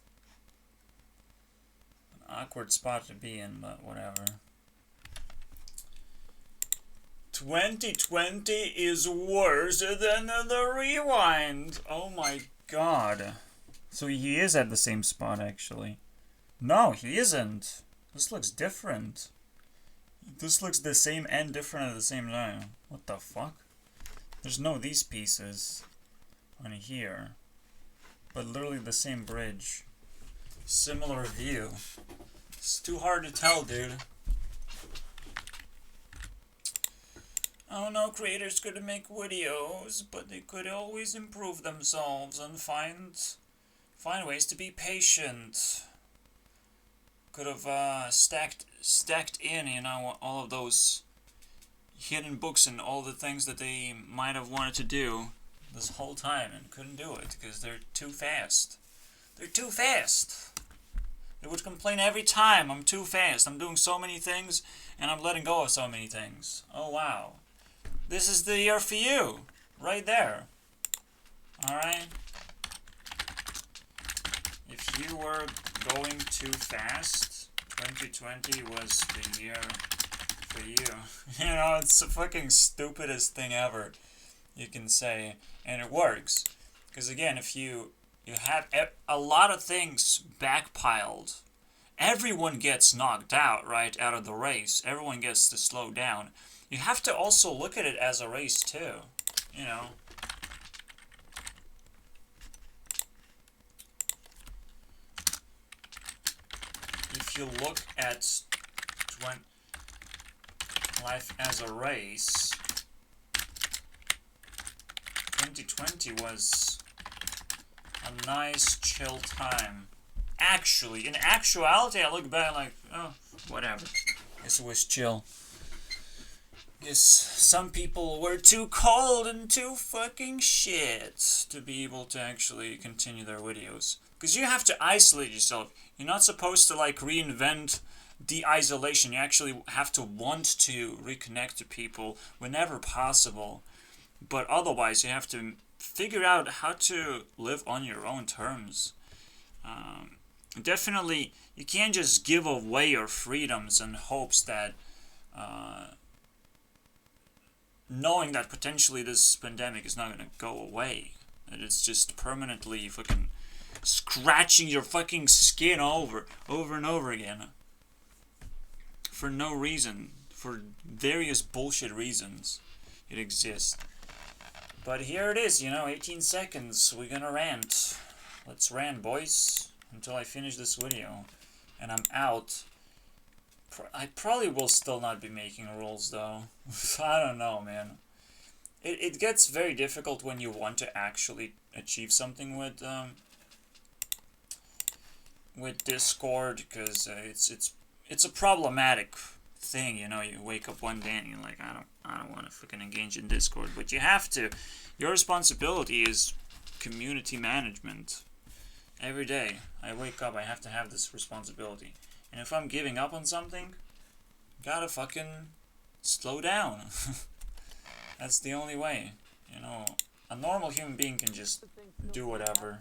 A: an awkward spot to be in, but whatever. 2020 is worse than the rewind. Oh my god. So he is at the same spot, actually. No, he isn't. This looks different. This looks the same and different at the same time. What the fuck? There's no these pieces on here. But literally the same bridge. Similar view. It's too hard to tell, dude. Oh no, creators could make videos, but they could always improve themselves and find ways to be patient. Could have stacked in, you know, all of those hidden books and all the things that they might have wanted to do this whole time and couldn't do it because they're too fast. They're too fast. They would complain every time, I'm too fast. I'm doing so many things and I'm letting go of so many things. Oh wow. This is the year for you. Right there. Alright? If you were going too fast, 2020 was the year for you. You know, it's the fucking stupidest thing ever you can say. And it works. Because again, if you have a lot of things backpiled, everyone gets knocked out, right, out of the race. Everyone gets to slow down. You have to also look at it as a race, too. You know. If you look at life as a race, 2020 was a nice, chill time. Actually, in actuality, I look back like, oh, whatever. Guess it was chill. Guess some people were too cold and too fucking shit to be able to actually continue their videos. Because you have to isolate yourself. You're not supposed to like reinvent de-isolation. You actually have to want to reconnect to people whenever possible. But otherwise, you have to figure out how to live on your own terms. Definitely, you can't just give away your freedoms in hopes that knowing that potentially this pandemic is not going to go away. That it's just permanently fucking scratching your fucking skin over and over again. For no reason. For various bullshit reasons. It exists. But here it is, you know, 18 seconds. We're gonna rant. Let's rant, boys. Until I finish this video. And I'm out. I probably will still not be making rules, though. I don't know, man. It gets very difficult when you want to actually achieve something with Discord, because it's a problematic thing, you know. You wake up one day and you're like, I don't want to freaking engage in Discord, but you have to. Your responsibility is community management. Every day I wake up, I have to have this responsibility. And if I'm giving up on something, gotta fucking slow down. That's the only way. You know, a normal human being can just do whatever.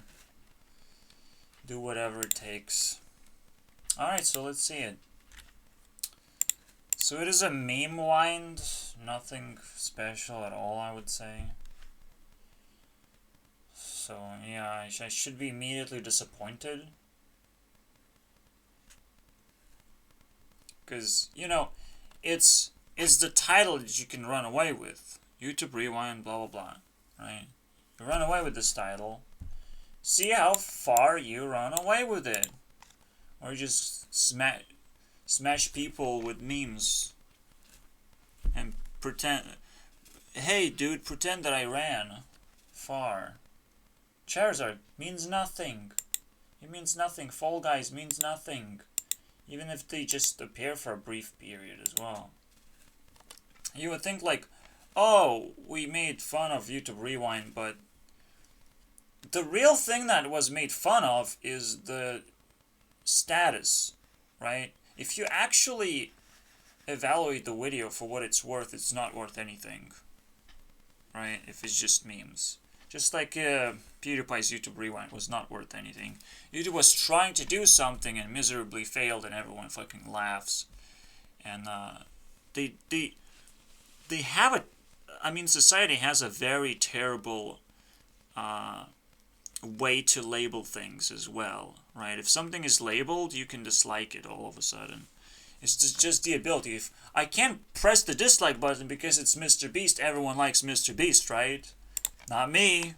A: Do whatever it takes. Alright, so let's see it. So it is a meme wind. Nothing special at all, I would say. So, yeah, I should be immediately disappointed. Because, you know, it's the title that you can run away with. YouTube Rewind, blah, blah, blah. Right? You run away with this title. See how far you run away with it. Or you just smash people with memes. And pretend... Hey, dude, pretend that I ran far. Charizard means nothing. It means nothing. Fall Guys means nothing. Even if they just appear for a brief period as well. You would think like, oh, we made fun of YouTube Rewind, but the real thing that was made fun of is the status, right? If you actually evaluate the video for what it's worth, it's not worth anything, right? If it's just memes. Just like PewDiePie's YouTube Rewind was not worth anything. YouTube was trying to do something and miserably failed, and everyone fucking laughs. And they have a, I mean, society has a very terrible way to label things as well, right? If something is labeled, you can dislike it all of a sudden. It's just the ability. If I can't press the dislike button because it's Mr. Beast, everyone likes Mr. Beast, right? Not me.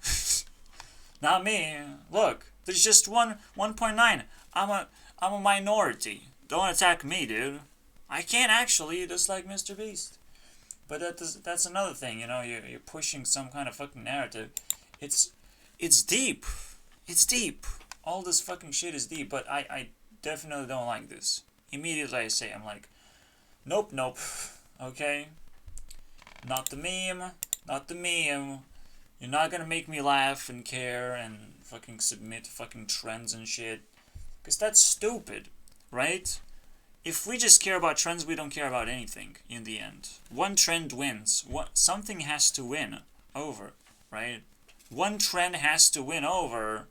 A: Not me. Look, there's just 1.9. I'm a minority. Don't attack me, dude. I can't actually dislike Mr. Beast. But that's another thing, you know, you're pushing some kind of fucking narrative. It's deep. It's deep. All this fucking shit is deep, but I definitely don't like this. Immediately I say, I'm like, nope, okay? Not the meme, not the meme. You're not gonna make me laugh and care and fucking submit fucking trends and shit. Because that's stupid, right? If we just care about trends, we don't care about anything in the end. One trend wins. Something has to win over, right? One trend has to win over.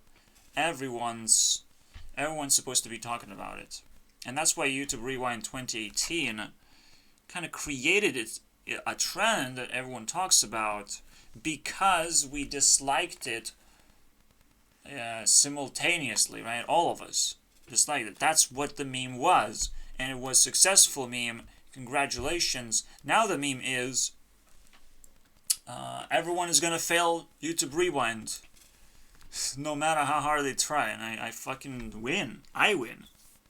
A: Everyone's supposed to be talking about it. And that's why YouTube Rewind 2018 kind of created a trend that everyone talks about, because we disliked it simultaneously, right? All of us disliked it. That's what the meme was. And it was a successful meme. Congratulations. Now the meme is everyone is gonna fail YouTube Rewind. No matter how hard they try. And I fucking win. I win.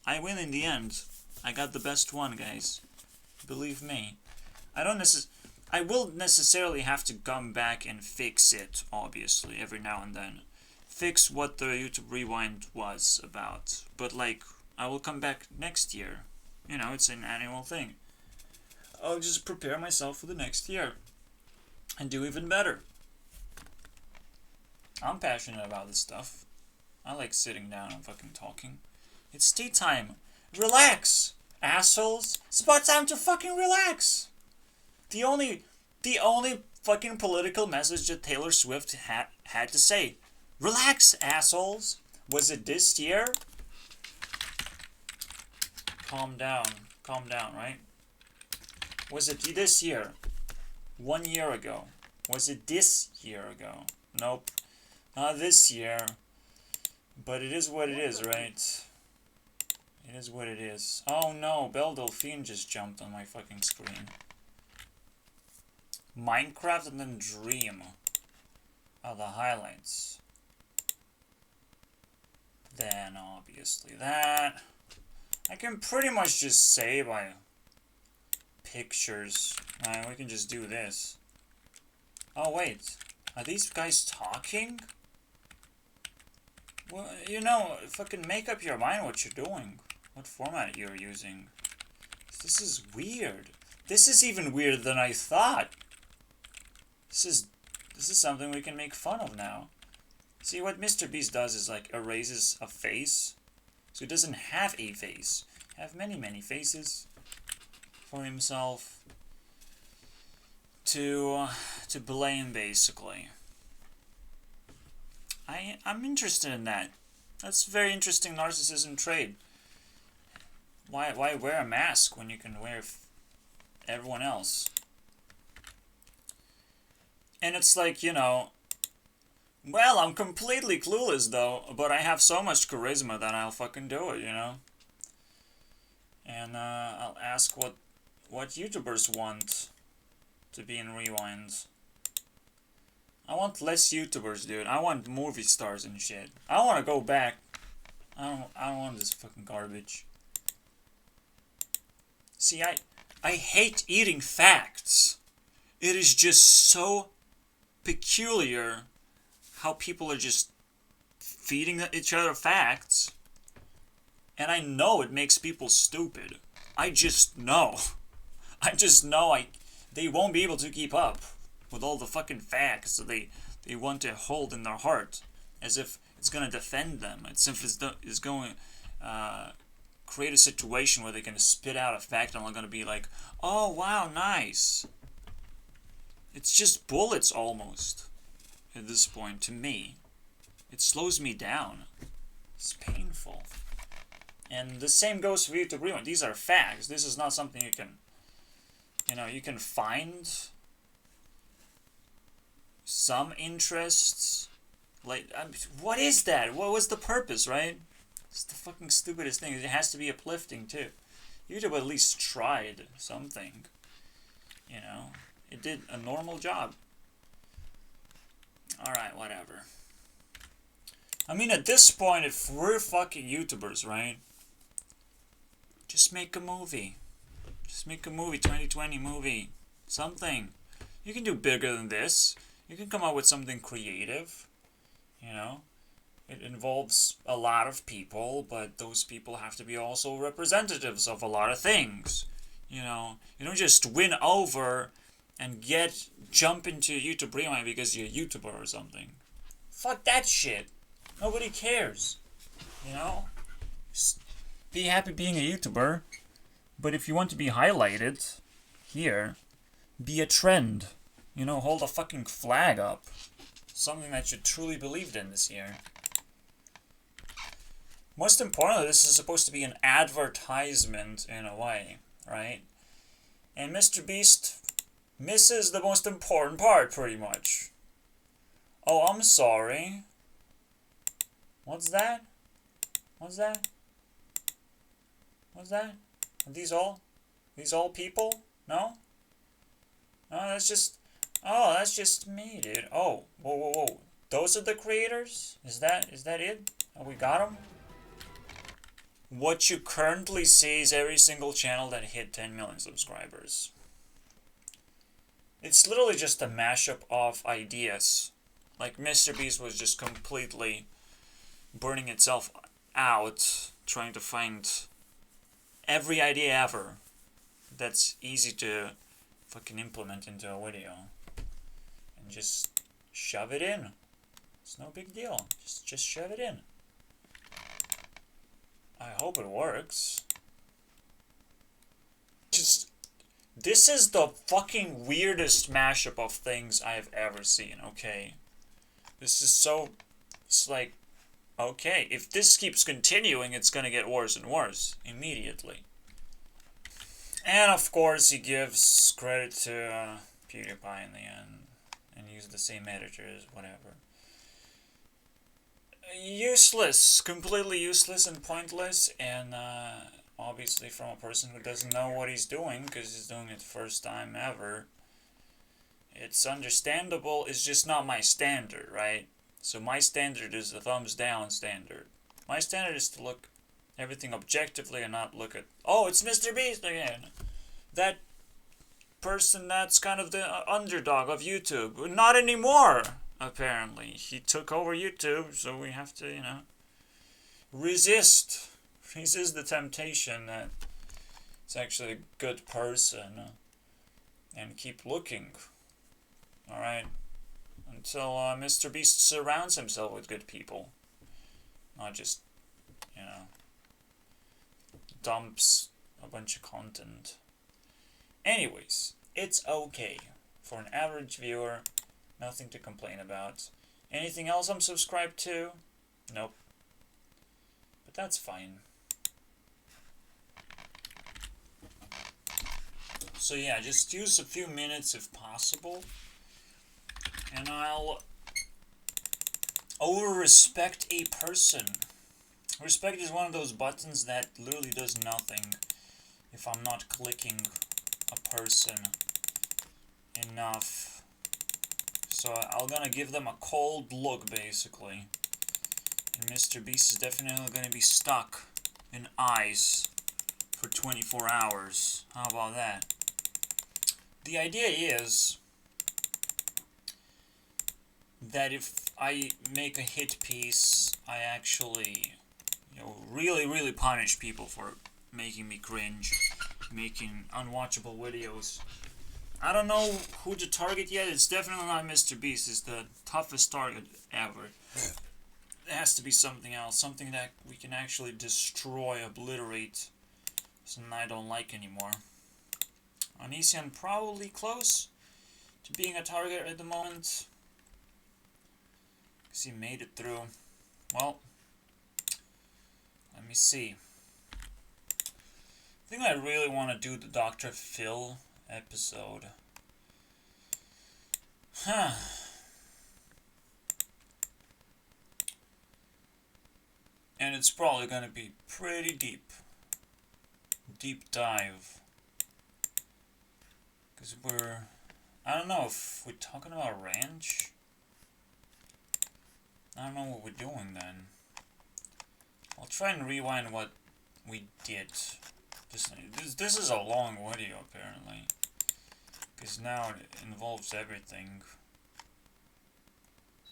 A: I win in the end. I got the best one, guys. Believe me. I will necessarily have to come back and fix it, obviously, every now and then. Fix what the YouTube Rewind was about. But, like, I will come back next year. You know, it's an annual thing. I'll just prepare myself for the next year. And do even better. I'm passionate about this stuff. I like sitting down and fucking talking. It's tea time. Relax, assholes. It's about time to fucking relax. The only fucking political message that Taylor Swift had to say. Relax, assholes. Was it this year? Calm down, right? Was it this year? 1 year ago? Was it this year ago? Nope, not this year. But it is what it is, right? It is what it is. Oh no, Belle Delphine just jumped on my fucking screen. Minecraft and then Dream are the highlights. Then obviously that. I can pretty much just say by pictures. We can just do this. Oh wait, are these guys talking? Well, you know, fucking make up your mind what you're doing. What format you're using. This is weird. This is even weirder than I thought. This is something we can make fun of now. See, what Mr. Beast does is like erases a face. So he doesn't have a face. Have many faces for himself to blame, basically. I'm interested in that. That's a very interesting narcissism trait. Why wear a mask when you can wear everyone else? And it's like, you know, well, I'm completely clueless though, but I have so much charisma that I'll fucking do it, you know? And I'll ask what YouTubers want to be in Rewind. I want less YouTubers, dude. I want movie stars and shit. I don't want to go back. I don't want this fucking garbage. See, I hate eating facts. It is just so peculiar how people are just feeding each other facts And I know it makes people stupid. I just know. I just know they won't be able to keep up with all the fucking facts that they want to hold in their heart, as if it's gonna defend them. It's if it's going create a situation where they can spit out a fact and I'm gonna be like, oh wow, nice. It's just bullets almost at this point to me. It slows me down. It's painful. And the same goes for YouTube Rewind. These are facts. This is not something you can, you can find some interests. Like, what is that? What was the purpose, right? It's the fucking stupidest thing. It has to be uplifting, too. YouTube at least tried something. It did a normal job. Alright, whatever. I mean, at this point, if we're fucking YouTubers, right? Just make a movie. Just make a movie, 2020 movie. Something. You can do bigger than this. You can come up with something creative. It involves a lot of people, but those people have to be also representatives of a lot of things. You don't just win over and jump into YouTube Rewind because you're a YouTuber or something. Fuck that shit. Nobody cares. Just be happy being a YouTuber, but if you want to be highlighted here, be a trend. Hold a fucking flag up. Something that you truly believed in this year. Most importantly, this is supposed to be an advertisement in a way, right? And Mr. Beast misses the most important part, pretty much. Oh, I'm sorry. What's that? What's that? What's that? Are these all people? No? No, that's just me, dude. Oh, whoa. Those are the creators? Is that it? Oh, we got them? What you currently see is every single channel that hit 10 million subscribers. It's literally just a mashup of ideas. Like, MrBeast was just completely burning itself out, trying to find every idea ever that's easy to fucking implement into a video. And just shove it in. It's no big deal. Just shove it in. I hope it works. This is the fucking weirdest mashup of things I've ever seen, okay? It's like, okay, if this keeps continuing, it's gonna get worse and worse immediately. And of course, he gives credit to PewDiePie in the end, and uses the same editors, whatever. Useless, completely useless and pointless, and obviously from a person who doesn't know what he's doing, because he's doing it first time ever. It's understandable, it's just not my standard, right? So my standard is the thumbs down standard. My standard is to look everything objectively and not look at, oh, it's MrBeast again. That person that's kind of the underdog of YouTube. Not anymore, apparently. He took over YouTube, so we have to, resist the temptation that it's actually a good person and keep looking. Alright? Until MrBeast surrounds himself with good people. Not just, dumps a bunch of content. Anyways, it's okay. For an average viewer, nothing to complain about. Anything else I'm subscribed to? Nope. But that's fine. So yeah, just use a few minutes if possible. And I'll over-respect a person. Respect is one of those buttons that literally does nothing if I'm not clicking a person enough. So I'm gonna give them a cold look, basically. And MrBeast is definitely gonna be stuck in ice for 24 hours. How about that? The idea is that if I make a hit piece, I actually, really, really punish people for making me cringe, making unwatchable videos. I don't know who to target yet. It's definitely not Mr. Beast. It's the toughest target ever. It has to be something else, something that we can actually destroy, obliterate, something I don't like anymore. Onision probably close to being a target at the moment, because he made it through. Well, let me see. I think I really want to do the Dr. Phil episode. Huh. And it's probably going to be pretty deep. Deep dive. Because I don't know if we're talking about ranch. I don't know what we're doing then. I'll try and rewind what we did. This is a long video apparently. Because now it involves everything.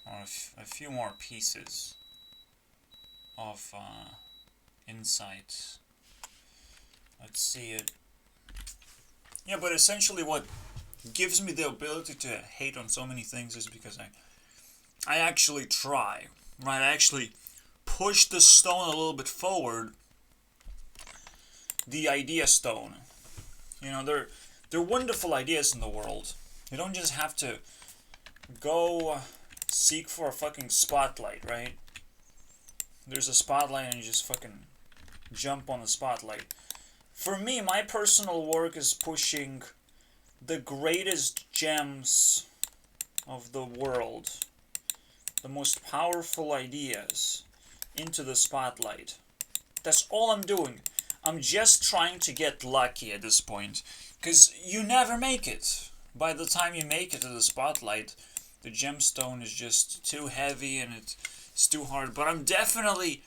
A: Or a few more pieces of insights. Let's see it. Yeah, but essentially what gives me the ability to hate on so many things is because I actually try, right? I actually push the stone a little bit forward. The idea stone. You know, they're wonderful ideas in the world. You don't just have to go seek for a fucking spotlight, right? There's a spotlight and you just fucking jump on the spotlight. For me, my personal work is pushing the greatest gems of the world, the most powerful ideas, into the spotlight. That's all I'm doing. I'm just trying to get lucky at this point, because you never make it. By the time you make it to the spotlight, the gemstone is just too heavy and it's too hard. But I'm definitely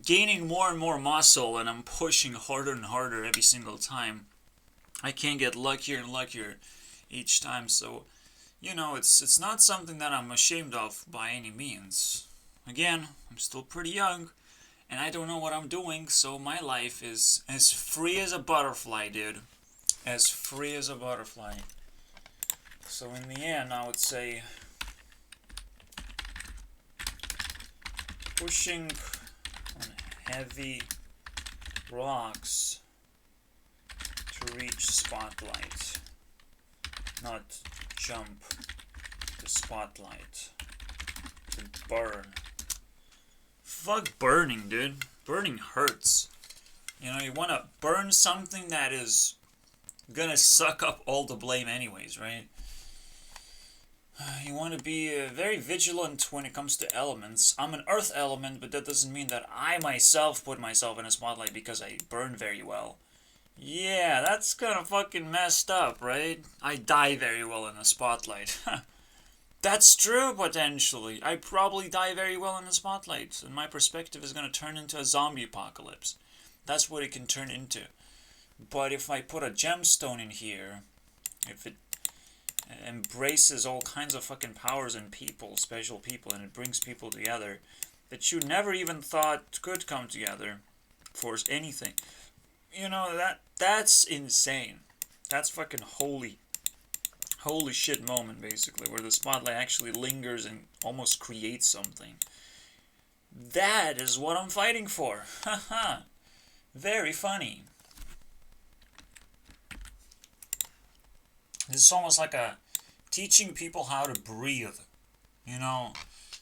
A: gaining more and more muscle, and I'm pushing harder and harder every single time. I can't get luckier and luckier each time, so you know, it's not something that I'm ashamed of by any means. Again, I'm still pretty young, and I don't know what I'm doing, so my life is as free as a butterfly, dude. As free as a butterfly. So in the end, I would say pushing on heavy rocks to reach spotlight, not jump the spotlight, to burn. Fuck burning, dude. Burning hurts. You know, you want to burn something that is gonna suck up all the blame anyways, right? You want to be very vigilant when it comes to elements. I'm an earth element, but that doesn't mean that I myself put myself in a spotlight because I burn very well. Yeah, that's kind of fucking messed up, right? I die very well in a spotlight. That's true, potentially. I probably die very well in the spotlight, and my perspective is going to turn into a zombie apocalypse. That's what it can turn into. But if I put a gemstone in here, if it embraces all kinds of fucking powers and people, special people, and it brings people together that you never even thought could come together for anything. You know, that's insane. That's fucking holy shit moment, basically, where the spotlight actually lingers and almost creates something. That is what I'm fighting for. Haha. Very funny. This is almost like a teaching people how to breathe. You know,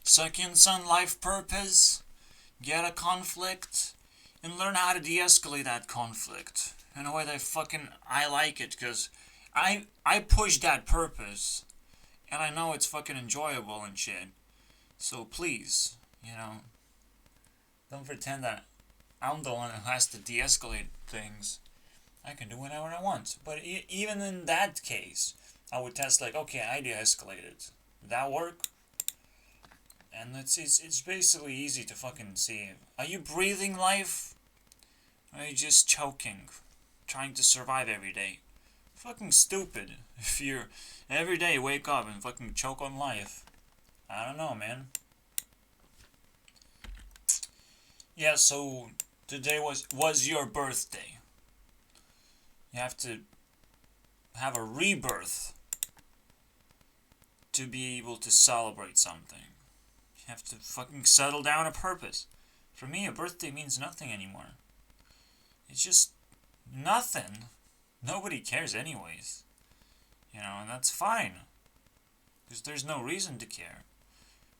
A: suck in some life purpose, get a conflict, and learn how to de-escalate that conflict in a way that I like it, because I push that purpose, and I know it's fucking enjoyable and shit. So please, you know, don't pretend that I'm the one who has to de-escalate things. I can do whatever I want. But even in that case, I would test like, okay, I de-escalated. Did that work? And it's basically easy to fucking see. Are you breathing life? Or are you just choking? Trying to survive every day? Fucking stupid. If you're every day wake up and fucking choke on life. I don't know, man. Yeah, so today was your birthday. You have to have a rebirth to be able to celebrate something. You have to fucking settle down a purpose. For me, a birthday means nothing anymore. It's just nothing. Nobody cares anyways. You know, and that's fine. Because there's no reason to care.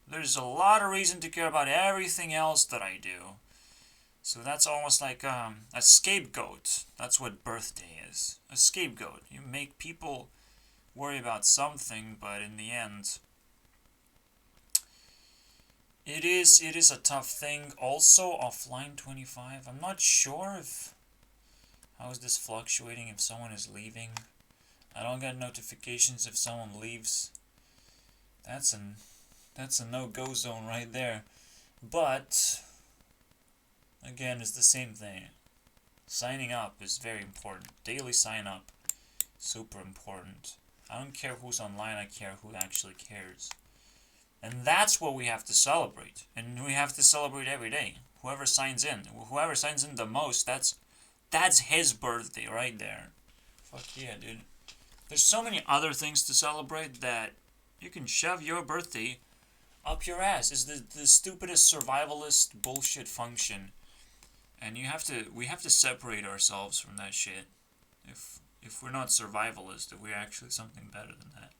A: There's a lot of reason to care about everything else that I do. So that's almost like a scapegoat. That's what birthday is. A scapegoat. You make people worry about something, but in the end, it is a tough thing. Also, offline 25. I'm not sure if how is this fluctuating if someone is leaving. I don't get notifications if someone leaves. That's a no-go zone right there. But again, it's the same thing. Signing up is very important. Daily sign up, super important. I don't care who's online, I care who actually cares. And that's what we have to celebrate. And we have to celebrate every day. Whoever signs in the most, that's his birthday right there. Fuck yeah, dude. There's so many other things to celebrate that you can shove your birthday up your ass. It's the stupidest survivalist bullshit function. And we have to separate ourselves from that shit. If we're not survivalist, if we're actually something better than that.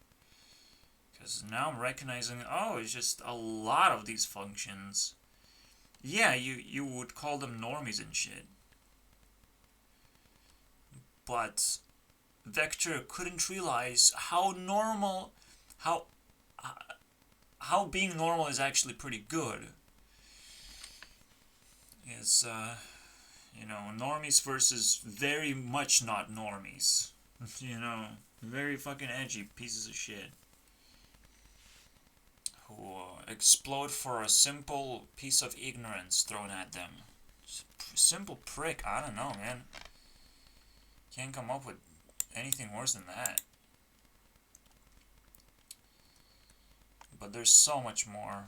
A: Because now I'm recognizing, it's just a lot of these functions. Yeah, you would call them normies and shit. But Vector couldn't realize how being normal is actually pretty good. It's, normies versus very much not normies. Very fucking edgy pieces of shit. Who explode for a simple piece of ignorance thrown at them. Simple prick, I don't know, man. Can't come up with anything worse than that. But there's so much more.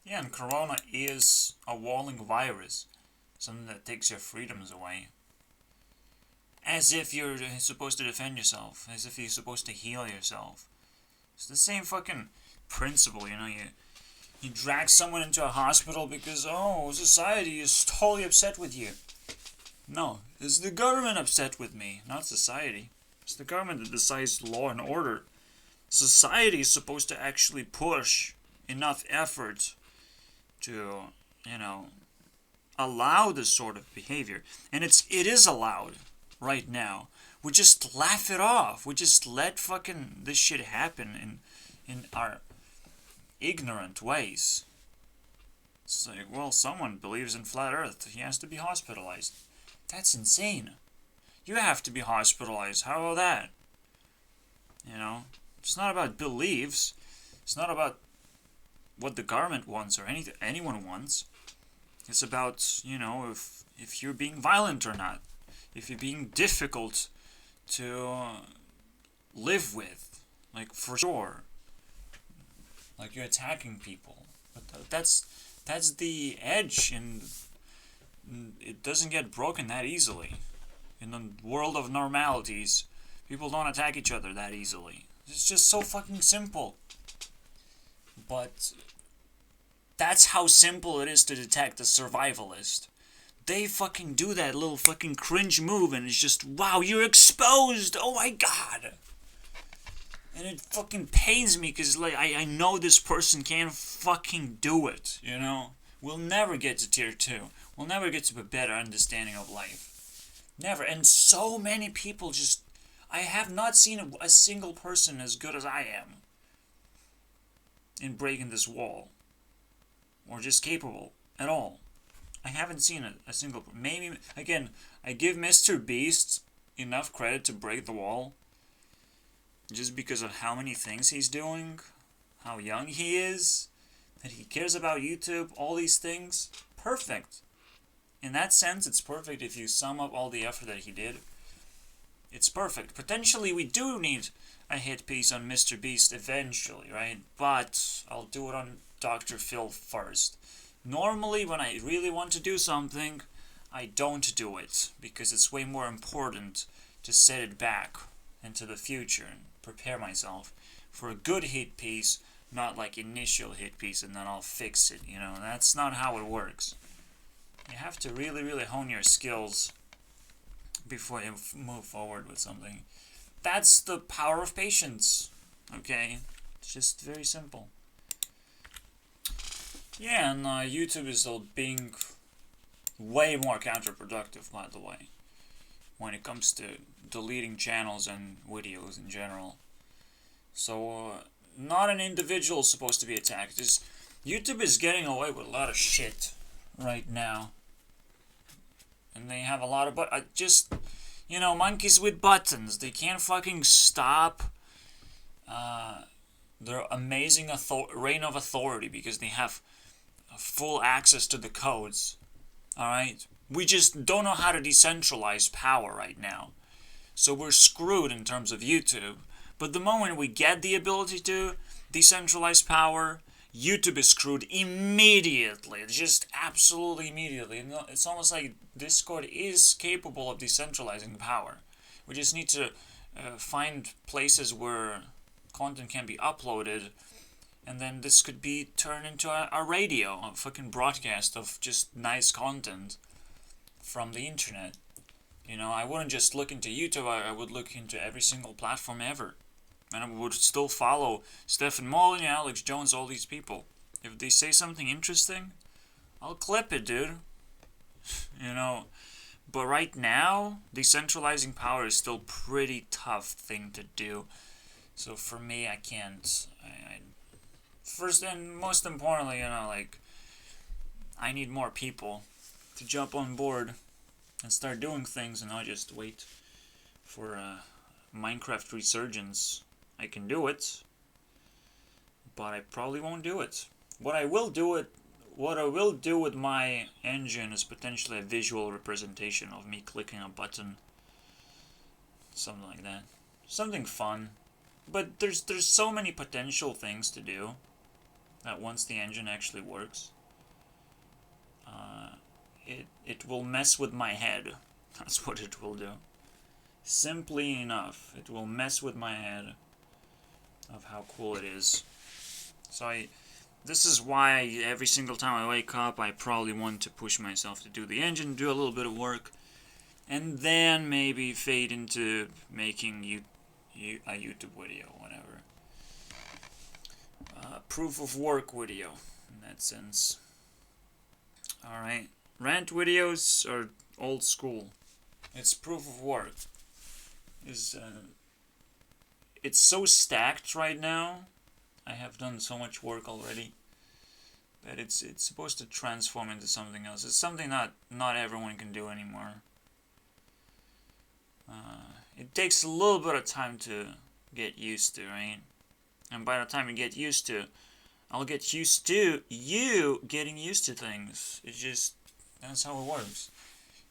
A: Yeah, and Corona is a walling virus. Something that takes your freedoms away. As if you're supposed to defend yourself. As if you're supposed to heal yourself. It's the same fucking principle, You drag someone into a hospital because, society is totally upset with you. No, it's the government upset with me, not society. It's the government that decides law and order. Society is supposed to actually push enough effort to, allow this sort of behavior. And it is allowed right now. We just laugh it off. We just let fucking this shit happen in our ignorant ways. It's like, well, someone believes in flat earth. He has to be hospitalized. That's insane. You have to be hospitalized. How about that? It's not about beliefs. It's not about what the government wants or anyone wants. It's about, if you're being violent or not. If you're being difficult to live with. Like, for sure. Like, you're attacking people. But that's the edge, and it doesn't get broken that easily. In the world of normalities, people don't attack each other that easily. It's just so fucking simple. But that's how simple it is to detect a survivalist. They fucking do that little fucking cringe move and it's just, wow, you're exposed! Oh my god! And it fucking pains me because, I know this person can't fucking do it, We'll never get to tier 2. We'll never get to a better understanding of life. Never. And so many people just... I have not seen a single person as good as I am in breaking this wall. Or just capable at all. I haven't seen a single... Maybe, again, I give Mr. Beast enough credit to break the wall. Just because of how many things he's doing. How young he is. That he cares about YouTube. All these things. Perfect. In that sense, it's perfect if you sum up all the effort that he did. It's perfect. Potentially, we do need a hit piece on Mr. Beast eventually, right? But I'll do it on Dr. Phil first. Normally, when I really want to do something, I don't do it, because it's way more important to set it back into the future and prepare myself for a good hit piece, not like initial hit piece and then I'll fix it, you know. That's not how it works. You have to really, really hone your skills before you move forward with something. That's the power of patience, okay? It's just very simple. Yeah, and YouTube is being way more counterproductive, by the way, when it comes to deleting channels and videos in general. So, not an individual is supposed to be attacked. YouTube is getting away with a lot of shit right now. And they have a lot of monkeys with buttons. They can't fucking stop their amazing reign of authority because they have full access to the codes. Alright? We just don't know how to decentralize power right now. So we're screwed in terms of YouTube. But the moment we get the ability to decentralize power, YouTube is screwed immediately. Just absolutely immediately. It's almost like Discord is capable of decentralizing power. We just need to find places where content can be uploaded, and then this could be turned into a radio, a fucking broadcast of just nice content from the internet. You know, I wouldn't just look into YouTube, I would look into every single platform ever. And I would still follow Stefan Molyneux, Alex Jones, all these people. If they say something interesting, I'll clip it, dude. You know, but right now, decentralizing power is still a pretty tough thing to do. So for me, I can't. First and most importantly, I need more people to jump on board and start doing things, and not just wait for Minecraft resurgence. I can do it, but I probably won't do it. What I will do with my engine is potentially a visual representation of me clicking a button. Something like that. Something fun. But there's so many potential things to do that once the engine actually works, it will mess with my head. That's what it will do. Simply enough, it will mess with my head of how cool it is. So this is why every single time I wake up, I probably want to push myself to do the engine, do a little bit of work, and then maybe fade into making a YouTube video, whatever. Proof of work video, in that sense. Alright. Rant videos are old school. It's proof of work. It's so stacked right now. I have done so much work already that it's supposed to transform into something else. It's something not everyone can do anymore. It takes a little bit of time to get used to, right? And by the time you get used to, I'll get used to you getting used to things. It's just, that's how it works.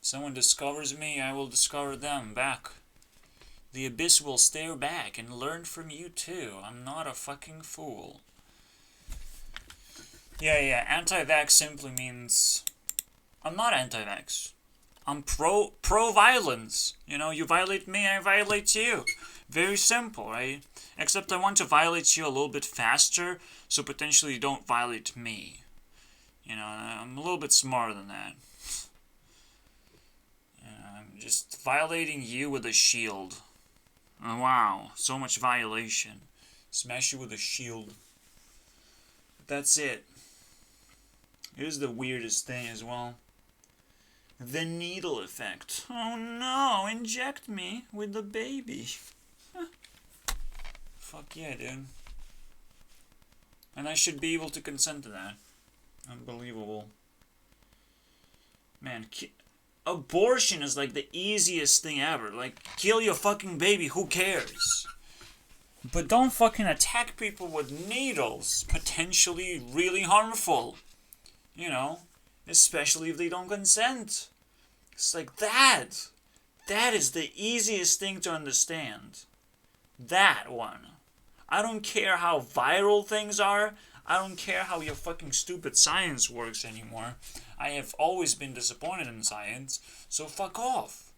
A: If someone discovers me, I will discover them back. The abyss will stare back and learn from you too. I'm not a fucking fool. Yeah, anti-vax simply means I'm not anti-vax. I'm pro-violence. You know, you violate me, I violate you. Very simple, right? Except I want to violate you a little bit faster, so potentially you don't violate me. You know, I'm a little bit smarter than that. I'm just violating you with a shield. Oh, wow, so much violation. Smash you with a shield. That's it. Here's the weirdest thing as well. The needle effect. Oh no, inject me with the baby. Fuck yeah, dude. And I should be able to consent to that. Unbelievable. Man, abortion is like the easiest thing ever. Like, kill your fucking baby, who cares? But don't fucking attack people with needles. Potentially really harmful. You know, especially if they don't consent. It's like that. That is the easiest thing to understand. That one. I don't care how viral things are. I don't care how your fucking stupid science works anymore. I have always been disappointed in science, so fuck off.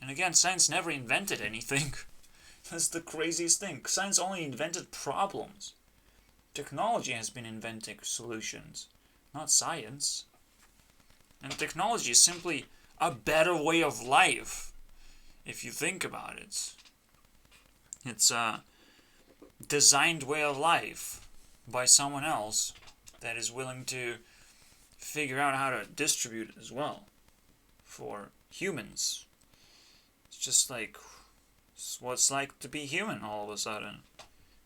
A: And again, science never invented anything. That's the craziest thing. Science only invented problems. Technology has been inventing solutions, not science. And technology is simply a better way of life, if you think about it. It's a designed way of life by someone else that is willing to figure out how to distribute it as well for humans. It's just like it's what it's like to be human all of a sudden.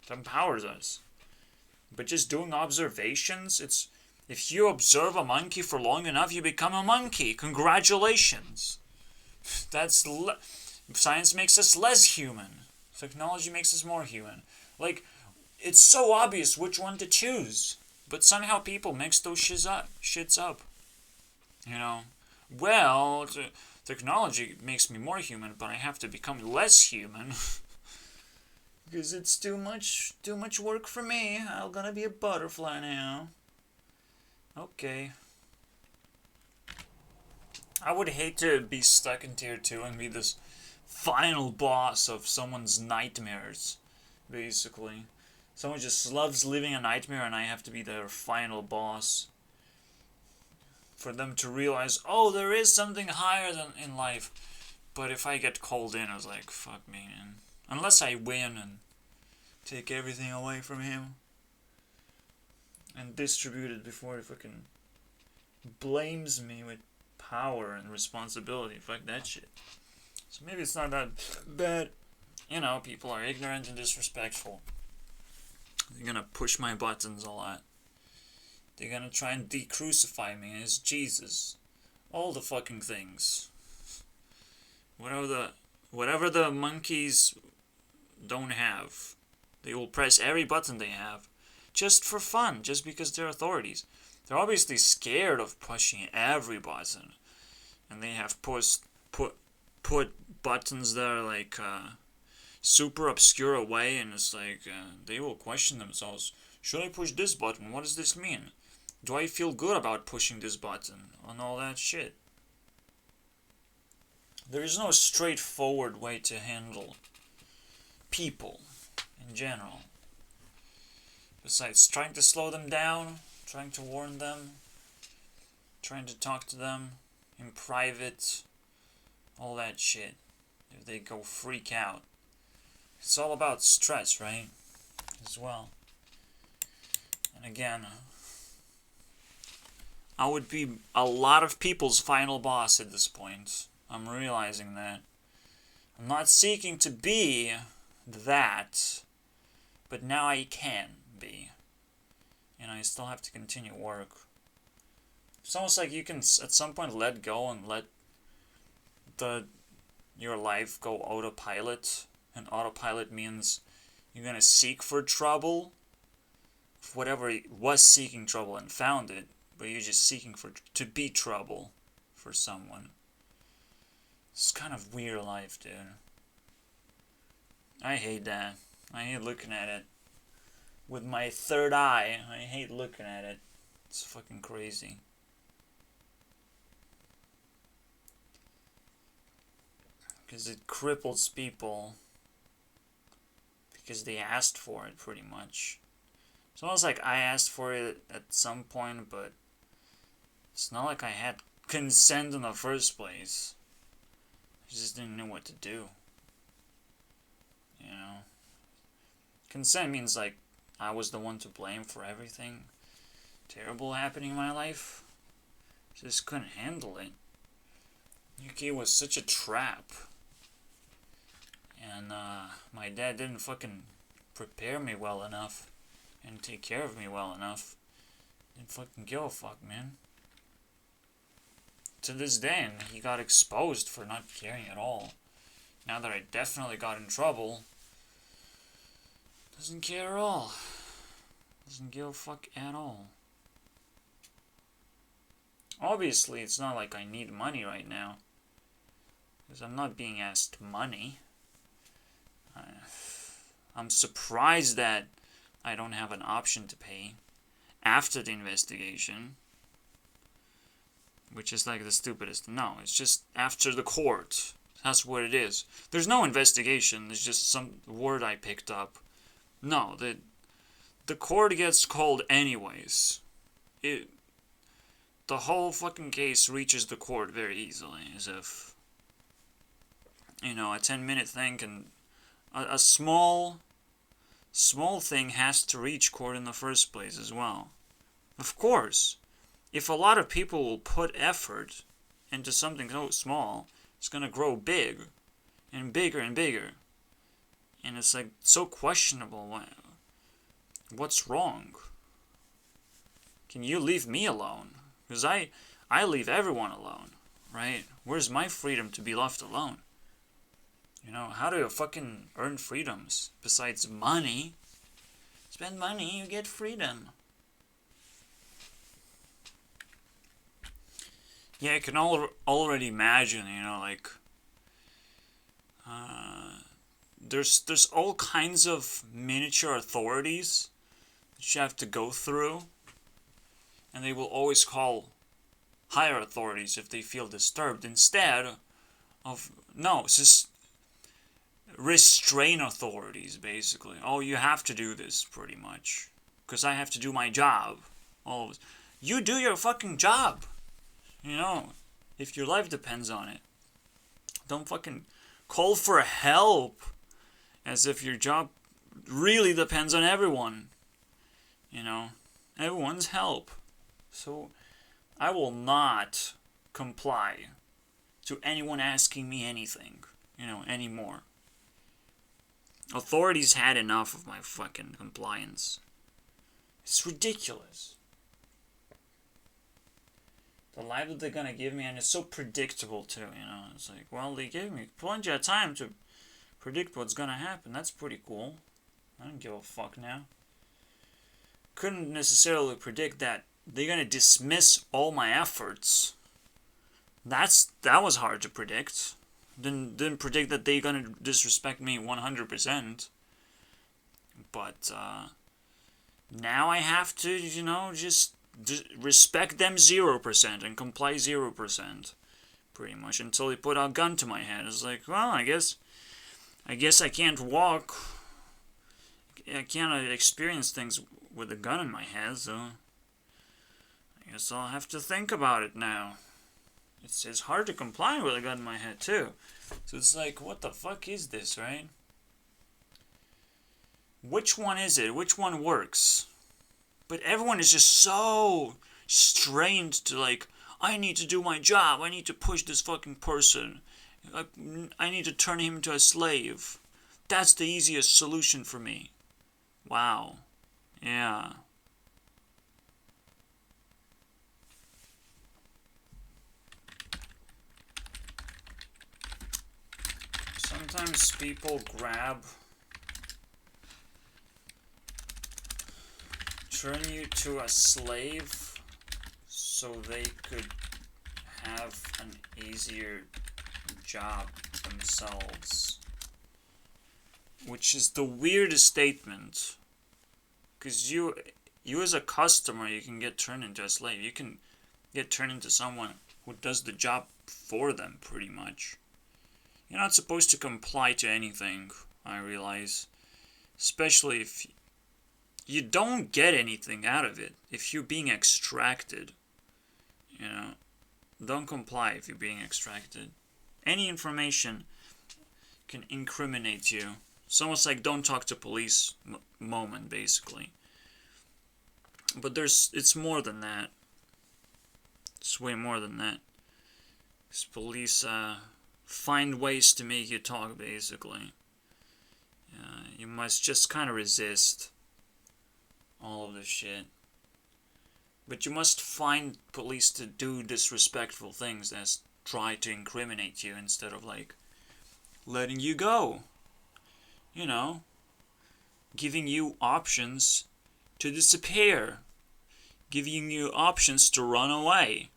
A: It empowers us. But just doing observations, it's if you observe a monkey for long enough, you become a monkey. Congratulations. Science makes us less human. Technology makes us more human. Like, it's so obvious which one to choose. But somehow people mix those shits up. You know? Well, technology makes me more human, but I have to become less human. Because it's too much work for me. I'm gonna be a butterfly now. Okay. I would hate to be stuck in tier 2 and be this final boss of someone's nightmares, basically. Someone just loves living a nightmare and I have to be their final boss. For them to realize, oh, there is something higher than in life. But if I get called in, I was like, fuck me, man. Unless I win and take everything away from him and distribute it before he fucking blames me with power and responsibility. Fuck that shit. So maybe it's not that bad. You know, people are ignorant and disrespectful. They're gonna push my buttons a lot. They're gonna try and de-crucify me as Jesus. All the fucking things. Whatever the monkeys don't have. They will press every button they have. Just for fun. Just because they're authorities. They're obviously scared of pushing every button. And they have put buttons that are like super obscure away. And it's like they will question themselves. Should I push this button? What does this mean? Do I feel good about pushing this button? And all that shit. There is no straightforward way to handle people in general. Besides trying to slow them down, trying to warn them, trying to talk to them in private, all that shit. If they go freak out. It's all about stress, right? As well. And again, I would be a lot of people's final boss at this point. I'm realizing that. I'm not seeking to be that, but now I can be. And I still have to continue work. It's almost like you can at some point let go and let your life go autopilot. And autopilot means you're gonna seek for trouble. Whatever was seeking trouble and found it, but you're just seeking to be trouble for someone. It's kind of weird life, dude. I hate that. I hate looking at it. With my third eye, I hate looking at it. It's fucking crazy. Because it cripples people. Because they asked for it, pretty much. It's almost like I asked for it at some point, but it's not like I had consent in the first place. I just didn't know what to do. You know? Consent means like I was the one to blame for everything terrible happening in my life. Just couldn't handle it. UK was such a trap. And my dad didn't fucking prepare me well enough and take care of me well enough. Didn't fucking give a fuck, man. To this day, and he got exposed for not caring at all. Now that I definitely got in trouble, doesn't care at all. Doesn't give a fuck at all. Obviously, it's not like I need money right now. Because I'm not being asked money. I'm surprised that I don't have an option to pay. after the investigation, which is like the stupidest. No, it's just after the court. That's what it is. There's no investigation. It's just some word I picked up. No, the court gets called anyways. The whole fucking case reaches the court very easily, as if, a 10-minute thing can, a small thing has to reach court in the first place as well. Of course, if a lot of people will put effort into something so small, it's gonna grow big and bigger and bigger. And it's like so questionable. What's wrong? Can you leave me alone? Because I leave everyone alone, right? Where's my freedom to be left alone? How do you fucking earn freedoms besides money? Spend money, you get freedom. Yeah, I can already imagine, there's all kinds of miniature authorities that you have to go through, and they will always call higher authorities if they feel disturbed instead of, no, it's just restrain authorities, basically. Oh, you have to do this, pretty much, because I have to do my job. Always. You do your fucking job, if your life depends on it. Don't fucking call for help as if your job really depends on everyone. Everyone's help. So I will not comply to anyone asking me anything, anymore. Authorities had enough of my fucking compliance. It's ridiculous. The life that they're gonna give me, and it's so predictable too, It's like, well, they gave me plenty of time to predict what's gonna happen. That's pretty cool. I don't give a fuck now. Couldn't necessarily predict that they're gonna dismiss all my efforts. That was hard to predict. Didn't predict that they're gonna disrespect me 100%. But now I have to, just respect them 0% and comply 0%, pretty much, until they put a gun to my head. It's like, well, I guess I can't walk. I can't experience things with a gun in my head, so I guess I'll have to think about it now. It's hard to comply with a gun in my head, too. So it's like, what the fuck is this, right? Which one is it? Which one works? But everyone is just so strained to, like, I need to do my job. I need to push this fucking person. I need to turn him into a slave. That's the easiest solution for me. Wow. Yeah. Sometimes people turn you to a slave so they could have an easier job themselves. Which is the weirdest statement. Because you as a customer, you can get turned into a slave. You can get turned into someone who does the job for them, pretty much. You're not supposed to comply to anything, I realize. Especially if you don't get anything out of it. If you're being extracted, don't comply if you're being extracted. Any information can incriminate you. It's almost like don't talk to police moment, basically. But it's more than that. It's way more than that. Because police find ways to make you talk, basically. You must just kind of resist all of this shit. But you must find police to do disrespectful things that try to incriminate you instead of, like, letting you go. Giving you options to disappear. Giving you options to run away.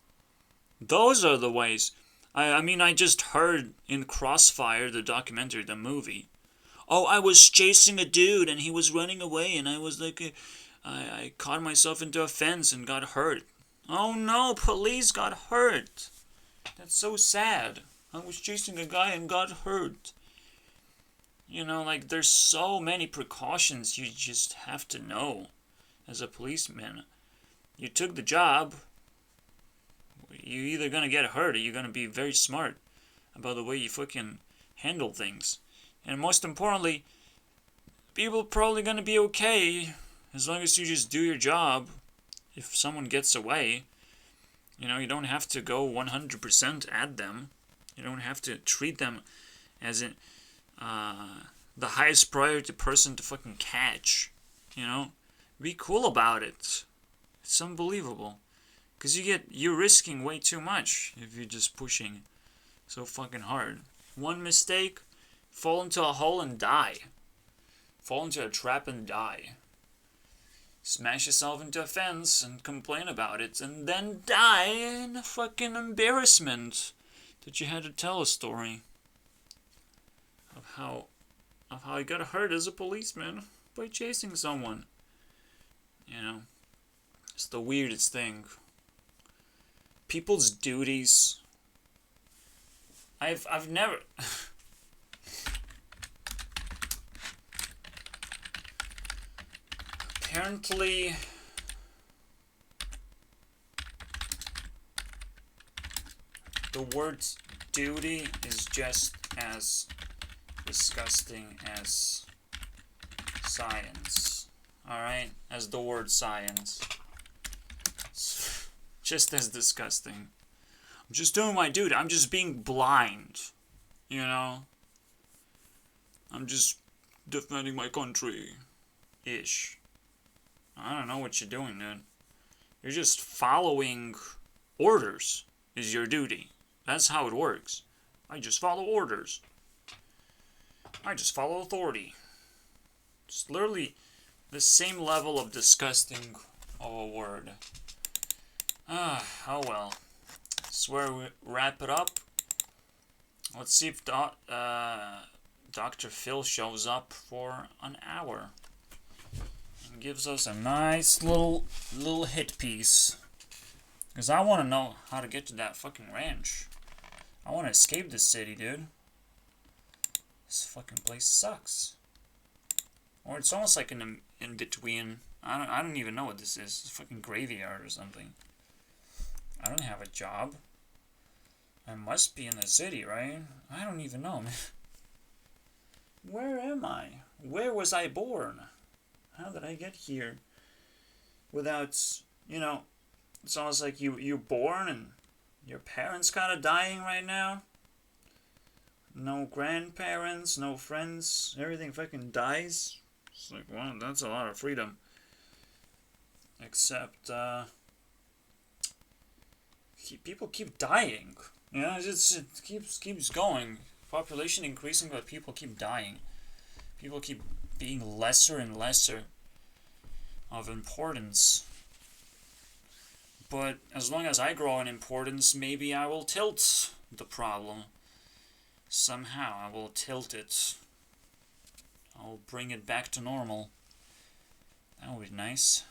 A: Those are the ways. I just heard in Crossfire, the documentary, the movie. Oh, I was chasing a dude and he was running away and I was like, I caught myself into a fence and got hurt. Oh no, police got hurt. That's so sad. I was chasing a guy and got hurt. You know, like, there's so many precautions you just have to know as a policeman. You took the job. You're either gonna get hurt or you're gonna be very smart about the way you fucking handle things. And most importantly, people are probably gonna be okay as long as you just do your job. If someone gets away, you know, you don't have to go 100% at them. You don't have to treat them as the highest priority person to fucking catch. You know, be cool about it. It's unbelievable. Because you're risking way too much if you're just pushing so fucking hard. One mistake, fall into a hole and die. Fall into a trap and die. Smash yourself into a fence and complain about it, and then die in a fucking embarrassment that you had to tell a story of how I got hurt as a policeman by chasing someone. You know, it's the weirdest thing. People's duties. I've never. Apparently, the word duty is just as disgusting as science. Alright? As the word science. It's just as disgusting. I'm just doing my duty. I'm just being blind. You know? I'm just defending my country. Ish. I don't know what you're doing, dude. You're just following orders is your duty. That's how it works. I just follow orders. I just follow authority. It's literally the same level of disgusting of a word. Oh well. That's where we wrap it up. Let's see if Dr. Phil shows up for an hour. Gives us a nice little hit piece. Because I want to know how to get to that fucking ranch. I want to escape this city, dude. This fucking place sucks. Or it's almost like an in-between. I don't even know what this is. It's a fucking graveyard or something. I don't have a job. I must be in the city, right? I don't even know, man. Where am I? Where was I born? How did I get here? Without, you know, it's almost like you're born and your parents kind of dying right now. No grandparents, no friends, everything fucking dies. It's like, wow, that's a lot of freedom. Except, people keep dying. You know, it keeps going. Population increasing, but people keep dying. People keep being lesser and lesser of importance. But as long as I grow in importance, maybe I will tilt the problem. Somehow I will tilt it. I'll bring it back to normal. That would be nice.